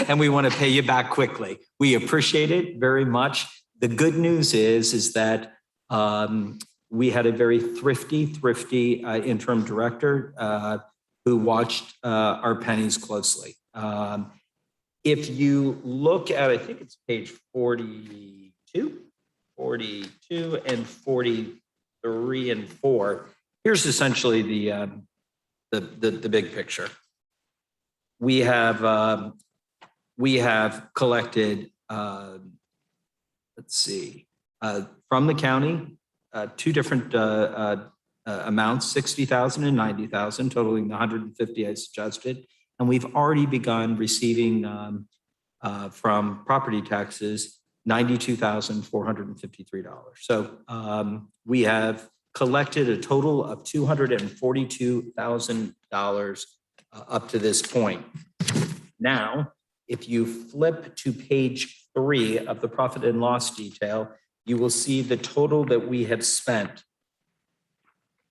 And we want to pay you back quickly. We appreciate it very much. The good news is that we had a very thrifty interim director who watched our pennies closely. If you look at, I think it's page 42 and 43 and 4, here's essentially the big picture. We have collected, let's see, from the county, two different amounts, 60,000 and 90,000, totaling the 150 I suggested. And we've already begun receiving from property taxes, $92,453. So we have collected a total of $242,000 up to this point. Now, if you flip to page 3 of the profit and loss detail, you will see the total that we have spent.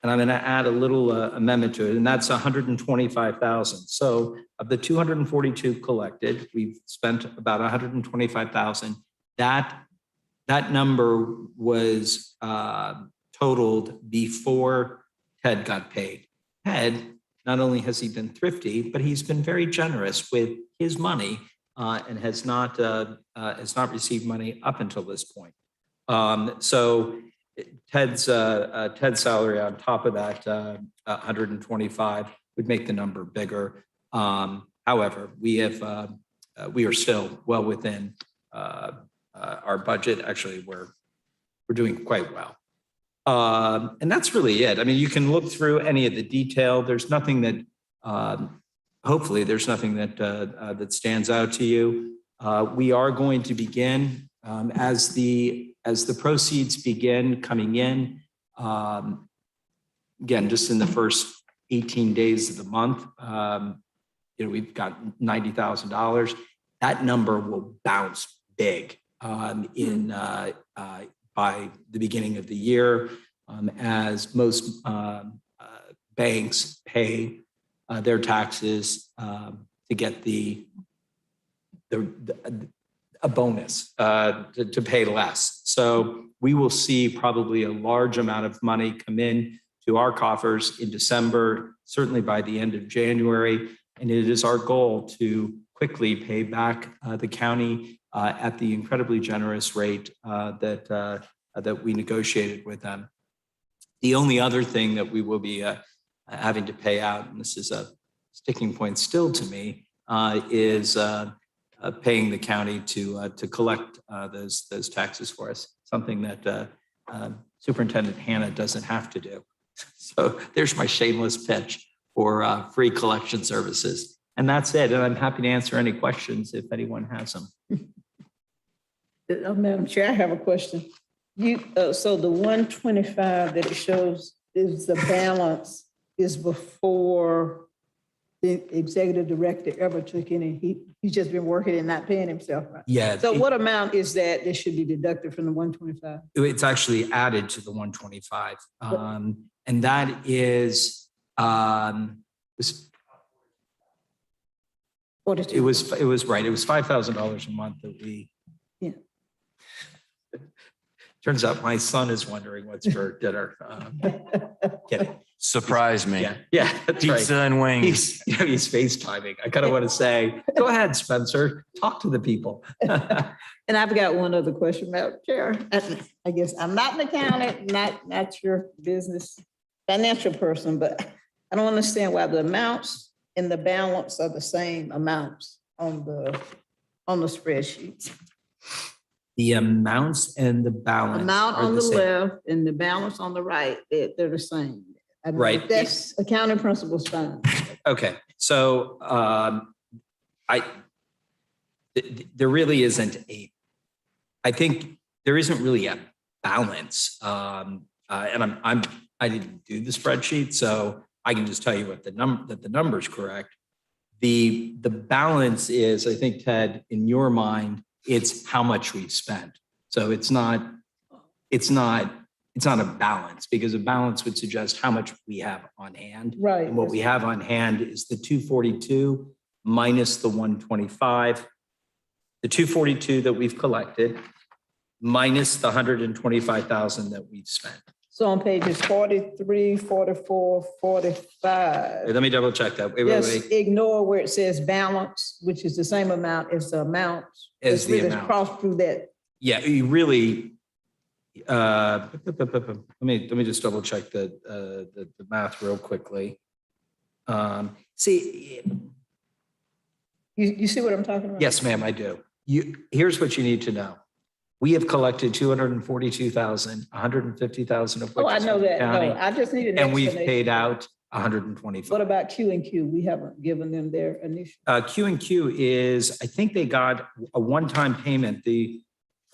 And I'm going to add a little amendment to it, and that's 125,000. So of the 242 collected, we've spent about 125,000. That number was totaled before Ted got paid. Ted, not only has he been thrifty, but he's been very generous with his money and has not received money up until this point. So Ted's salary on top of that 125 would make the number bigger. However, we are still well within our budget. Actually, we're doing quite well. And that's really it. I mean, you can look through any of the detail. There's nothing that, hopefully there's nothing that stands out to you. We are going to begin as the proceeds begin coming in, again, just in the first 18 days of the month, we've got $90,000. That number will bounce big by the beginning of the year, as most banks pay their taxes to get a bonus to pay less. So we will see probably a large amount of money come in to our coffers in December, certainly by the end of January. And it is our goal to quickly pay back the county at the incredibly generous rate that we negotiated with them. The only other thing that we will be having to pay out, and this is a sticking point still to me, is paying the county to collect those taxes for us, something that Superintendent Hannah doesn't have to do. So there's my shameless pitch for free collection services. And that's it. And I'm happy to answer any questions if anyone has them. Madam Chair, I have a question. So the 125 that it shows is the balance is before the executive director ever took any, he's just been working and not paying himself, right? Yeah. So what amount is that should be deducted from the 125? It's actually added to the 125. And that is, it was right. It was $5,000 a month that we. Yeah. Turns out my son is wondering what's for dinner. Kidding. Surprise me. Yeah, that's right. Pizza and wings. He's FaceTiming. I kind of want to say, go ahead, Spencer, talk to the people. And I've got one other question, Madam Chair. I guess I'm not an accountant, not your business financial person, but I don't understand why the amounts and the balance are the same amounts on the spreadsheets. The amounts and the balance. Amount are on the same. left and the balance on the right, they're the same. I mean, Right. That's accounting principles fine. Okay, so there really isn't I think there isn't really a balance. And I didn't do the spreadsheet, so I can just tell you what that the number's correct. The balance is, I think, Ted, in your mind, it's how much we've spent. So it's not a balance, because a balance would suggest how much we have on hand. Right. And what we have on hand is the 242 minus the 125, the 242 that we've collected minus the 125,000 that we've spent. So on pages 43, 44, 45. Let me double check that. Just ignore where it says balance, which is the same amount as the amount. As the Really amount. cross through that. Yeah, you really, let me just double check the math real quickly. See, You see what I'm talking about? yes, ma'am, I do. Here's what you need to know. We have collected 242,000, 150,000 of which Oh, I is know from the that. county, No, I just need an and we've explanation. paid out 125. What about Q and Q? We haven't given them their initial. Q and Q is, I think they got a one-time payment.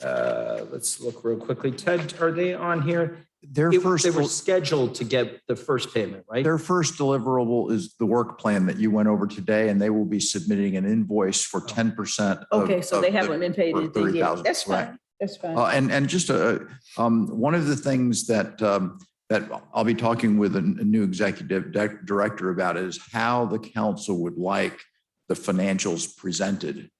Let's look real quickly. Ted, are they on here? They were scheduled to get the first payment, right? Their first deliverable is the work plan that you went over today, and they will be submitting an invoice for 10%. Okay, so they haven't been paid anything yet. 30,000. That's Right. fine. That's fine. And just one of the things that I'll be talking with a new executive director about is how the council would like the financials presented.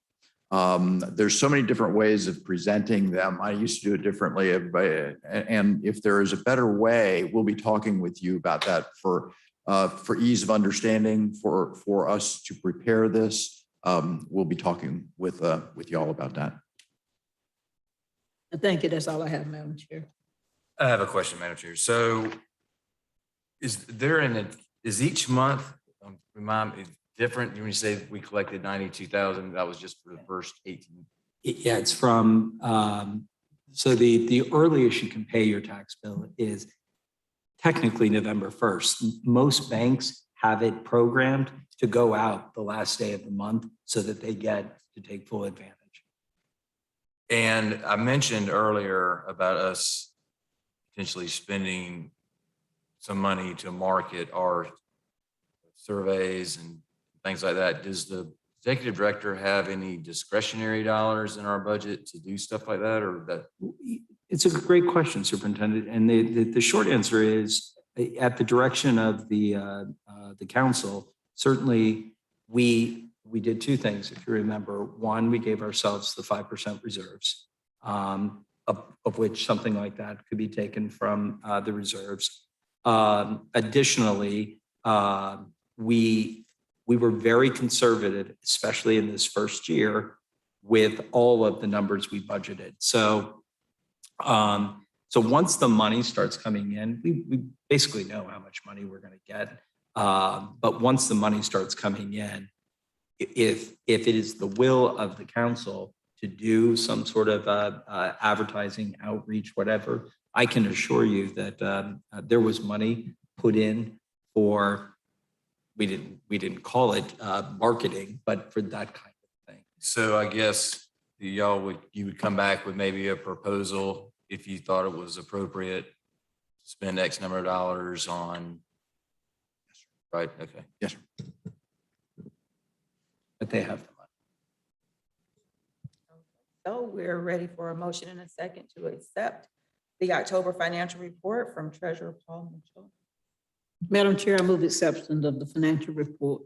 There's so many different ways of presenting them. I used to do it differently. And if there is a better way, we'll be talking with you about that for ease of understanding, for us to prepare this. We'll be talking with you all about that. Thank you. That's all I have, Madam Chair. I have a question, Madam Chair. So is each month, remind me, different? When you say we collected 92,000, that was just for the first 18? Yeah, it's from, so the earliest you can pay your tax bill is technically November 1st. Most banks have it programmed to go out the last day of the month so that they get to take full advantage. And I mentioned earlier about us potentially spending some money to market our surveys and things like that. Does the executive director have any discretionary dollars in our budget to do stuff like that, or that? It's a great question, Superintendent. And the short answer is, at the direction of the council, certainly we did two things, if you remember. One, we gave ourselves the 5% reserves, of which something like that could be taken from the reserves. Additionally, we were very conservative, especially in this first year, with all of the numbers we budgeted. So once the money starts coming in, we basically know how much money we're going to get. But once the money starts coming in, if it is the will of the council to do some sort of advertising, outreach, whatever, I can assure you that there was money put in for, we didn't call it marketing, but for that kind of thing. So I guess you would come back with maybe a proposal if you thought it was appropriate to spend X number of dollars on. Right. Okay. Yes, sir. But they have the money. So we're ready for a motion and a second to accept the October financial report from Treasurer Paul Mitchell. Madam Chair, I move acceptance of the financial report.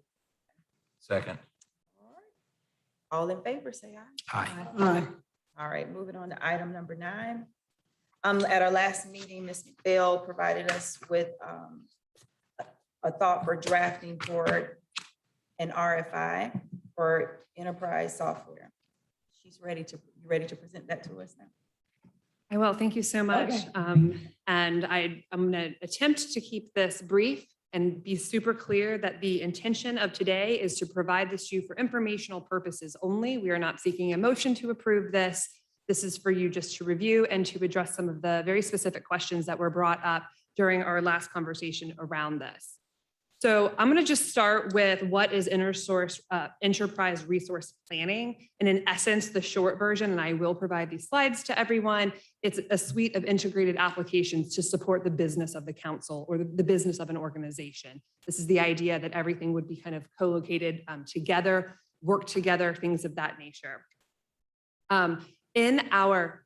Second. All in favor, say aye. Aye. Aye. All right, moving on to item number 9. At our last meeting, Ms. McPhail provided us with a thought for drafting for an RFI for enterprise software. She's ready to present that to us now. I will. Thank you so much. Okay. And I'm going to attempt to keep this brief and be super clear that the intention of today is to provide this to you for informational purposes only. We are not seeking a motion to approve this. This is for you just to review and to address some of the very specific questions that were brought up during our last conversation around this. So I'm going to just start with what is enterprise resource planning. And in essence, the short version, and I will provide these slides to everyone, it's a suite of integrated applications to support the business of the council or the business of an organization. This is the idea that everything would be kind of co-located together, work together, things of that nature. In our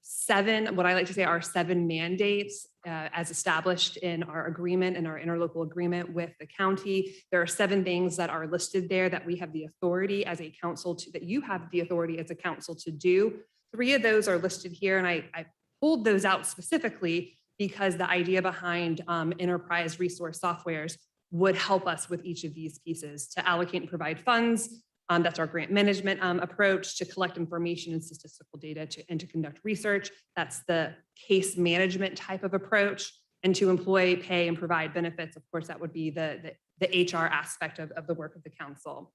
what I like to say our 7 mandates, as established in our agreement, in our interlocal agreement with the county, there are 7 things that are listed there that we have the authority as a council that you have the authority as a council to do. 3 of those are listed here, and I pulled those out specifically because the idea behind enterprise resource softwares would help us with each of these pieces to allocate and provide funds. That's our grant management approach, to collect information and statistical data and to conduct research. That's the case management type of approach. And to employ, pay, and provide benefits. Of course, that would be the HR aspect of the work of the council.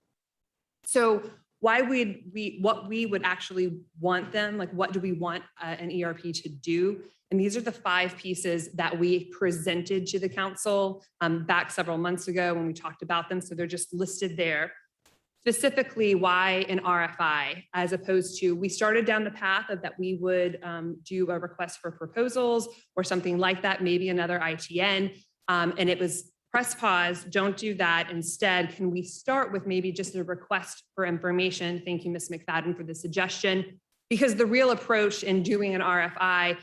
So what we would actually want them, like what do we want an ERP to do? And these are the 5 pieces that we presented to the council back several months ago when we talked about them. So they're just listed there. Specifically, why an RFI, as opposed to, we started down the path of that we would do a request for proposals or something like that, maybe another ITN, and it was press pause, don't do that. Instead, can we start with maybe just a request for information? Thank you, Ms. McFadden, for the suggestion, because the real approach in doing an RFI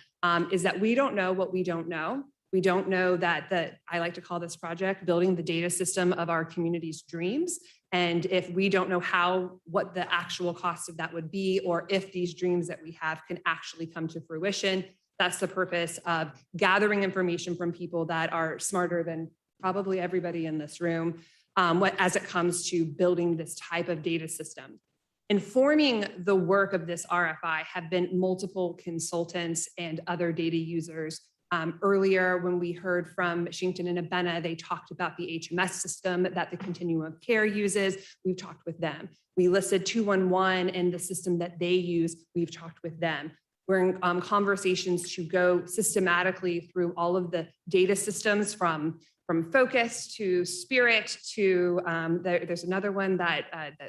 is that we don't know what we don't know. We don't know that I like to call this project building the data system of our community's dreams. And if we don't know what the actual cost of that would be, or if these dreams that we have can actually come to fruition, that's the purpose of gathering information from people that are smarter than probably everybody in this room, as it comes to building this type of data system. Informing the work of this RFI have been multiple consultants and other data users. Earlier, when we heard from Shinkton and Abena, they talked about the HMS system that the continuum of care uses. We've talked with them. We listed 211 and the system that they use. We've talked with them. We're in conversations to go systematically through all of the data systems from Focus to Spirit to, there's another one that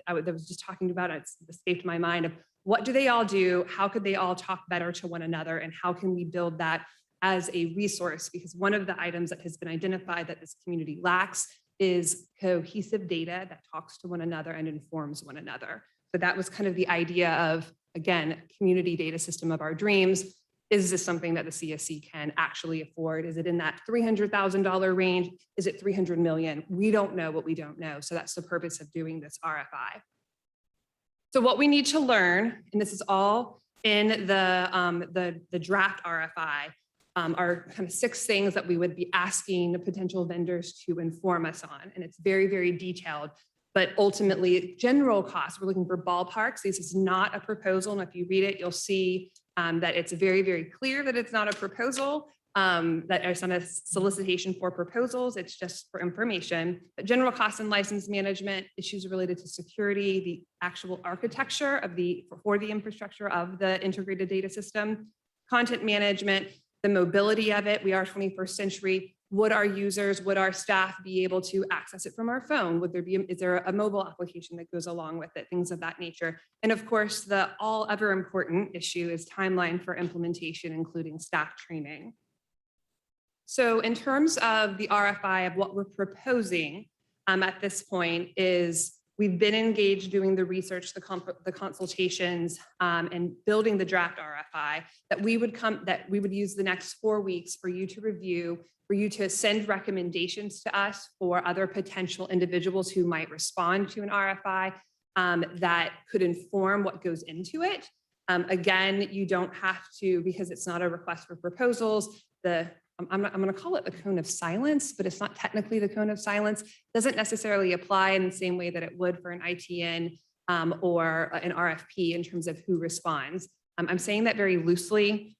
I was just talking about, it escaped my mind, of what do they all do? How could they all talk better to one another? And how can we build that as a resource? Because one of the items that has been identified that this community lacks is cohesive data that talks to one another and informs one another. So that was kind of the idea of, again, community data system of our dreams. Is this something that the CSC can actually afford? Is it in that $300,000 range? Is it 300 million? We don't know what we don't know. So that's the purpose of doing this RFI. So what we need to learn, and this is all in the draft RFI, are kind of 6 things that we would be asking the potential vendors to inform us on. And it's very, very detailed, but ultimately general costs, we're looking for ballparks. This is not a proposal. And if you read it, you'll see that it's very, very clear that it's not a proposal, that it's not a solicitation for proposals. It's just for information. But general costs and license management, issues related to security, the actual architecture of for the infrastructure of the integrated data system, content management, the mobility of it. We are 21st century. Would our users, would our staff be able to access it from our phone? Is there a mobile application that goes along with it? Things of that nature. And of course, the all ever important issue is timeline for implementation, including staff training. So in terms of the RFI of what we're proposing at this point is we've been engaged doing the research, the consultations, and building the draft RFI that we would use the next 4 weeks for you to review, for you to send recommendations to us for other potential individuals who might respond to an RFI that could inform what goes into it. Again, you don't have to, because it's not a request for proposals, I'm going to call it the cone of silence, but it's not technically the cone of silence. It doesn't necessarily apply in the same way that it would for an ITN or an RFP in terms of who responds. I'm saying that very loosely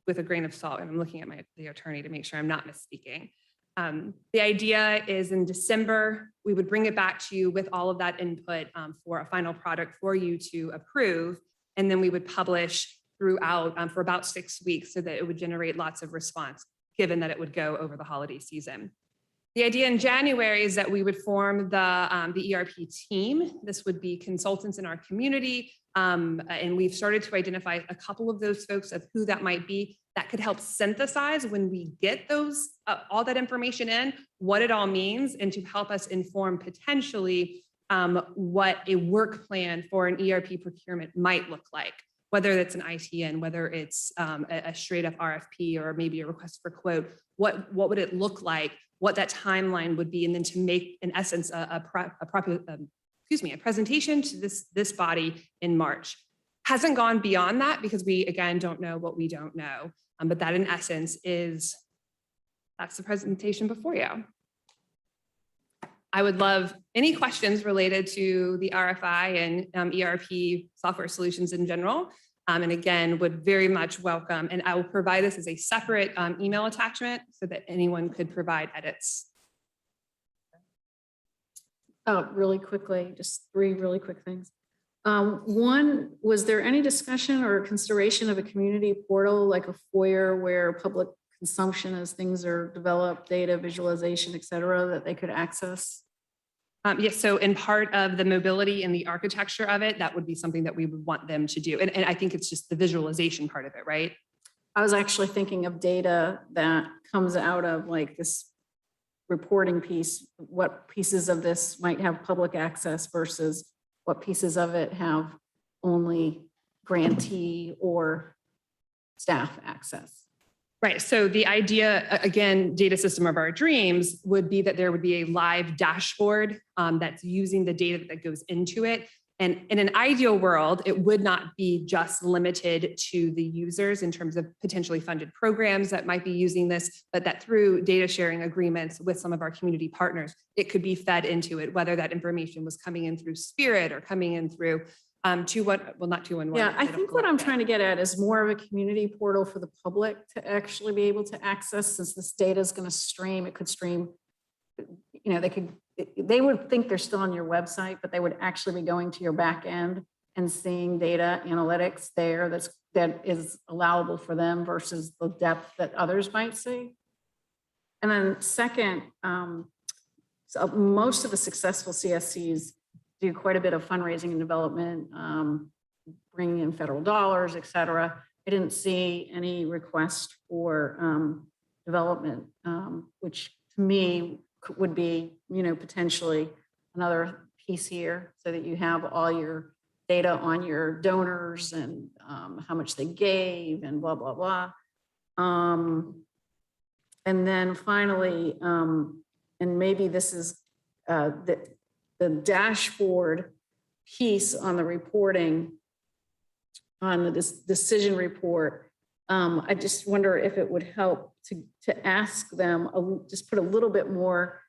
with a grain of salt, and I'm looking at the attorney to make sure I'm not misspeaking. The idea is in December, we would bring it back to you with all of that input for a final product for you to approve, and then we would publish throughout for about 6 weeks so that it would generate lots of response, given that it would go over the holiday season. The idea in January is that we would form the ERP team. This would be consultants in our community. And we've started to identify a couple of those folks of who that might be that could help synthesize when we get those, all that information in, what it all means, and to help us inform potentially what a work plan for an ERP procurement might look like, whether it's an ITN, whether it's a straight up RFP or maybe a request for quote. What would it look like? What that timeline would be, and then to make, in essence, a presentation to this body in March. Hasn't gone beyond that because we, again, don't know what we don't know. But that, in essence, that's the presentation before you. I would love any questions related to the RFI and ERP software solutions in general. And again, would very much welcome, and I will provide this as a separate email attachment so that anyone could provide edits. Really quickly, just 3 really quick things. One, was there any discussion or consideration of a community portal like a FOIA where public consumption as things are developed, data visualization, et cetera, that they could access? Yes, so in part of the mobility and the architecture of it, that would be something that we would want them to do. And I think it's just the visualization part of it, right? I was actually thinking of data that comes out of like this reporting piece, what pieces of this might have public access versus what pieces of it have only grantee or staff access. Right. So the idea, again, data system of our dreams would be that there would be a live dashboard that's using the data that goes into it. And in an ideal world, it would not be just limited to the users in terms of potentially funded programs that might be using this, but that through data sharing agreements with some of our community partners, it could be fed into it, whether that information was coming in through Spirit or coming in through not 211. Yeah, I think what I'm trying to get at is more of a community portal for the public to actually be able to access, since this data is going to stream. It could stream, you know, they would think they're still on your website, but they would actually be going to your back end and seeing data analytics there that is allowable for them versus the depth that others might see. And then second, so most of the successful CSCs do quite a bit of fundraising and development, bringing in federal dollars, et cetera. I didn't see any request for development, which to me would be, you know, potentially another piece here so that you have all your data on your donors and how much they gave and blah, blah, blah. And then finally, and maybe this is the dashboard piece on the reporting on the decision report. I just wonder if it would help to ask them, just put a little bit more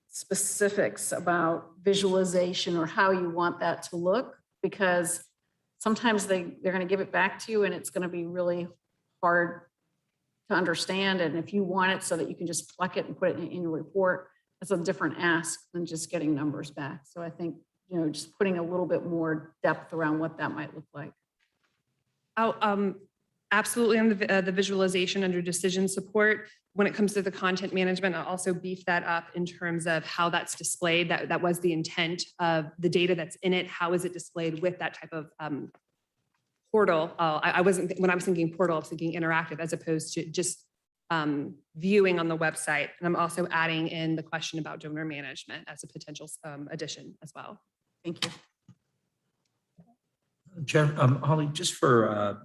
specifics about visualization or how you want that to look, because sometimes they're going to give it back to you and it's going to be really hard to understand. And if you want it so that you can just pluck it and put it in your report, it's a different ask than just getting numbers back. So I think, you know, just putting a little bit more depth around what that might look like. Absolutely on the visualization under decision support. When it comes to the content management, I'll also beef that up in terms of how that's displayed. That was the intent of the data that's in it. How is it displayed with that type of portal? When I was thinking portal, I was thinking interactive as opposed to just viewing on the website. And I'm also adding in the question about donor management as a potential addition as well. Thank you. Chair, Holly, just for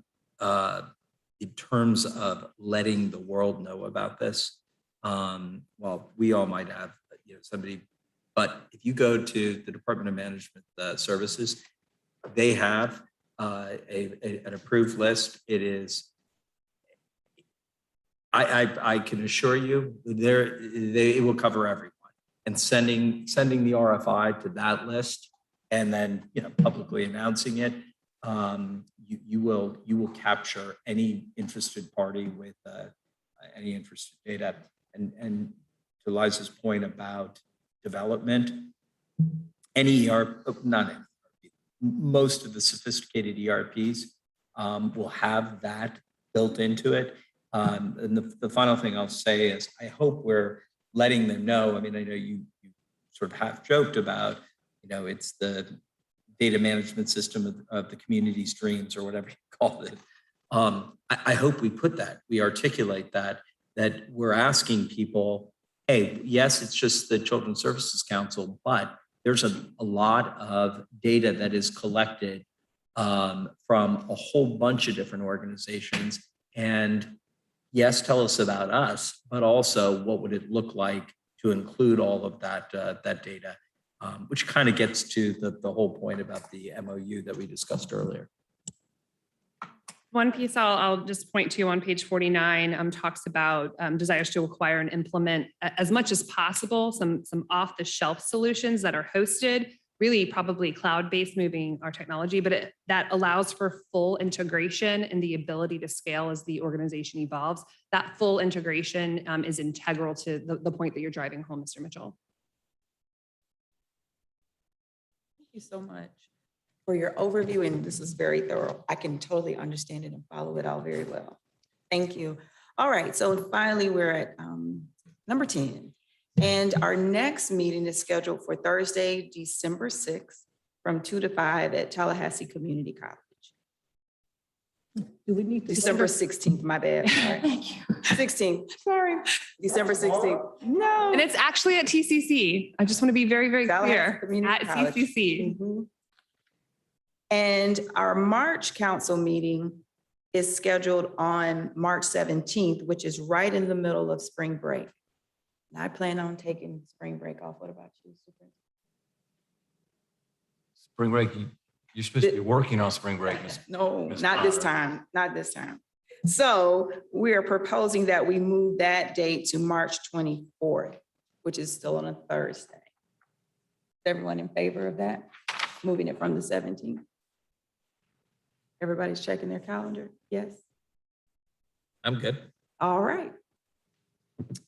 in terms of letting the world know about this, well, we all might have, you know, somebody, but if you go to the Department of Management Services, they have an approved list. It is, I can assure you, it will cover everyone. And sending the RFI to that list, and then, you know, publicly announcing it, you will capture any interested party with any interested data. And to Liza's point about development, any most of the sophisticated ERPs will have that built into it. And the final thing I'll say is I hope we're letting them know. I mean, I know you sort of half joked about, it's the data management system of the community streams or whatever you call it. I hope we articulate that we're asking people, hey, yes, it's just the Children's Services Council, but there's a lot of data that is collected from a whole bunch of different organizations. And yes, tell us about us, but also what would it look like to include all of that data, which kind of gets to the whole point about the MOU that we discussed earlier. One piece I'll just point to on page 49 talks about desires to acquire and implement as much as possible some off-the-shelf solutions that are hosted, really probably cloud-based, moving our technology, but that allows for full integration and the ability to scale as the organization evolves. That full integration is integral to the point that you're driving home, Mr. Mitchell. Thank you so much for your overview, and this is very thorough. I can totally understand it and follow it all very well. Thank you. All right, so finally we're at number 10. And our next meeting is scheduled for Thursday, December 6th from 2 to 5 at Tallahassee Community College. Do we need to? December 16th, my bad. Thank you. 16th, sorry. December 16th. No. And it's actually at TCC. I just want to be very, very Tallahassee clear. Community At College. TCC. Mhm. And our March council meeting is scheduled on March 17th, which is right in the middle of spring break. And I plan on taking spring break off. What about you, Superintendent? Spring break, you're supposed to be working on spring break. No, Ms. not this Potter. time, not this time. So we are proposing that we move that date to March 24th, which is still on a Thursday. Is everyone in favor of that? Moving it from the 17th? Everybody's checking their calendar? Yes? I'm good. All right.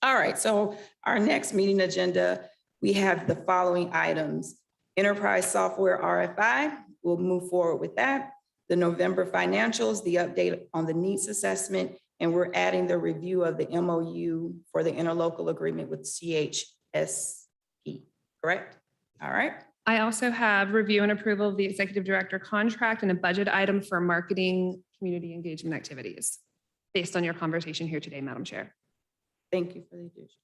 All right, so our next meeting agenda, we have the following items. Enterprise software RFI, we'll move forward with that. The November financials, the update on the needs assessment, and we're adding the review of the MOU for the interlocal agreement with CHSP, correct? All right. I also have review and approval of the executive director contract and a budget item for marketing community engagement activities based on your conversation here today, Madam Chair. Thank you for the addition.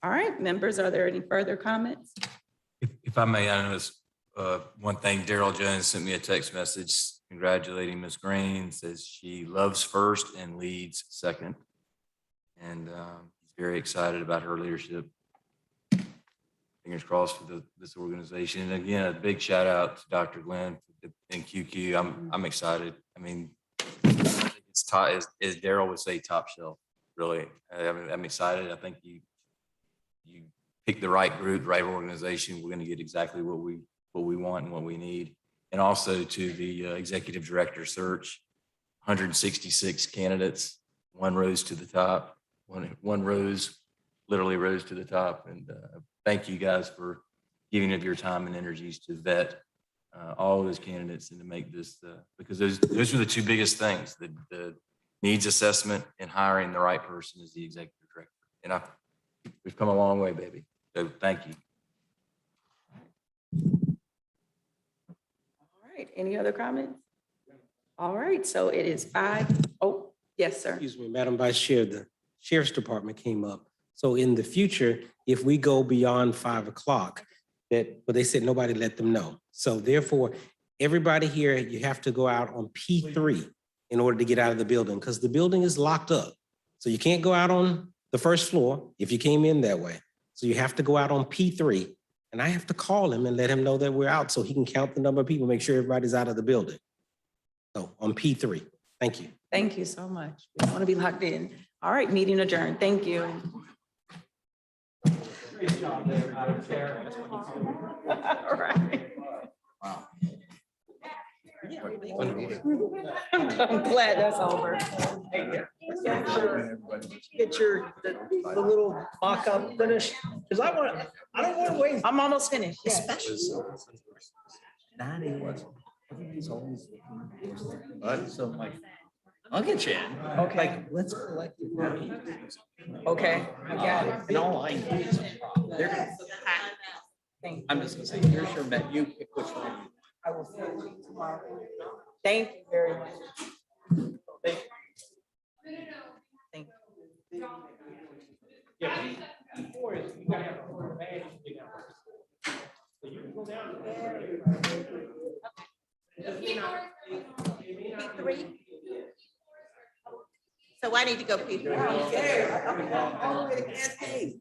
All right, members, are there any further comments? If I may, I notice one thing, Daryl Jones sent me a text message congratulating Ms. Green, says she loves first and leads second. And he's very excited about her leadership. Fingers crossed for this organization. And again, a big shout out to Dr. Glenn and QQ. I'm excited. I mean, it's top, as Daryl would say, top shelf, really. I'm excited. I think you pick the right group, right organization. We're going to get exactly what we want and what we need. And also to the executive director search, 166 candidates, one rose to the top, one rose, literally rose to the top. And thank you guys for giving of your time and energies to vet all of those candidates and to make this, because those are the two biggest things, the needs assessment and hiring the right person as the executive director. And we've come a long way, baby. So thank you. All right, any other comments? All right, so it is 5. Oh, yes, sir. Excuse me, Madam Vice Chair, the Sheriff's Department came up. So in the future, if we go beyond 5 o'clock, but they said nobody let them know. So therefore, everybody here, you have to go out on P3 in order to get out of the building because the building is locked up. So you can't go out on the first floor if you came in that way. So you have to go out on P3 and I have to call him and let him know that we're out so he can count the number of people, make sure everybody's out of the building. So on P3, thank you. Thank you so much. We want to be locked in. All right, meeting adjourned. Thank you. All right. Wow. I'm glad that's over. Get the little mock-up finished, because I don't want to wait. I'm almost finished. Yeah. That is. He's always. So like. I'll get you in. Okay. Like, let's collect it. Okay, I got it. And all I need is a problem. They're gonna- I'm just gonna say, here's your bet. You pick which one. I will send it to you tomorrow. Thank you very much. Thank you. Yeah. Before is you gotta have a quarter badge to get out. So you can go down there. P3. So I need to go P3. All the way to Cascade.